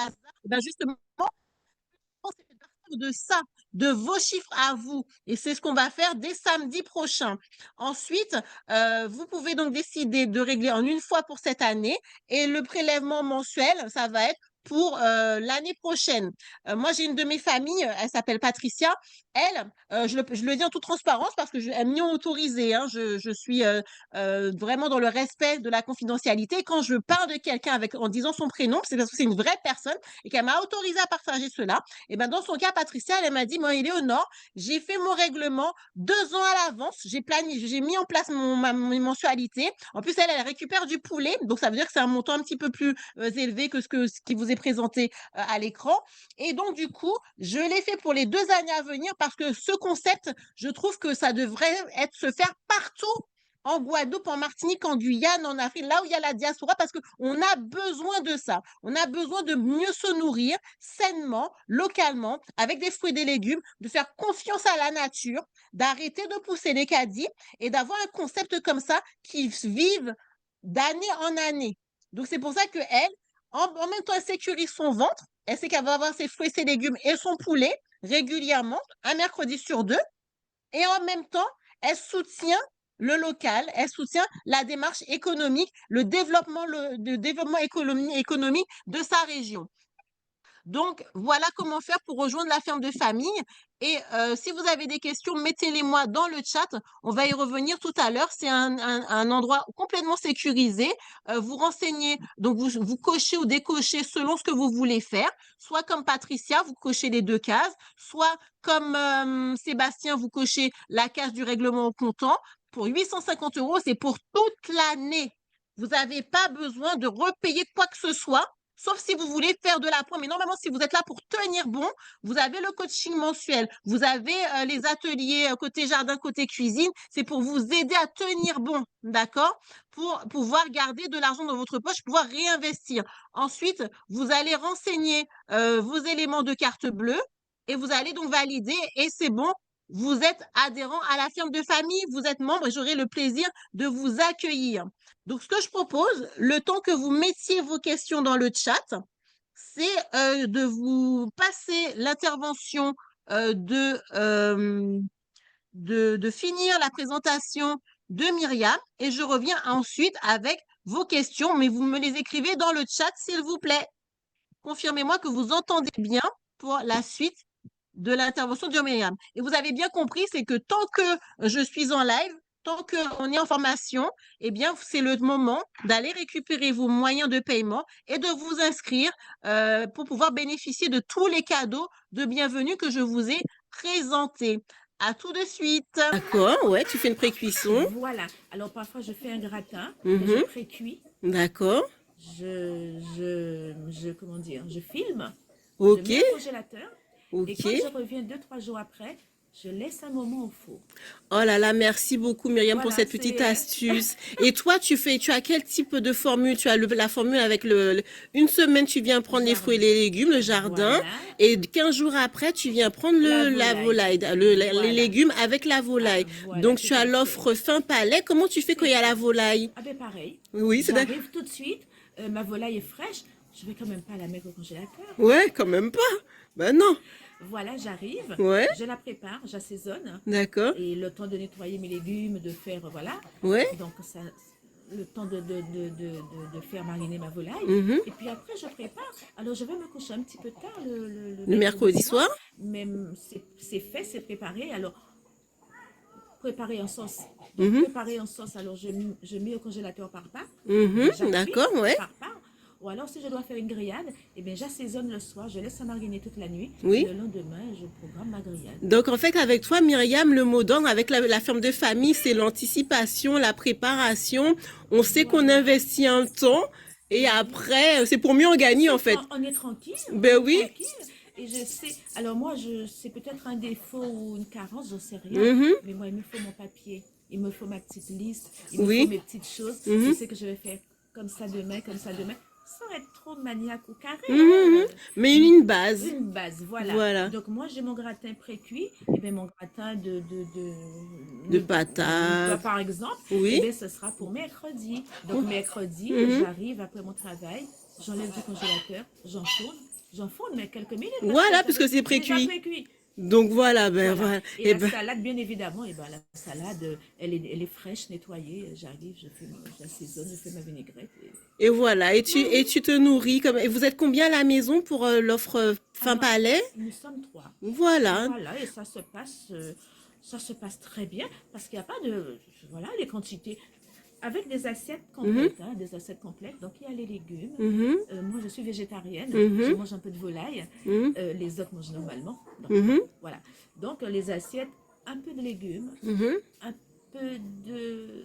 Eh bien, justement, c'est à partir de ça, de vos chiffres à vous. Et c'est ce qu'on va faire dès samedi prochain. Ensuite, vous pouvez donc décider de régler en une fois pour cette année et le prélèvement mensuel, ça va être pour l'année prochaine. Moi, j'ai une de mes familles, elle s'appelle Patricia. Elle, je le dis en toute transparence parce que elle m'y a autorisé. Hein, je suis vraiment dans le respect de la confidentialité. Quand je parle de quelqu'un en disant son prénom, c'est parce que c'est une vraie personne et qu'elle m'a autorisé à partager cela. Et ben dans son cas, Patricia, elle m'a dit, moi, Éléonore, j'ai fait mon règlement 2 ans à l'avance. J'ai mis en place mes mensualités. En plus, elle récupère du poulet. Donc, ça veut dire que c'est un montant un petit peu plus élevé que ce qui vous est présenté à l'écran. Et donc, du coup, je l'ai fait pour les 2 années à venir parce que ce concept, je trouve que ça devrait se faire partout en Guadeloupe, en Martinique, en Guyane, en Afrique, là où il y a la diaspora, parce qu'on a besoin de ça. On a besoin de mieux se nourrir sainement, localement, avec des fruits et des légumes, de faire confiance à la nature, d'arrêter de pousser les caddies et d'avoir un concept comme ça qui vive d'année en année. Donc, c'est pour ça qu'elle, en même temps, elle sécurise son ventre. Elle sait qu'elle va avoir ses fruits, ses légumes et son poulet régulièrement, un mercredi sur 2. Et en même temps, elle soutient le local, elle soutient la démarche économique, le développement économique de sa région. Donc, voilà comment faire pour rejoindre la ferme de famille. Et si vous avez des questions, mettez-les-moi dans le chat. On va y revenir tout à l'heure. C'est un endroit complètement sécurisé. Vous renseignez, donc vous cochez ou décochez selon ce que vous voulez faire. Soit comme Patricia, vous cochez les 2 cases. Soit comme Sébastien, vous cochez la case du règlement au comptant. Pour 850 €, c'est pour toute l'année. Vous n'avez pas besoin de repayer quoi que ce soit. Sauf si vous voulez faire de l'appoint. Mais normalement, si vous êtes là pour tenir bon, vous avez le coaching mensuel, vous avez les ateliers côté jardin, côté cuisine. C'est pour vous aider à tenir bon, d'accord? Pour pouvoir garder de l'argent dans votre poche, pouvoir réinvestir. Ensuite, vous allez renseigner vos éléments de carte bleue. et vous allez donc valider et c'est bon. Vous êtes adhérent à la ferme de famille, vous êtes membre et j'aurai le plaisir de vous accueillir. Donc, ce que je propose, le temps que vous mettiez vos questions dans le chat, c'est de vous passer l'intervention de finir la présentation de Myriam et je reviens ensuite avec vos questions, mais vous me les écrivez dans le chat, s'il vous plaît. Confirmez-moi que vous entendez bien pour la suite de l'intervention de Myriam. Et vous avez bien compris, c'est que tant que je suis en live, tant qu'on est en formation, eh bien, c'est le moment d'aller récupérer vos moyens de paiement et de vous inscrire pour pouvoir bénéficier de tous les cadeaux de bienvenue que je vous ai présentés. À tout de suite. D'accord, ouais, tu fais une pré-cuisson. Voilà. Alors, parfois, je fais un gratin, mais je pré-cuis. D'accord. Comment dire, je filme. Ok. Je mets au congélateur. Ok. Et quand je reviens 2-3 jours après, je laisse un moment au four. Oh là là, merci beaucoup Myriam pour Voilà, cette petite c'est- astuce. Et toi, tu as quel type de formule? Tu as la formule avec une semaine, tu viens prendre les fruits et les légumes, le jardin, Voilà. et 15 jours après, tu viens prendre la volaille, les Voilà. légumes avec la volaille. Voilà, Donc, tout tu à as fait. l'offre fin palais. Comment tu fais quand il y a la volaille? Ah ben pareil. Oui, c'est d'accord. J'arrive tout de suite, ma volaille est fraîche, je vais quand même pas la mettre au congélateur. Ouais, quand même pas. Ben non. Voilà, j'arrive, Ouais. je la prépare, j'assaisonne. D'accord. Et le temps de nettoyer mes légumes, de faire, voilà. Ouais. Donc, ça, le temps de faire mariner ma volaille. Mhm. Et puis après, je prépare. Alors, je vais me coucher un petit peu tard Le mercredi soir. Mais c'est fait, c'est préparé. Alors, préparer en sauce. Donc, Mhm. préparer en sauce, alors je mets au congélateur par part. Mhm. Déjà D'accord, cuit, ouais. par part. Ou alors, si je dois faire une grillade, eh bien, j'assaisonne le soir, je laisse ça mariner toute la nuit. Oui. Et le lendemain, je programme ma grillade. Donc, en fait, avec toi, Myriam, le mot d'ordre avec la ferme de famille, c'est l'anticipation, la préparation. On sait qu'on investit un temps et après, c'est pour mieux en gagner, en fait. On est tranquille. Ben on est oui. tranquille. Et je sais, alors moi, c'est peut-être un défaut ou une carence, j'en sais rien. Mhm. Mais moi, il me faut mon papier. Il me faut ma petite liste. Il Oui. me faut mes petites choses. Mhm. Je sais que je vais faire comme ça demain, sans être trop maniaque ou carré. Mhm. Mais une base. Une base, voilà. Voilà. Donc moi, j'ai mon gratin pré-cuit. Et bien, mon gratin De patates. par exemple, Oui. eh bien, ce sera pour mercredi. Donc mercredi, Mhm. j'arrive après mon travail, j'enlève du congélateur, j'enfourne, mais quelques minutes. parce Voilà, que puisque c'est déjà précuit. précuit. Donc voilà, ben voilà. Et la ben, salade, bien évidemment, la salade, elle est fraîche, nettoyée. J'arrive, j'assaisonne, je fais ma vinaigrette. et voilà. Et tu te nourris comme. Et vous êtes combien à la maison pour l'offre fin Alors, palais? Nous sommes 3. Voilà. Voilà, et ça se passe très bien parce qu'il n'y a pas de. Voilà, les quantités. Avec des assiettes complètes, hein, des assiettes complètes. Donc, il y a les légumes. Mhm. Moi, je suis végétarienne. Mhm. Je mange un peu de volaille. Mhm. Les autres mangent normalement. Donc, Mhm. voilà. Donc, les assiettes, un peu de légumes, Mhm. un peu de. Oui,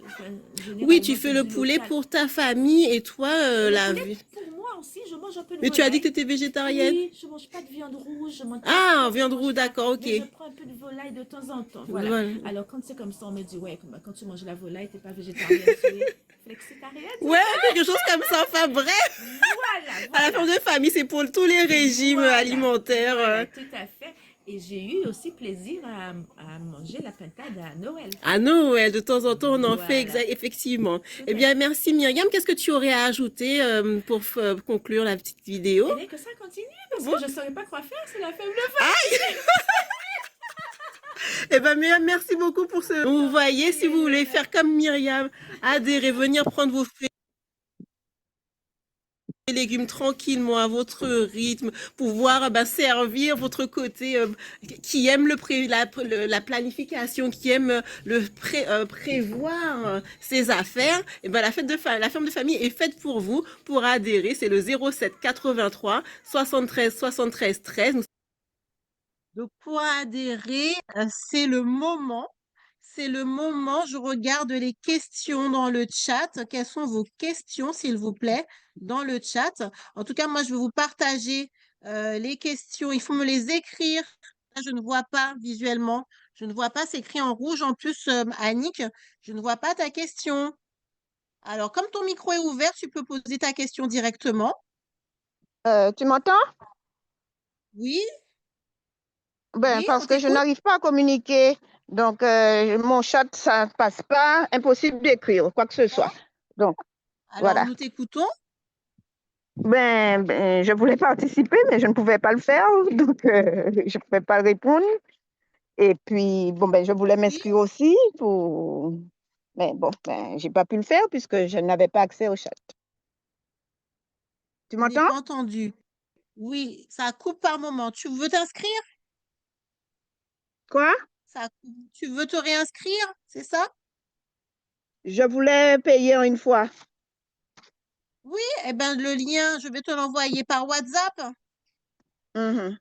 tu généralement, fais c'est le du poulet local. pour ta famille et toi, Le la poulet, vie. pour moi aussi, je mange un peu de Mais tu as dit que volaille. tu étais végétarienne? Oui, je mange pas de viande rouge, je mange Ah, je viande mange rouge, pas, d'accord, ok. mais je prends un peu de volaille de temps en temps. Voilà. Voilà. Alors, quand c'est comme ça, on me dit, ouais, quand tu manges la volaille, t'es pas végétarienne, tu es flexitarienne. Ouais, quelque chose comme ça. Enfin, bref. Voilà, À la voilà. ferme de famille, c'est pour tous les régimes Voilà, alimentaires. voilà, tout à fait. Et j'ai eu aussi plaisir à manger la pintade à Noël. À Noël, de temps en temps, on en fait Voilà. effectivement. Tout Eh à bien, merci Myriam. Qu'est-ce que tu aurais à ajouter pour conclure la petite vidéo? Et bien que ça continue, parce Bon. que je ne saurais pas quoi faire, c'est la femme de famille. Eh bien, Myriam, merci beaucoup pour ce. Vous voyez, si vous voulez faire comme Myriam, adhérer, venir prendre vos fruits et légumes tranquillement à votre rythme, pouvoir servir votre côté qui aime la planification, qui aime prévoir ses affaires. Et ben la ferme de famille est faite pour vous. Pour adhérer, c'est le 07 83 73 73 13. Donc pour adhérer, c'est le moment. C'est le moment, je regarde les questions dans le chat. Quelles sont vos questions, s'il vous plaît, dans le chat? En tout cas, moi, je vais vous partager les questions. Il faut me les écrire. Là, je ne vois pas visuellement. Je ne vois pas, c'est écrit en rouge en plus, Annick. Je ne vois pas ta question. Alors, comme ton micro est ouvert, tu peux poser ta question directement. Tu m'entends? Oui? Ben, Oui, parce on que je t'écoute. n'arrive pas à communiquer. Donc, mon chat, ça ne passe pas. Impossible d'écrire quoi que ce soit. Donc, Alors, voilà. nous t'écoutons. Je voulais participer, mais je ne pouvais pas le faire. Donc, je ne pouvais pas répondre. Et puis, bon, je voulais Oui, m'inscrire aussi pour. Mais bon, je n'ai pas pu le faire puisque je n'avais pas accès au chat. Tu je n'ai m'entends? pas entendu. Oui, ça coupe par moment. Tu veux t'inscrire? Quoi? Tu veux te réinscrire, c'est ça? Je voulais payer une fois. Oui, eh ben le lien, je vais te l'envoyer par WhatsApp. Mhm.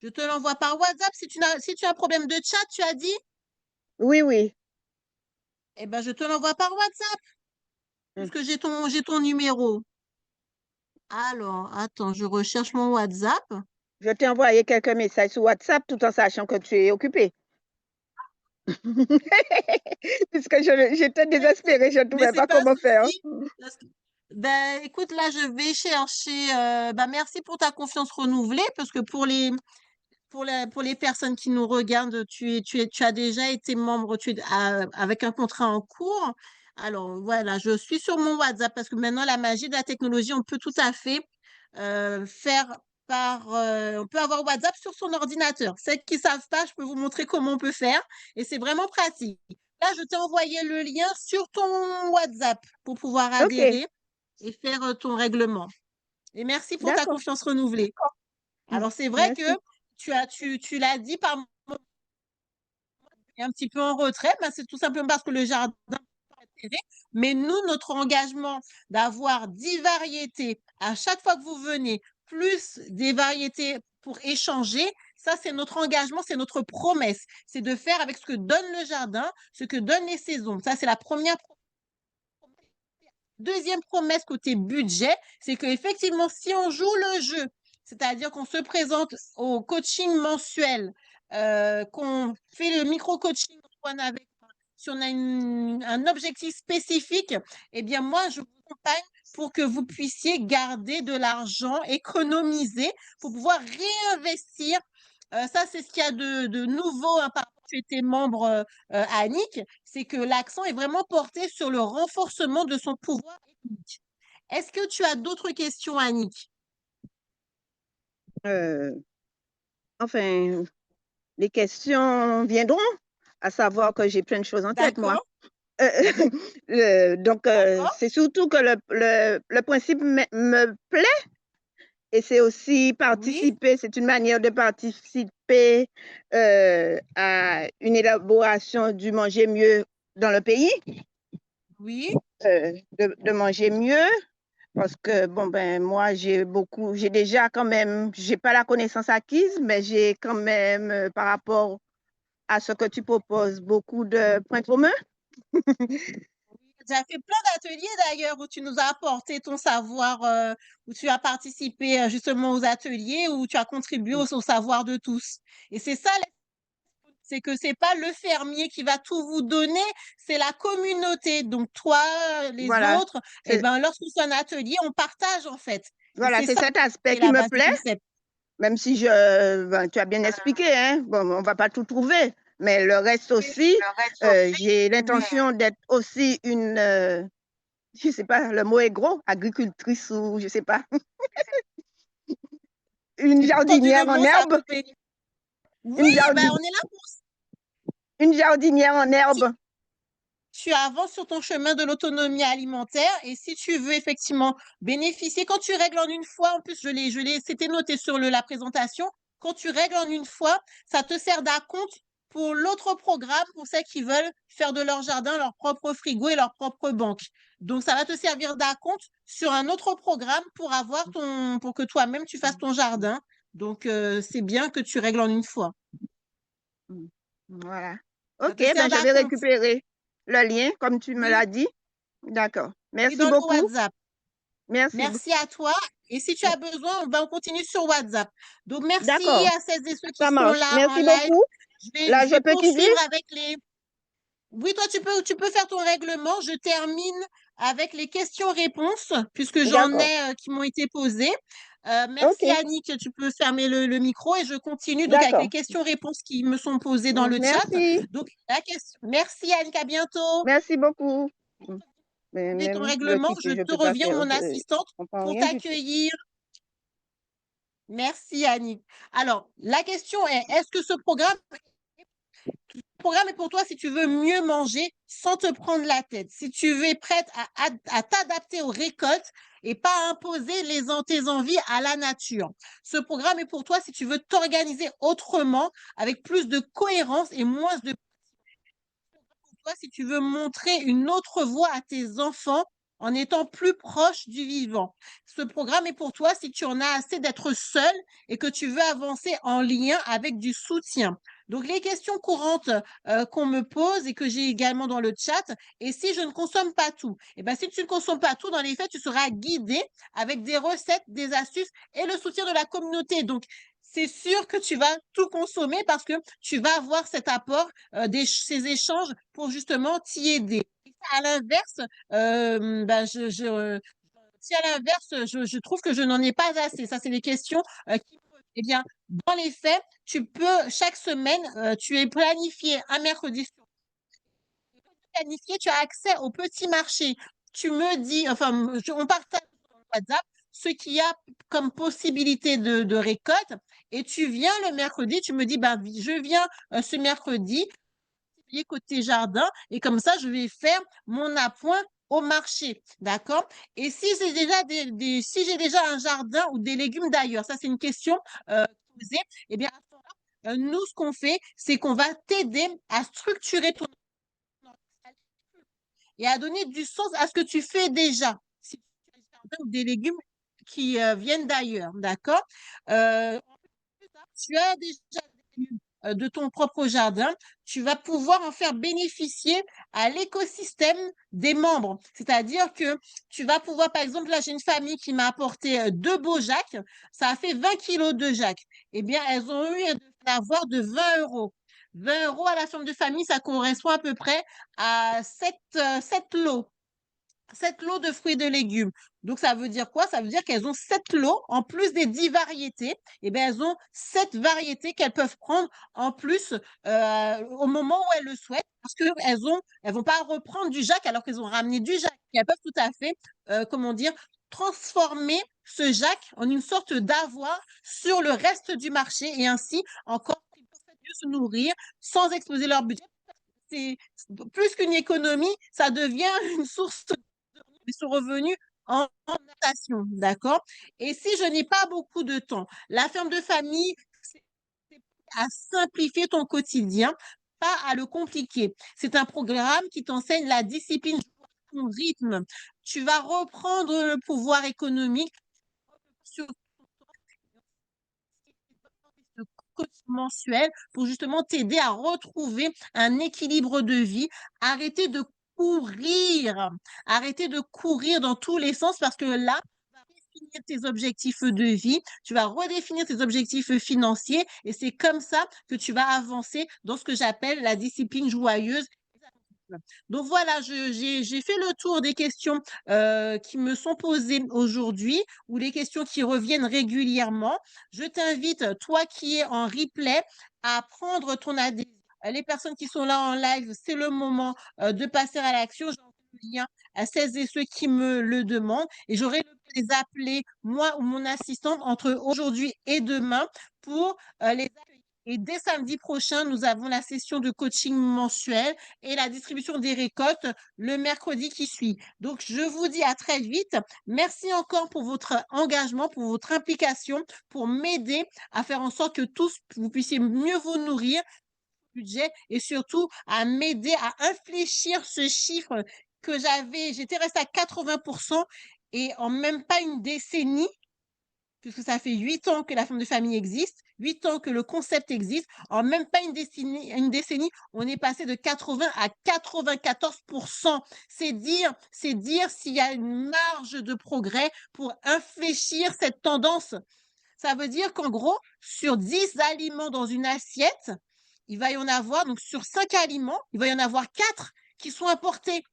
Je te l'envoie par WhatsApp. Si tu as un problème de chat, tu as dit, Oui, oui. eh ben je te l'envoie par WhatsApp, Mm. puisque j'ai ton numéro. Alors, attends, je recherche mon WhatsApp. Je t'ai envoyé quelques messages sur WhatsApp tout en sachant que tu es occupé. Puisque j'étais désespérée, je ne Mais trouvais c'est pas pas un comment faire. souci. Ben, écoute, là, je vais chercher. Ben, merci pour ta confiance renouvelée, parce que pour les personnes qui nous regardent, tu as déjà été membre avec un contrat en cours. Alors, voilà, je suis sur mon WhatsApp parce que maintenant, la magie de la technologie, on peut tout à fait faire on peut avoir WhatsApp sur son ordinateur. Celles qui ne savent pas, je peux vous montrer comment on peut faire et c'est vraiment pratique. Là, je t'ai envoyé le lien sur ton WhatsApp pour pouvoir OK, adhérer et faire ton règlement. Et merci pour ta d'accord. confiance renouvelée. Mm. Alors, c'est vrai que Merci. tu l'as dit par moment, est un petit peu en retrait, ben, c'est tout simplement parce que le jardin est intérêt. Mais nous, notre engagement d'avoir 10 variétés à chaque fois que vous venez, plus des variétés pour échanger, ça, c'est notre engagement, c'est notre promesse. C'est de faire avec ce que donne le jardin, ce que donnent les saisons. Ça, c'est la première promesse. Deuxième promesse côté budget, c'est qu'effectivement, si on joue le jeu, c'est-à-dire qu'on se présente au coaching mensuel, qu'on fait le micro-coaching avec, si on a un objectif spécifique, eh bien, moi, je vous accompagne pour que vous puissiez garder de l'argent, économiser, pour pouvoir réinvestir. Ça, c'est ce qu'il y a de nouveau par rapport à tu étais membre Annick, c'est que l'accent est vraiment porté sur le renforcement de son pouvoir économique. Est-ce que tu as d'autres questions, Annick? Euh, enfin, les questions viendront, à savoir que j'ai plein de choses en tête, moi. D'accord, Euh, donc, d'accord. c'est surtout que le principe me plaît et c'est aussi Oui, participer, c'est une manière de participer à une élaboration du manger mieux dans le pays, oui. de manger mieux. Parce que, bon, moi, j'ai déjà quand même, j'ai pas la connaissance acquise, mais j'ai quand même, par rapport à ce que tu proposes, beaucoup de points communs. Tu as fait plein d'ateliers d'ailleurs où tu nous as apporté ton savoir, où tu as participé justement aux ateliers, où tu as contribué au savoir de tous. Et c'est ça, c'est que c'est pas le fermier qui va tout vous donner, c'est la communauté. Donc toi, les Voilà, autres, eh c'est ben, lorsqu'on fait un atelier, on partage en fait. Et voilà, c'est c'est ça cet aspect qui est qui la me base du plaît, concept. même si tu as bien expliqué, hein. Bon, on va pas tout trouver, mais le reste aussi, j'ai Oui, l'intention d'être aussi je sais pas, le mot est gros, agricultrice ou je sais pas, une j'ai pas entendu le jardinière en mot, ça a herbe, coupé. Oui, une ben, jardinière, on est là pour une jardinière en herbe. tu avances sur ton chemin de l'autonomie alimentaire et si tu veux effectivement bénéficier, quand tu règles en une fois, en plus c'était noté sur la présentation, quand tu règles en une fois, ça te sert d'acompte pour l'autre programme, pour celles qui veulent faire de leur jardin leur propre frigo et leur propre banque. Donc, ça va te servir d'acompte sur un autre programme pour que toi-même tu fasses ton jardin. Donc, c'est bien que tu règles en une fois. Voilà. Ça Ok, te sert je vais d'acompte. récupérer le lien, comme tu me Oui, l'as dit. D'accord. oui, Merci dans le beaucoup. WhatsApp. Merci. Merci à toi. Et si tu as besoin, on continue sur WhatsApp. Donc, merci D'accord, à celles et ceux qui ça sont marche. là en Merci live. beaucoup. Là, Je je vais peux quitter? poursuivre avec les. Oui, toi, tu peux faire ton règlement. Je termine avec les questions-réponses, puisque j'en D'accord. ai qui m'ont été posées. Merci OK. Annick, tu peux fermer le micro et je continue donc avec les D'accord. questions-réponses qui me sont posées dans le chat. Merci. Donc, la question. Merci Annick, à bientôt. Merci beaucoup. Mais Dès ton même le règlement, je quitter, je te peux pas reviens, faire, mon je assistante, comprends pour rien du tout. t'accueillir. Merci Annick. Alors, la question est, est-ce que ce programme est pour toi si tu veux mieux manger sans te prendre la tête, si tu es prête à t'adapter aux récoltes et pas imposer tes envies à la nature. Ce programme est pour toi si tu veux t'organiser autrement, avec plus de cohérence et moins de toi si tu veux montrer une autre voie à tes enfants en étant plus proche du vivant. Ce programme est pour toi si tu en as assez d'être seul et que tu veux avancer en lien avec du soutien. Donc, les questions courantes qu'on me pose et que j'ai également dans le chat, et si je ne consomme pas tout? Eh bien, si tu ne consommes pas tout, dans les faits, tu seras guidé avec des recettes, des astuces et le soutien de la communauté. Donc, c'est sûr que tu vas tout consommer parce que tu vas avoir cet apport, ces échanges pour justement t'y aider. Et à l'inverse, ben, si à l'inverse, je trouve que je n'en ai pas assez. Ça, c'est les questions eh bien, dans les faits, tu peux, chaque semaine, tu es planifié un mercredi planifié, tu as accès au petit marché. Tu me dis, enfin, on partage sur WhatsApp ce qu'il y a comme possibilité de récolte et tu viens le mercredi, tu me dis, ben, je viens ce mercredi, côté jardin, et comme ça, je vais faire mon appoint au marché, d'accord? Et si j'ai déjà si j'ai déjà un jardin ou des légumes d'ailleurs, ça c'est une question posée, eh bien, nous, ce qu'on fait, c'est qu'on va t'aider à structurer ton et à donner du sens à ce que tu fais déjà. Si tu as un jardin ou des légumes qui viennent d'ailleurs, d'accord? Euh, Tu as déjà de ton propre jardin, tu vas pouvoir en faire bénéficier à l'écosystème des membres. C'est-à-dire que tu vas pouvoir, par exemple, là, j'ai une famille qui m'a apporté 2 beaux Jacques, ça a fait 20 kilos de Jacques. Eh bien, elles ont eu un avoir de 20 euros. 20 euros à la somme de famille, ça correspond à peu près à 7 lots. 7 lots de fruits et de légumes. Donc, ça veut dire quoi? Ça veut dire qu'elles ont 7 lots, en plus des 10 variétés, et bien, elles ont 7 variétés qu'elles peuvent prendre en plus au moment où elles le souhaitent, parce elles vont pas reprendre du Jacques alors qu'elles ont ramené du Jacques. Et elles peuvent tout à fait, comment dire, transformer ce Jacques en une sorte d'avoir sur le reste du marché et ainsi encore mieux se nourrir sans exploser leur budget. C'est plus qu'une économie, ça devient une source ce revenu en natation, d'accord? Et si je n'ai pas beaucoup de temps, la ferme de famille, c'est à simplifier ton quotidien, pas à le compliquer. C'est un programme qui t'enseigne la discipline, ton rythme. Tu vas reprendre le pouvoir économique sur le coach mensuel pour justement t'aider à retrouver un équilibre de vie. Arrêter de courir, arrêter de courir dans tous les sens parce que là, tu vas redéfinir tes objectifs de vie, tu vas redéfinir tes objectifs financiers et c'est comme ça que tu vas avancer dans ce que j'appelle la discipline joyeuse. Donc voilà, j'ai fait le tour des questions qui me sont posées aujourd'hui ou les questions qui reviennent régulièrement. Je t'invite, toi qui es en replay, à prendre ton adhésion. Les personnes qui sont là en live, c'est le moment de passer à l'action. J'envoie le lien à celles et ceux qui me le demandent et j'aurai le les appeler, moi ou mon assistante, entre aujourd'hui et demain pour les accueillir. Et dès samedi prochain, nous avons la session de coaching mensuel et la distribution des récoltes le mercredi qui suit. Donc, je vous dis à très vite. Merci encore pour votre engagement, pour votre implication, pour m'aider à faire en sorte que tous, vous puissiez mieux vous nourrir, budget, et surtout à m'aider à infléchir ce chiffre que j'étais restée à 80% et en même pas une décennie, puisque ça fait 8 ans que la ferme de famille existe, 8 ans que le concept existe, en même pas une décennie, on est passé de 80 à 94%. C'est dire s'il y a une marge de progrès pour infléchir cette tendance. Ça veut dire qu'en gros, sur 10 aliments dans une assiette, il va y en avoir, donc sur 5 aliments, il va y en avoir 4 qui sont importés.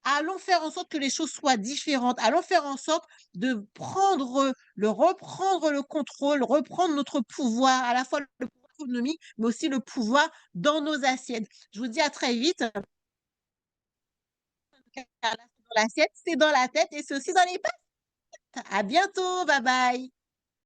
allons faire en sorte que les choses soient différentes. Allons faire en sorte de reprendre le contrôle, reprendre notre pouvoir, à la fois le pouvoir économique, mais aussi le pouvoir dans nos assiettes. Je vous dis à très vite. Car là, c'est dans l'assiette, c'est dans la tête et c'est aussi dans les pattes. À bientôt. Bye bye.